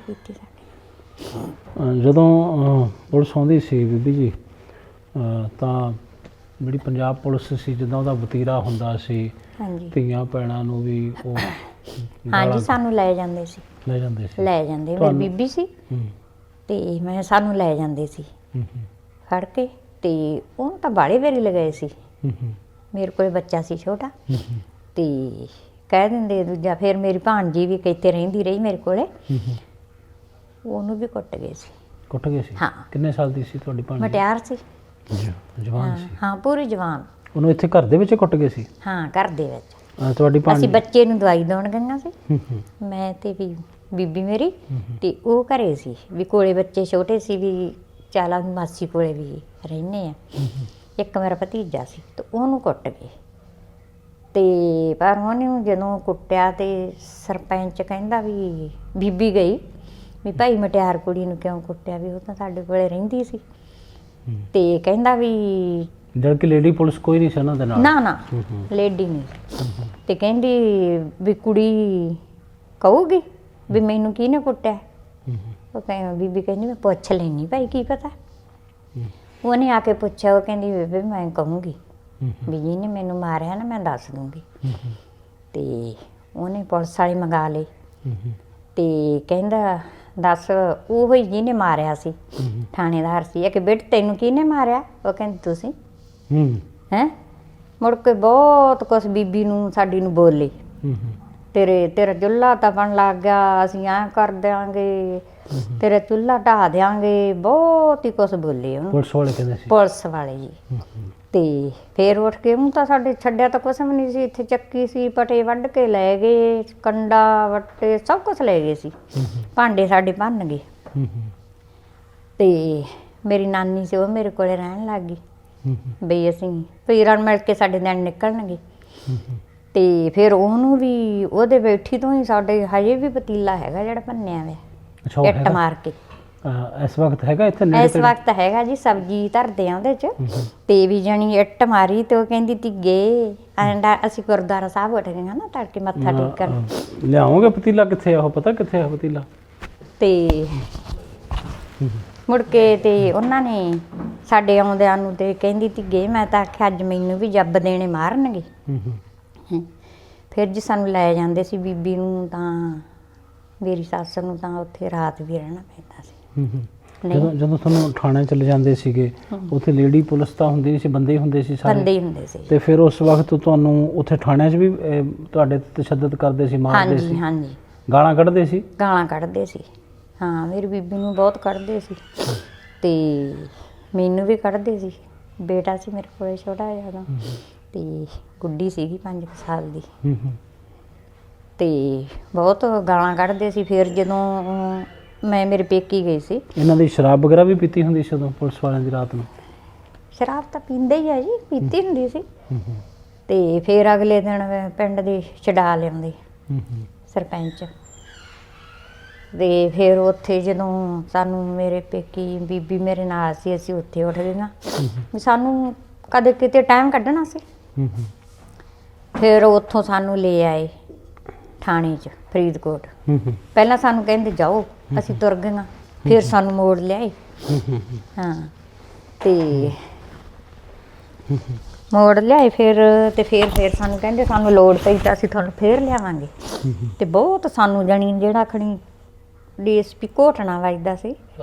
ਕੀਤੀ ਜਦੋਂ ਪੁਲਿਸ ਆਉਂਦੀ ਸੀ ਬੀਬੀ ਜੀ, ਤਾਂ ਜਿਹੜੀ ਪੰਜਾਬ ਪੁਲਿਸ ਸੀ ਜਿੱਦਾਂ ਉਹਦਾ ਵਤੀਰਾ ਹੁੰਦਾ ਸੀ, ਹਾਂਜੀ ਧੀਆਂ ਭੈਣਾਂ ਨੂੰ ਵੀ ਉਹ ਹਾਂਜੀ ਸਾਨੂੰ ਲੈ ਜਾਂਦੇ ਸੀ। ਲੈ ਜਾਂਦੇ ਸੀ। ਲੈ ਜਾਂਦੇ, ਮੇਰੀ ਬੀਬੀ ਸੀ ਤੇ ਮੈਂ ਸਾਨੂੰ ਲੈ ਜਾਂਦੇ ਸੀ ਫੜ ਕੇ। ਤੇ ਉਹਨੂੰ ਤਾਂ ਬਾੜੇ ਵੇਰੀ ਲਗਾਏ ਸੀ। ਮੇਰੇ ਕੋਲ ਬੱਚਾ ਸੀ ਛੋਟਾ। ਤੇ ਕਹਿ ਦਿੰਦੇ ਦੂਜਾ, ਫਿਰ ਮੇਰੀ ਭਾਣਜੀ ਵੀ ਕਿਤੇ ਰਹਿੰਦੀ ਰਹੀ ਮੇਰੇ ਕੋਲੇ, ਉਹਨੂੰ ਵੀ ਕੁੱਟ ਗਏ ਸੀ। ਕੁੱਟ ਗਏ ਸੀ? ਹਾਂ। ਕਿੰਨੇ ਸਾਲ ਦੀ ਸੀ ਤੁਹਾਡੀ ਭਾਣਜੀ? ਮਟਿਆਰ ਸੀ। ਜਵਾਨ ਸੀ? ਹਾਂ ਪੂਰੀ ਜਵਾਨ। ਉਹਨੂੰ ਇੱਥੇ ਘਰ ਦੇ ਵਿੱਚ ਕੁੱਟ ਗਏ ਸੀ? ਹਾਂ ਘਰ ਦੇ ਵਿੱਚ। ਤੁਹਾਡੀ ਭਾਣਜੀ? ਅਸੀਂ ਬੱਚੇ ਨੂੰ ਦਵਾਈ ਦੇਣ ਗਈਆਂ ਸੀ, ਮੈਂ ਤੇ ਵੀ ਬੀਬੀ ਮੇਰੀ। ਤੇ ਉਹ ਘਰੇ ਸੀ ਵੀ ਕੋਲੇ ਬੱਚੇ ਛੋਟੇ ਸੀ ਵੀ ਚਾਲਾ ਮਾਸੀ ਕੋਲੇ ਵੀ ਰਹਿੰਦੇ ਆ। ਇੱਕ ਮੇਰਾ ਭਤੀਜਾ ਸੀ ਤੇ ਉਹਨੂੰ ਕੁੱਟ ਗਏ। ਤੇ ਪਰ ਉਹਨੇ ਜਦੋਂ ਕੁੱਟਿਆ ਤੇ ਸਰਪੰਚ ਕਹਿੰਦਾ ਵੀ ਬੀਬੀ ਗਈ ਵੀ ਭਾਈ ਮਟਿਆਰ ਕੁੜੀ ਨੂੰ ਕਿਉਂ ਕੁੱਟਿਆ, ਵੀ ਉਹ ਤਾਂ ਸਾਡੇ ਕੋਲੇ ਰਹਿੰਦੀ ਸੀ। ਤੇ ਕਹਿੰਦਾ ਵੀ ਜਦ ਕਿ ਲੇਡੀ ਪੁਲਿਸ ਕੋਈ ਨਹੀਂ ਸੀ ਉਹਨਾਂ ਦੇ ਨਾਲ? ਨਾ ਲੇਡੀ ਨਹੀਂ। ਤੇ ਕਹਿੰਦੀ ਵੀ ਕੁੜੀ ਕਹੂਗੀ ਵੀ ਮੈਨੂੰ ਕਿਹਨੇ ਕੁੱਟਿਆ। ਉਹ ਕਹਿੰਦਾ ਬੀਬੀ ਕਹਿੰਦੀ ਮੈਂ ਪੁੱਛ ਲੈਣੀ ਭਾਈ ਕੀ ਪਤਾ। ਉਹਨੇ ਆ ਕੇ ਪੁੱਛਿਆ, ਉਹ ਕਹਿੰਦੀ ਬੇਬੇ ਮੈਂ ਕਹੂੰਗੀ ਵੀ ਜਿਹਨੇ ਮੈਨੂੰ ਮਾਰਿਆ ਨਾ ਮੈਂ ਦੱਸ ਦੂੰਗੀ। ਤੇ ਉਹਨੇ ਪੁਲਿਸ ਵਾਲੇ ਮੰਗਾ ਲਏ। ਤੇ ਕਹਿੰਦਾ ਦੱਸ, ਉਹ ਹੀ ਜਿਹਨੇ ਮਾਰਿਆ ਸੀ, ਥਾਣੇਦਾਰ ਸੀ। ਕਿ ਬੇਟ ਤੈਨੂੰ ਕਿਹਨੇ ਮਾਰਿਆ? ਉਹ ਕਹਿੰਦੀ ਤੁਸੀਂ। ਹੈਂ? ਮੁੜ ਕੇ ਬਹੁਤ ਕੁਛ ਬੀਬੀ ਨੂੰ ਸਾਡੀ ਨੂੰ ਬੋਲੇ, ਤੇਰਾ ਚੁੱਲ੍ਹਾ ਤਪਣ ਲੱਗ ਗਿਆ, ਅਸੀਂ ਐਂ ਕਰ ਦਿਆਂਗੇ, ਤੇਰਾ ਚੁੱਲ੍ਹਾ ਢਾਹ ਦਿਆਂਗੇ, ਬਹੁਤ ਹੀ ਕੁਛ ਬੋਲੇ ਉਹਨੂੰ। ਪੁਲਿਸ ਵਾਲੇ ਕਹਿੰਦੇ ਸੀ? ਪੁਲਿਸ ਵਾਲੇ ਜੀ। ਤੇ ਫਿਰ ਉੱਠ ਕੇ ਉਹਨੂੰ ਤਾਂ ਸਾਡੇ ਛੱਡਿਆ ਤਾਂ ਕੁਛ ਵੀ ਨਹੀਂ ਸੀ। ਇੱਥੇ ਚੱਕੀ ਸੀ, ਪਟੇ ਵੱਢ ਕੇ ਲੈ ਗਏ, ਕੰਡਾ ਵੱਟੇ ਸਭ ਕੁਛ ਲੈ ਗਏ ਸੀ। ਭਾਂਡੇ ਸਾਡੇ ਭੰਨ ਗਏ। ਤੇ ਮੇਰੀ ਨਾਨੀ ਸੀ, ਉਹ ਮੇਰੇ ਕੋਲੇ ਰਹਿਣ ਲੱਗ ਗਈ ਬਈ ਅਸੀਂ ਵੀ ਰਲ ਮਿਲ ਕੇ ਸਾਡੇ ਦਿਨ ਨਿਕਲਣਗੇ। ਤੇ ਫਿਰ ਉਹਨੂੰ ਵੀ ਉਹਦੇ ਬੈਠੀ ਤੋਂ ਹੀ ਸਾਡੇ ਹਜੇ ਵੀ ਪਤੀਲਾ ਹੈਗਾ ਜਿਹੜਾ ਭੰਨਿਆ ਹੋਇਆ ਇੱਟ ਮਾਰ ਕੇ। ਇਸ ਵਕਤ ਹੈਗਾ ਇੱਥੇ? ਇਸ ਵਕਤ ਹੈਗਾ ਜੀ, ਸਬਜ਼ੀ ਧਰਦੇ ਆ ਉਹਦੇ 'ਚ। ਤੇ ਵੀ ਜਾਣੀ ਇੱਟ ਮਾਰੀ ਤੇ ਉਹ ਕਹਿੰਦੀ ਧੀਏ ਅਸੀਂ ਗੁਰਦੁਆਰਾ ਸਾਹਿਬ ਉੱਠ ਗਏ ਨਾ ਤੜਕੇ ਮੱਥਾ ਟੇਕਣ। ਲਿਆਓਗੇ ਪਤੀਲਾ? ਕਿੱਥੇ ਆ ਉਹ? ਪਤਾ ਕਿੱਥੇ ਆ ਪਤੀਲਾ? ਤੇ ਮੁੜ ਕੇ ਤੇ ਉਹਨਾਂ ਨੇ ਸਾਡੇ ਆਉਂਦਿਆਂ ਨੂੰ ਤੇ ਕਹਿੰਦੀ ਧੀਏ ਮੈਂ ਤਾਂ ਆਖਿਆ ਅੱਜ ਮੈਨੂੰ ਵੀ ਜੱਬ ਦੇਣੇ ਮਾਰਨਗੇ। ਫਿਰ ਜੀ ਸਾਨੂੰ ਲੈ ਜਾਂਦੇ ਸੀ ਬੀਬੀ ਨੂੰ, ਤਾਂ ਮੇਰੀ ਸੱਸ ਨੂੰ ਤਾਂ ਉੱਥੇ ਰਾਤ ਵੀ ਰਹਿਣਾ ਪੈਂਦਾ ਸੀ। ਜਦੋਂ ਤੁਹਾਨੂੰ ਥਾਣੇ ਚਲੇ ਜਾਂਦੇ ਸੀਗੇ, ਉੱਥੇ ਲੇਡੀ ਪੁਲਿਸ ਤਾਂ ਹੁੰਦੀ ਨਹੀਂ ਸੀ, ਬੰਦੇ ਹੀ ਹੁੰਦੇ ਸੀ ਸਾਰੇ? ਬੰਦੇ ਹੀ ਹੁੰਦੇ ਸੀ। ਤੇ ਫਿਰ ਉਸ ਵਕਤ ਤੁਹਾਨੂੰ ਉੱਥੇ ਥਾਣਿਆਂ 'ਚ ਵੀ ਤੁਹਾਡੇ ਤਸ਼ੱਦਦ ਕਰਦੇ ਸੀ, ਮਾਰਦੇ ਸੀ? ਗਾਲਾਂ ਕੱਢਦੇ ਸੀ? ਗਾਲਾਂ ਕੱਢਦੇ ਸੀ, ਹਾਂ। ਮੇਰੀ ਬੀਬੀ ਨੂੰ ਬਹੁਤ ਕੱਢਦੇ ਸੀ। ਤੇ ਮੈਨੂੰ ਵੀ ਕੱਢਦੇ ਸੀ। ਬੇਟਾ ਸੀ ਮੇਰੇ ਕੋਲ ਛੋਟਾ ਜਿਹਾ ਉਦੋਂ, ਤੇ ਗੁੱਡੀ ਸੀਗੀ 5 ਸਾਲ ਦੀ। ਤੇ ਬਹੁਤ ਗਾਲਾਂ ਕੱਢਦੇ ਸੀ। ਫਿਰ ਜਦੋਂ ਮੈਂ ਮੇਰੇ ਪੇਕੀ ਗਈ ਸੀ। ਇਹਨਾਂ ਦੀ ਸ਼ਰਾਬ ਵਗੈਰਾ ਵੀ ਪੀਤੀ ਹੁੰਦੀ ਸੀ ਉਦੋਂ ਪੁਲਿਸ ਵਾਲਿਆਂ ਦੀ ਰਾਤ ਨੂੰ? ਸ਼ਰਾਬ ਤਾਂ ਪੀਂਦੇ ਹੀ ਆ ਜੀ, ਪੀਤੀ ਹੁੰਦੀ ਸੀ। ਤੇ ਫਿਰ ਅਗਲੇ ਦਿਨ ਪਿੰਡ ਦੇ ਛਡਾ ਲਿਆਉਂਦੇ ਸਰਪੰਚ। ਤੇ ਫਿਰ ਉੱਥੇ ਜਦੋਂ ਸਾਨੂੰ ਮੇਰੇ ਪੇਕੀ ਬੀਬੀ ਮੇਰੇ ਨਾਲ ਸੀ, ਅਸੀਂ ਉੱਥੇ ਉੱਠ ਗਈਆਂ ਵੀ ਸਾਨੂੰ ਕਦੇ ਕਿਤੇ ਟਾਈਮ ਕੱਢਣਾ ਸੀ। ਫਿਰ ਉੱਥੋਂ ਸਾਨੂੰ ਲੈ ਆਏ ਥਾਣੇ 'ਚ ਫਰੀਦਕੋਟ। ਪਹਿਲਾਂ ਸਾਨੂੰ ਕਹਿੰਦੇ ਜਾਓ, ਅਸੀਂ ਤੁਰ ਗਈਆਂ। ਫਿਰ ਸਾਨੂੰ ਮੋੜ ਲਿਆਏ। ਹਾਂ, ਤੇ ਮੋੜ ਲਿਆਏ ਫਿਰ ਸਾਨੂੰ ਕਹਿੰਦੇ ਸਾਨੂੰ ਲੋੜ ਪਈ ਤਾਂ ਅਸੀਂ ਤੁਹਾਨੂੰ ਫਿਰ ਲਿਆਵਾਂਗੇ। ਤੇ ਬਹੁਤ ਸਾਨੂੰ ਜਾਣੀ ਜਿਹੜਾ ਖਣੀ ਡੀਐਸਪੀ ਘੋਟਣਾ ਵੱਜਦਾ ਸੀ।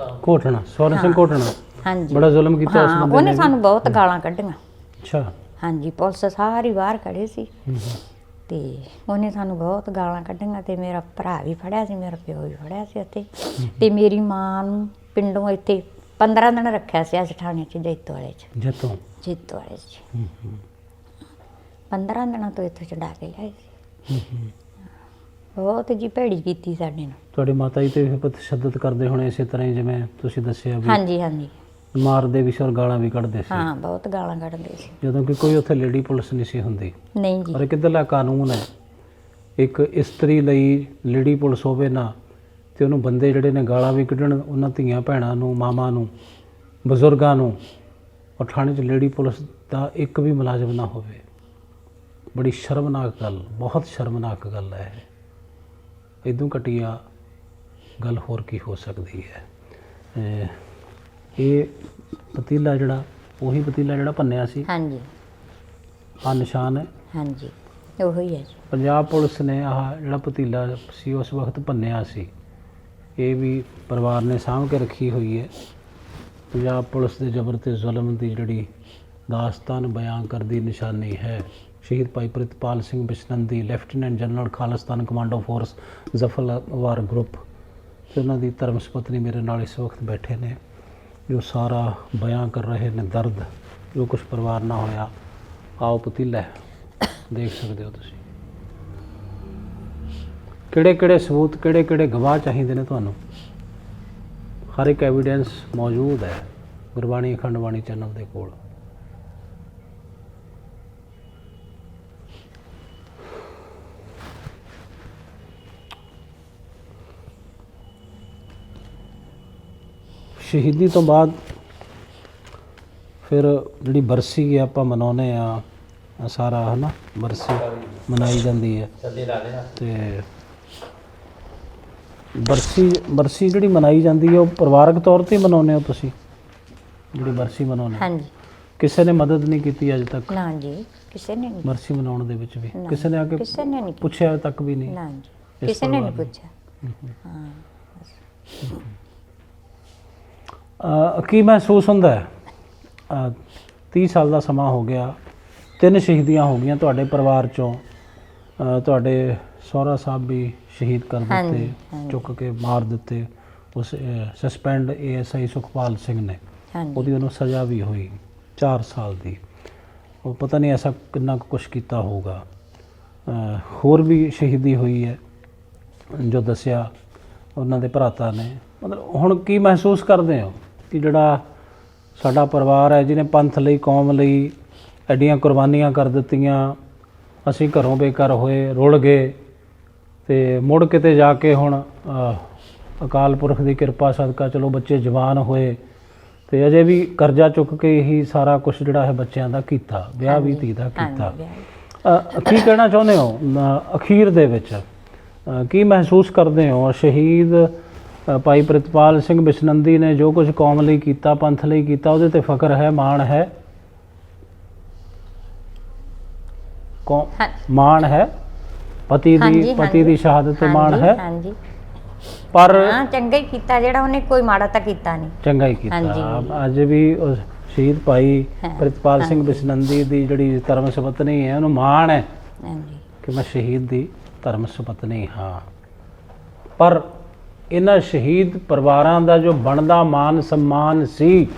ਘੋਟਣਾ, ਸੋਰਨ ਸਿੰਘ ਘੋਟਣਾ। ਹਾਂਜੀ, ਬੜਾ ਜ਼ੁਲਮ ਕੀਤਾ ਉਸ ਹਾਂ, ਬੰਦੇ ਉਹਨੇ ਨੇ। ਸਾਨੂੰ ਬਹੁਤ ਗਾਲਾਂ ਕੱਢੀਆਂ। ਅੱਛਾ। ਹਾਂਜੀ, ਪੁਲਿਸ ਸਾਰੀ ਬਾਹਰ ਖੜੇ ਸੀ ਤੇ ਉਹਨੇ ਸਾਨੂੰ ਬਹੁਤ ਗਾਲਾਂ ਕੱਢੀਆਂ। ਤੇ ਮੇਰਾ ਭਰਾ ਵੀ ਫੜਿਆ ਸੀ, ਮੇਰਾ ਪਿਓ ਵੀ ਫੜਿਆ ਸੀ ਉੱਥੇ। ਤੇ ਮੇਰੀ ਮਾਂ ਨੂੰ ਪਿੰਡੋਂ ਇੱਥੇ 15 ਦਿਨ ਰੱਖਿਆ ਸੀ ਅਸੀਂ ਥਾਣੇ 'ਚ ਜੈਤੋ ਵਾਲੇ 'ਚ। ਜੈਤੋ ਵਾਲੇ 'ਚ 15 ਦਿਨਾਂ ਤੋਂ ਇੱਥੋਂ ਛੁਡਾ ਕੇ ਲਿਆਏ ਸੀ। ਬਹੁਤ ਜੀ ਭੈੜੀ ਕੀਤੀ ਸਾਡੇ ਨਾਲ। ਤੁਹਾਡੇ ਮਾਤਾ ਜੀ ਤੇ ਵੀ ਤਸ਼ੱਦਦ ਕਰਦੇ ਹੋਣੇ ਇਸੇ ਤਰ੍ਹਾਂ ਹੀ ਜਿਵੇਂ ਤੁਸੀਂ ਦੱਸਿਆ ਵੀ? ਹਾਂਜੀ ਹਾਂਜੀ, ਮਾਰਦੇ ਵੀ ਸੀ ਔਰ ਗਾਲਾਂ ਵੀ ਕੱਢਦੇ ਸੀ? ਹਾਂ, ਬਹੁਤ ਗਾਲਾਂ ਕੱਢਦੇ ਸੀ। ਜਦੋਂ ਕਿ ਕੋਈ ਉੱਥੇ ਲੇਡੀ ਪੁਲਿਸ ਨਹੀਂ ਸੀ ਹੁੰਦੀ? ਨਹੀਂ ਜੀ। ਔਰ ਕਿੱਧਰਲਾ ਕਾਨੂੰਨ ਹੈ, ਇੱਕ ਇਸਤਰੀ ਲਈ ਲੇਡੀ ਪੁਲਿਸ ਹੋਵੇ ਨਾ, ਤੇ ਉਹਨੂੰ ਬੰਦੇ ਜਿਹੜੇ ਨੇ ਗਾਲਾਂ ਵੀ ਕੱਢਣ, ਉਹਨਾਂ ਧੀਆਂ ਭੈਣਾਂ ਨੂੰ, ਮਾਵਾਂ ਨੂੰ, ਬਜ਼ੁਰਗਾਂ ਨੂੰ, ਔਰ ਥਾਣੇ 'ਚ ਲੇਡੀ ਪੁਲਿਸ ਦਾ ਇੱਕ ਵੀ ਮੁਲਾਜ਼ਮ ਨਾ ਹੋਵੇ। ਬੜੀ ਸ਼ਰਮਨਾਕ ਗੱਲ, ਬਹੁਤ ਸ਼ਰਮਨਾਕ ਗੱਲ ਹੈ। ਇਦੋਂ ਘਟੀਆ ਗੱਲ ਹੋਰ ਕੀ ਹੋ ਸਕਦੀ ਹੈ। ਇਹ ਪਤੀਲਾ ਜਿਹੜਾ, ਉਹੀ ਪਤੀਲਾ ਜਿਹੜਾ ਭੰਨਿਆ ਸੀ? ਹਾਂਜੀ, ਆਹ ਨਿਸ਼ਾਨ ਹੈ? ਹਾਂਜੀ, ਉਹੀ ਹੈ ਜੀ। ਪੰਜਾਬ ਪੁਲਿਸ ਨੇ ਆਹ ਜਿਹੜਾ ਪਤੀਲਾ ਸੀ ਉਸ ਵਕਤ ਭੰਨਿਆ ਸੀ, ਇਹ ਵੀ ਪਰਿਵਾਰ ਨੇ ਸਾਂਭ ਕੇ ਰੱਖੀ ਹੋਈ ਹੈ। ਪੰਜਾਬ ਪੁਲਿਸ ਦੇ ਜ਼ਬਰ ਤੇ ਜ਼ੁਲਮ ਦੀ ਜਿਹੜੀ ਦਾਸਤਾਨ ਬਿਆਨ ਕਰਦੀ ਨਿਸ਼ਾਨੀ ਹੈ। ਸ਼ਹੀਦ Bhai Pritpal Singh Bishnandi, lieutenant general Khalistan commando force Zafarwar group, ਤੇ ਉਹਨਾਂ ਦੀ ਧਰਮ ਸੁਪਤਨੀ ਮੇਰੇ ਨਾਲ ਇਸ ਵਕਤ ਬੈਠੇ ਨੇ, ਜੋ ਸਾਰਾ ਬਿਆਨ ਕਰ ਰਹੇ ਨੇ ਦਰਦ ਜੋ ਕੁਛ ਪਰਿਵਾਰ ਨਾਲ ਹੋਇਆ। ਆਓ ਪਤੀਲਾ ਦੇਖ ਸਕਦੇ ਹੋ ਤੁਸੀਂ। ਕਿਹੜੇ ਕਿਹੜੇ ਸਬੂਤ, ਕਿਹੜੇ ਕਿਹੜੇ ਗਵਾਹ ਚਾਹੀਦੇ ਨੇ ਤੁਹਾਨੂੰ? ਹਰ ਇੱਕ ਐਵੀਡੈਂਸ ਮੌਜੂਦ ਹੈ ਗੁਰਬਾਣੀ ਅਖੰਡ ਬਾਣੀ ਚੈਨਲ ਦੇ ਕੋਲ। ਸ਼ਹੀਦੀ ਤੋਂ ਬਾਅਦ ਫਿਰ ਜਿਹੜੀ ਬਰਸੀ ਆਪਾਂ ਮਨਾਉਂਦੇ ਆ, ਸਾਰਾ ਹੈ ਨਾ, ਬਰਸੀ ਮਨਾਈ ਜਾਂਦੀ ਹੈ। ਤੇ ਬਰਸੀ ਜਿਹੜੀ ਮਨਾਈ ਜਾਂਦੀ ਹੈ ਉਹ ਪਰਿਵਾਰਕ ਤੌਰ ਤੇ ਮਨਾਉਂਦੇ ਹੋ ਤੁਸੀਂ ਜਿਹੜੀ ਬਰਸੀ ਮਨਾਉਂਦੇ? ਹਾਂਜੀ। ਕਿਸੇ ਨੇ ਮਦਦ ਨਹੀਂ ਕੀਤੀ ਅੱਜ ਤੱਕ? ਨਾ ਜੀ, ਕਿਸੇ ਨੇ ਨਹੀਂ। ਬਰਸੀ ਮਨਾਉਣ ਦੇ ਵਿੱਚ ਵੀ ਕਿਸੇ ਨੇ ਆ ਕੇ ਕਿਸੇ ਨੇ ਨਹੀਂ ਪੁੱਛਿਆ ਤੱਕ ਵੀ ਨਹੀਂ? ਨਾ ਜੀ, ਕਿਸੇ ਨੇ ਨਹੀਂ ਪੁੱਛਿਆ। ਹਾਂ। ਕੀ ਮਹਿਸੂਸ ਹੁੰਦਾ ਹੈ? 30 ਸਾਲ ਦਾ ਸਮਾਂ ਹੋ ਗਿਆ, 3 ਸ਼ਹੀਦੀਆਂ ਹੋ ਗਈਆਂ ਤੁਹਾਡੇ ਪਰਿਵਾਰ ਚੋਂ। ਤੁਹਾਡੇ ਸਹੁਰਾ ਸਾਹਿਬ ਵੀ ਸ਼ਹੀਦ ਕਰ ਦਿੱਤੇ, ਚੁੱਕ ਕੇ ਮਾਰ ਦਿੱਤੇ ਉਸ ਸਸਪੈਂਡ ASI ਸੁਖਪਾਲ ਸਿੰਘ ਨੇ। ਉਹਦੀ ਉਹਨੂੰ ਸਜ਼ਾ ਵੀ ਹੋਈ 4 ਸਾਲ ਦੀ। ਉਹ ਪਤਾ ਨਹੀਂ ਐਸਾ ਕਿੰਨਾ ਕੁਛ ਕੀਤਾ ਹੋਊਗਾ। ਹੋਰ ਵੀ ਸ਼ਹੀਦੀ ਹੋਈ ਹੈ ਜੋ ਦੱਸਿਆ ਉਹਨਾਂ ਦੇ ਭਰਾਤਾ ਨੇ। ਮਤਲਬ ਹੁਣ ਕੀ ਮਹਿਸੂਸ ਕਰਦੇ ਹੋ ਕਿ ਜਿਹੜਾ ਸਾਡਾ ਪਰਿਵਾਰ ਹੈ ਜਿਹਨੇ ਪੰਥ ਲਈ, ਕੌਮ ਲਈ ਐਡੀਆਂ ਕੁਰਬਾਨੀਆਂ ਕਰ ਦਿੱਤੀਆਂ, ਅਸੀਂ ਘਰੋਂ ਬੇਘਰ ਹੋਏ, ਰੁਲ ਗਏ, ਤੇ ਮੁੜ ਕਿਤੇ ਜਾ ਕੇ ਹੁਣ ਅਕਾਲ ਪੁਰਖ ਦੀ ਕਿਰਪਾ ਸਦਕਾ ਚਲੋ ਬੱਚੇ ਜਵਾਨ ਹੋਏ, ਤੇ ਅਜੇ ਵੀ ਕਰਜ਼ਾ ਚੁੱਕ ਕੇ ਹੀ ਸਾਰਾ ਕੁਝ ਜਿਹੜਾ ਹੈ ਬੱਚਿਆਂ ਦਾ ਕੀਤਾ, ਵਿਆਹ ਵੀ ਧੀ ਦਾ ਕੀਤਾ। ਕੀ ਕਹਿਣਾ ਚਾਹੁੰਦੇ ਹੋ ਅਖੀਰ ਦੇ ਵਿੱਚ? ਕੀ ਮਹਿਸੂਸ ਕਰਦੇ ਹੋ? ਸ਼ਹੀਦ ਭਾਈ ਪ੍ਰਿਤਪਾਲ ਸਿੰਘ ਬਿਸ਼ਨੰਦੀ ਨੇ ਜੋ ਕੁਝ ਕੌਮ ਲਈ ਕੀਤਾ, ਪੰਥ ਲਈ ਕੀਤਾ, ਉਹਦੇ ਤੇ ਫਖਰ ਹੈ, ਮਾਣ ਹੈ? ਮਾਣ ਹੈ ਪਤੀ ਦੀ ਸ਼ਹਾਦਤ ਤੇ ਮਾਣ ਹੈ। ਹਾਂਜੀ, ਪਰ ਹਾਂ, ਚੰਗਾ ਹੀ ਕੀਤਾ, ਜਿਹੜਾ ਉਹਨੇ ਕੋਈ ਮਾੜਾ ਤਾਂ ਕੀਤਾ ਨਹੀਂ। ਚੰਗਾ ਹੀ ਕੀਤਾ। ਅੱਜ ਵੀ ਸ਼ਹੀਦ ਭਾਈ ਪ੍ਰਿਤਪਾਲ ਸਿੰਘ ਬਿਸ਼ਨੰਦੀ ਦੀ ਜਿਹੜੀ ਧਰਮ ਸੁਪਤਨੀ ਹੈ ਉਹਨੂੰ ਮਾਣ ਹੈ ਕਿ ਮੈਂ ਸ਼ਹੀਦ ਦੀ ਧਰਮ ਸੁਪਤਨੀ ਹਾਂ। ਪਰ ਇਹਨਾਂ ਸ਼ਹੀਦ ਪਰਿਵਾਰਾਂ ਦਾ ਜੋ ਬਣਦਾ ਮਾਨ ਸਨਮਾਨ ਸੀ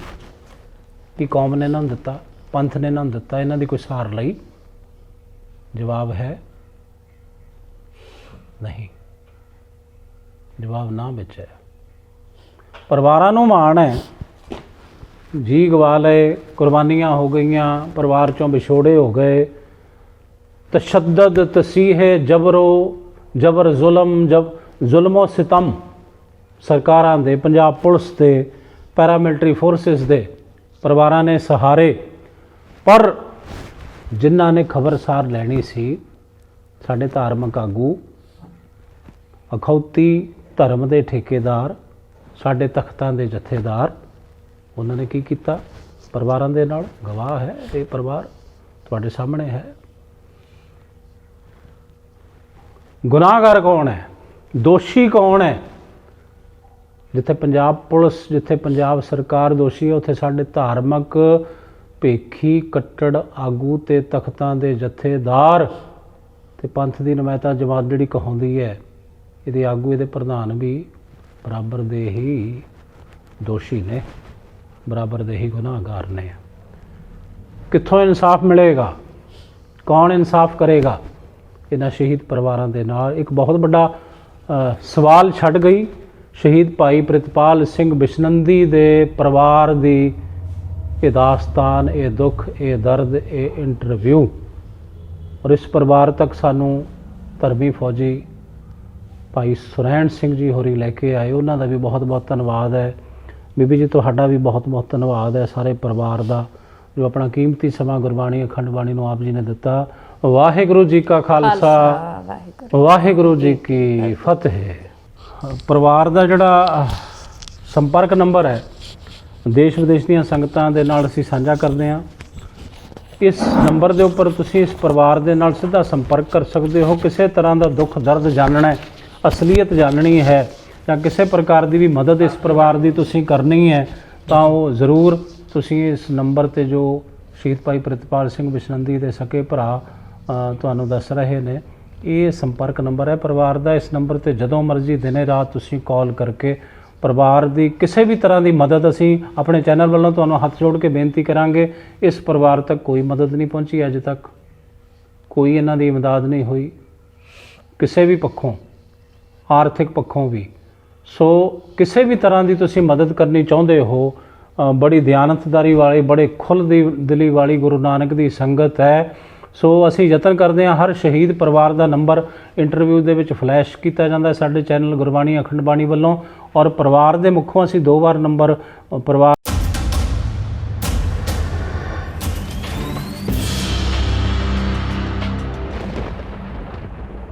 ਕਿ ਕੌਮ ਨੇ ਇਹਨਾਂ ਨੂੰ ਦਿੱਤਾ, ਪੰਥ ਨੇ ਇਹਨਾਂ ਨੂੰ ਦਿੱਤਾ, ਇਹਨਾਂ ਦੀ ਕੋਈ ਸਾਰ ਲਈ? ਜਵਾਬ ਹੈ ਨਹੀਂ, ਜਵਾਬ ਨਾ ਵਿੱਚ ਹੈ। ਪਰਿਵਾਰਾਂ ਨੂੰ ਮਾਣ ਹੈ, ਜੀ ਗਵਾ ਲਏ, ਕੁਰਬਾਨੀਆਂ ਹੋ ਗਈਆਂ, ਪਰਿਵਾਰ ਚੋਂ ਵਿਛੋੜੇ ਹੋ ਗਏ, ਤਸ਼ੱਦਦ, ਤਸੀਹੇ, ਜਬਰ ਜ਼ੁਲਮੋ ਸਿਤਮ ਸਰਕਾਰਾਂ ਦੇ, ਪੰਜਾਬ ਪੁਲਿਸ ਦੇ, ਪੈਰਾਮਿਲਟਰੀ ਫੋਰਸਿਸ ਦੇ ਪਰਿਵਾਰਾਂ ਨੇ ਸਹਾਰੇ। ਪਰ ਜਿਨ੍ਹਾਂ ਨੇ ਖਬਰਸਾਰ ਲੈਣੀ ਸੀ, ਸਾਡੇ ਧਾਰਮਿਕ ਆਗੂ, ਅਖੌਤੀ ਧਰਮ ਦੇ ਠੇਕੇਦਾਰ, ਸਾਡੇ ਤਖਤਾਂ ਦੇ ਜਥੇਦਾਰ, ਉਹਨਾਂ ਨੇ ਕੀ ਕੀਤਾ? ਪਰਿਵਾਰਾਂ ਦੇ ਨਾਲ ਗਵਾਹ ਹੈ ਇਹ ਪਰਿਵਾਰ, ਤੁਹਾਡੇ ਸਾਹਮਣੇ ਹੈ। ਗੁਨਾਹਗਾਰ ਕੌਣ ਹੈ? ਦੋਸ਼ੀ ਕੌਣ ਹੈ? ਜਿੱਥੇ ਪੰਜਾਬ ਪੁਲਿਸ, ਜਿੱਥੇ ਪੰਜਾਬ ਸਰਕਾਰ ਦੋਸ਼ੀ ਹੈ, ਉੱਥੇ ਸਾਡੇ ਧਾਰਮਿਕ ਭੇਖੀ ਕੱਟੜ ਆਗੂ ਤੇ ਤਖਤਾਂ ਦੇ ਜਥੇਦਾਰ ਤੇ ਪੰਥ ਦੀ ਨਮਾਇਤਾ ਜਮਾਤ ਜਿਹੜੀ ਕਹਾਉਂਦੀ ਹੈ, ਇਹਦੇ ਆਗੂ, ਇਹਦੇ ਪ੍ਰਧਾਨ ਵੀ ਬਰਾਬਰ ਦੇ ਹੀ ਦੋਸ਼ੀ ਨੇ, ਬਰਾਬਰ ਦੇ ਹੀ ਗੁਨਾਹਗਾਰ ਨੇ। ਕਿੱਥੋਂ ਇਨਸਾਫ ਮਿਲੇਗਾ? ਕੌਣ ਇਨਸਾਫ ਕਰੇਗਾ ਇਹਨਾਂ ਸ਼ਹੀਦ ਪਰਿਵਾਰਾਂ ਦੇ ਨਾਲ? ਇੱਕ ਬਹੁਤ ਵੱਡਾ ਸਵਾਲ ਛੱਡ ਗਈ ਸ਼ਹੀਦ ਭਾਈ ਪ੍ਰਿਤਪਾਲ ਸਿੰਘ ਬਿਸ਼ਨੰਦੀ ਦੇ ਪਰਿਵਾਰ ਦੀ ਇਹ ਦਾਸਤਾਨ, ਇਹ ਦੁੱਖ, ਇਹ ਦਰਦ, ਇਹ ਇੰਟਰਵਿਊ। ਔਰ ਇਸ ਪਰਿਵਾਰ ਤੱਕ ਸਾਨੂੰ ਧਰਮੀ ਫੌਜੀ ਭਾਈ ਸੁਰੈਣ ਸਿੰਘ ਜੀ ਹੋਰੀ ਲੈ ਕੇ ਆਏ, ਉਹਨਾਂ ਦਾ ਵੀ ਬਹੁਤ ਬਹੁਤ ਧੰਨਵਾਦ ਹੈ। ਬੀਬੀ ਜੀ ਤੁਹਾਡਾ ਵੀ ਬਹੁਤ ਬਹੁਤ ਧੰਨਵਾਦ ਹੈ, ਸਾਰੇ ਪਰਿਵਾਰ ਦਾ, ਜੋ ਆਪਣਾ ਕੀਮਤੀ ਸਮਾਂ ਗੁਰਬਾਣੀ ਅਖੰਡ ਬਾਣੀ ਨੂੰ ਆਪ ਜੀ ਨੇ ਦਿੱਤਾ। ਵਾਹਿਗੁਰੂ ਜੀ ਕਾ ਖਾਲਸਾ, ਵਾਹਿਗੁਰੂ ਜੀ ਕੀ ਫਤਿਹ। ਪਰਿਵਾਰ ਦਾ ਜਿਹੜਾ ਸੰਪਰਕ ਨੰਬਰ ਹੈ, ਦੇਸ਼ ਵਿਦੇਸ਼ ਦੀਆਂ ਸੰਗਤਾਂ ਦੇ ਨਾਲ ਅਸੀਂ ਸਾਂਝਾ ਕਰਦੇ ਹਾਂ। ਇਸ ਨੰਬਰ ਦੇ ਉੱਪਰ ਤੁਸੀਂ ਇਸ ਪਰਿਵਾਰ ਦੇ ਨਾਲ ਸਿੱਧਾ ਸੰਪਰਕ ਕਰ ਸਕਦੇ ਹੋ। ਕਿਸੇ ਤਰ੍ਹਾਂ ਦਾ ਦੁੱਖ ਦਰਦ ਜਾਣਨਾ ਹੈ, ਅਸਲੀਅਤ ਜਾਣਨੀ ਹੈ, ਜਾਂ ਕਿਸੇ ਪ੍ਰਕਾਰ ਦੀ ਵੀ ਮਦਦ ਇਸ ਪਰਿਵਾਰ ਦੀ ਤੁਸੀਂ ਕਰਨੀ ਹੈ, ਤਾਂ ਉਹ ਜ਼ਰੂਰ ਤੁਸੀਂ ਇਸ ਨੰਬਰ 'ਤੇ ਜੋ ਸ਼ਹੀਦ ਭਾਈ ਪ੍ਰਿਤਪਾਲ ਸਿੰਘ ਬਿਸ਼ਨੰਦੀ ਦੇ ਸਕੇ ਭਰਾ ਤੁਹਾਨੂੰ ਦੱਸ ਰਹੇ ਨੇ, ਇਹ ਸੰਪਰਕ ਨੰਬਰ ਹੈ ਪਰਿਵਾਰ ਦਾ। ਇਸ ਨੰਬਰ 'ਤੇ ਜਦੋਂ ਮਰਜ਼ੀ ਦਿਨੇ ਰਾਤ ਤੁਸੀਂ ਕਾਲ ਕਰਕੇ ਪਰਿਵਾਰ ਦੀ ਕਿਸੇ ਵੀ ਤਰ੍ਹਾਂ ਦੀ ਮਦਦ ਅਸੀਂ ਆਪਣੇ ਚੈਨਲ ਵੱਲੋਂ ਤੁਹਾਨੂੰ ਹੱਥ ਜੋੜ ਕੇ ਬੇਨਤੀ ਕਰਾਂਗੇ। ਇਸ ਪਰਿਵਾਰ ਤੱਕ ਕੋਈ ਮਦਦ ਨਹੀਂ ਪਹੁੰਚੀ ਅੱਜ ਤੱਕ, ਕੋਈ ਇਹਨਾਂ ਦੀ ਇਮਦਾਦ ਨਹੀਂ ਹੋਈ ਕਿਸੇ ਵੀ ਪੱਖੋਂ, ਆਰਥਿਕ ਪੱਖੋਂ ਵੀ। ਸੋ ਕਿਸੇ ਵੀ ਤਰ੍ਹਾਂ ਦੀ ਤੁਸੀਂ ਮਦਦ ਕਰਨੀ ਚਾਹੁੰਦੇ ਹੋ, ਬੜੀ ਦਿਆਨਤਦਾਰੀ ਵਾਲੀ, ਬੜੇ ਖੁੱਲ੍ਹ ਦੀ ਦਿਲੀ ਵਾਲੀ ਗੁਰੂ ਨਾਨਕ ਦੀ ਸੰਗਤ ਹੈ। ਸੋ ਅਸੀਂ ਯਤਨ ਕਰਦੇ ਹਾਂ, ਹਰ ਸ਼ਹੀਦ ਪਰਿਵਾਰ ਦਾ ਨੰਬਰ ਇੰਟਰਵਿਊ ਦੇ ਵਿੱਚ ਫਲੈਸ਼ ਕੀਤਾ ਜਾਂਦਾ ਸਾਡੇ ਚੈਨਲ ਗੁਰਬਾਣੀ ਅਖੰਡ ਬਾਣੀ ਵੱਲੋਂ। ਔਰ ਪਰਿਵਾਰ ਦੇ ਮੁੱਖੋਂ ਅਸੀਂ 2 ਵਾਰ ਨੰਬਰ ਪਰਿਵਾਰ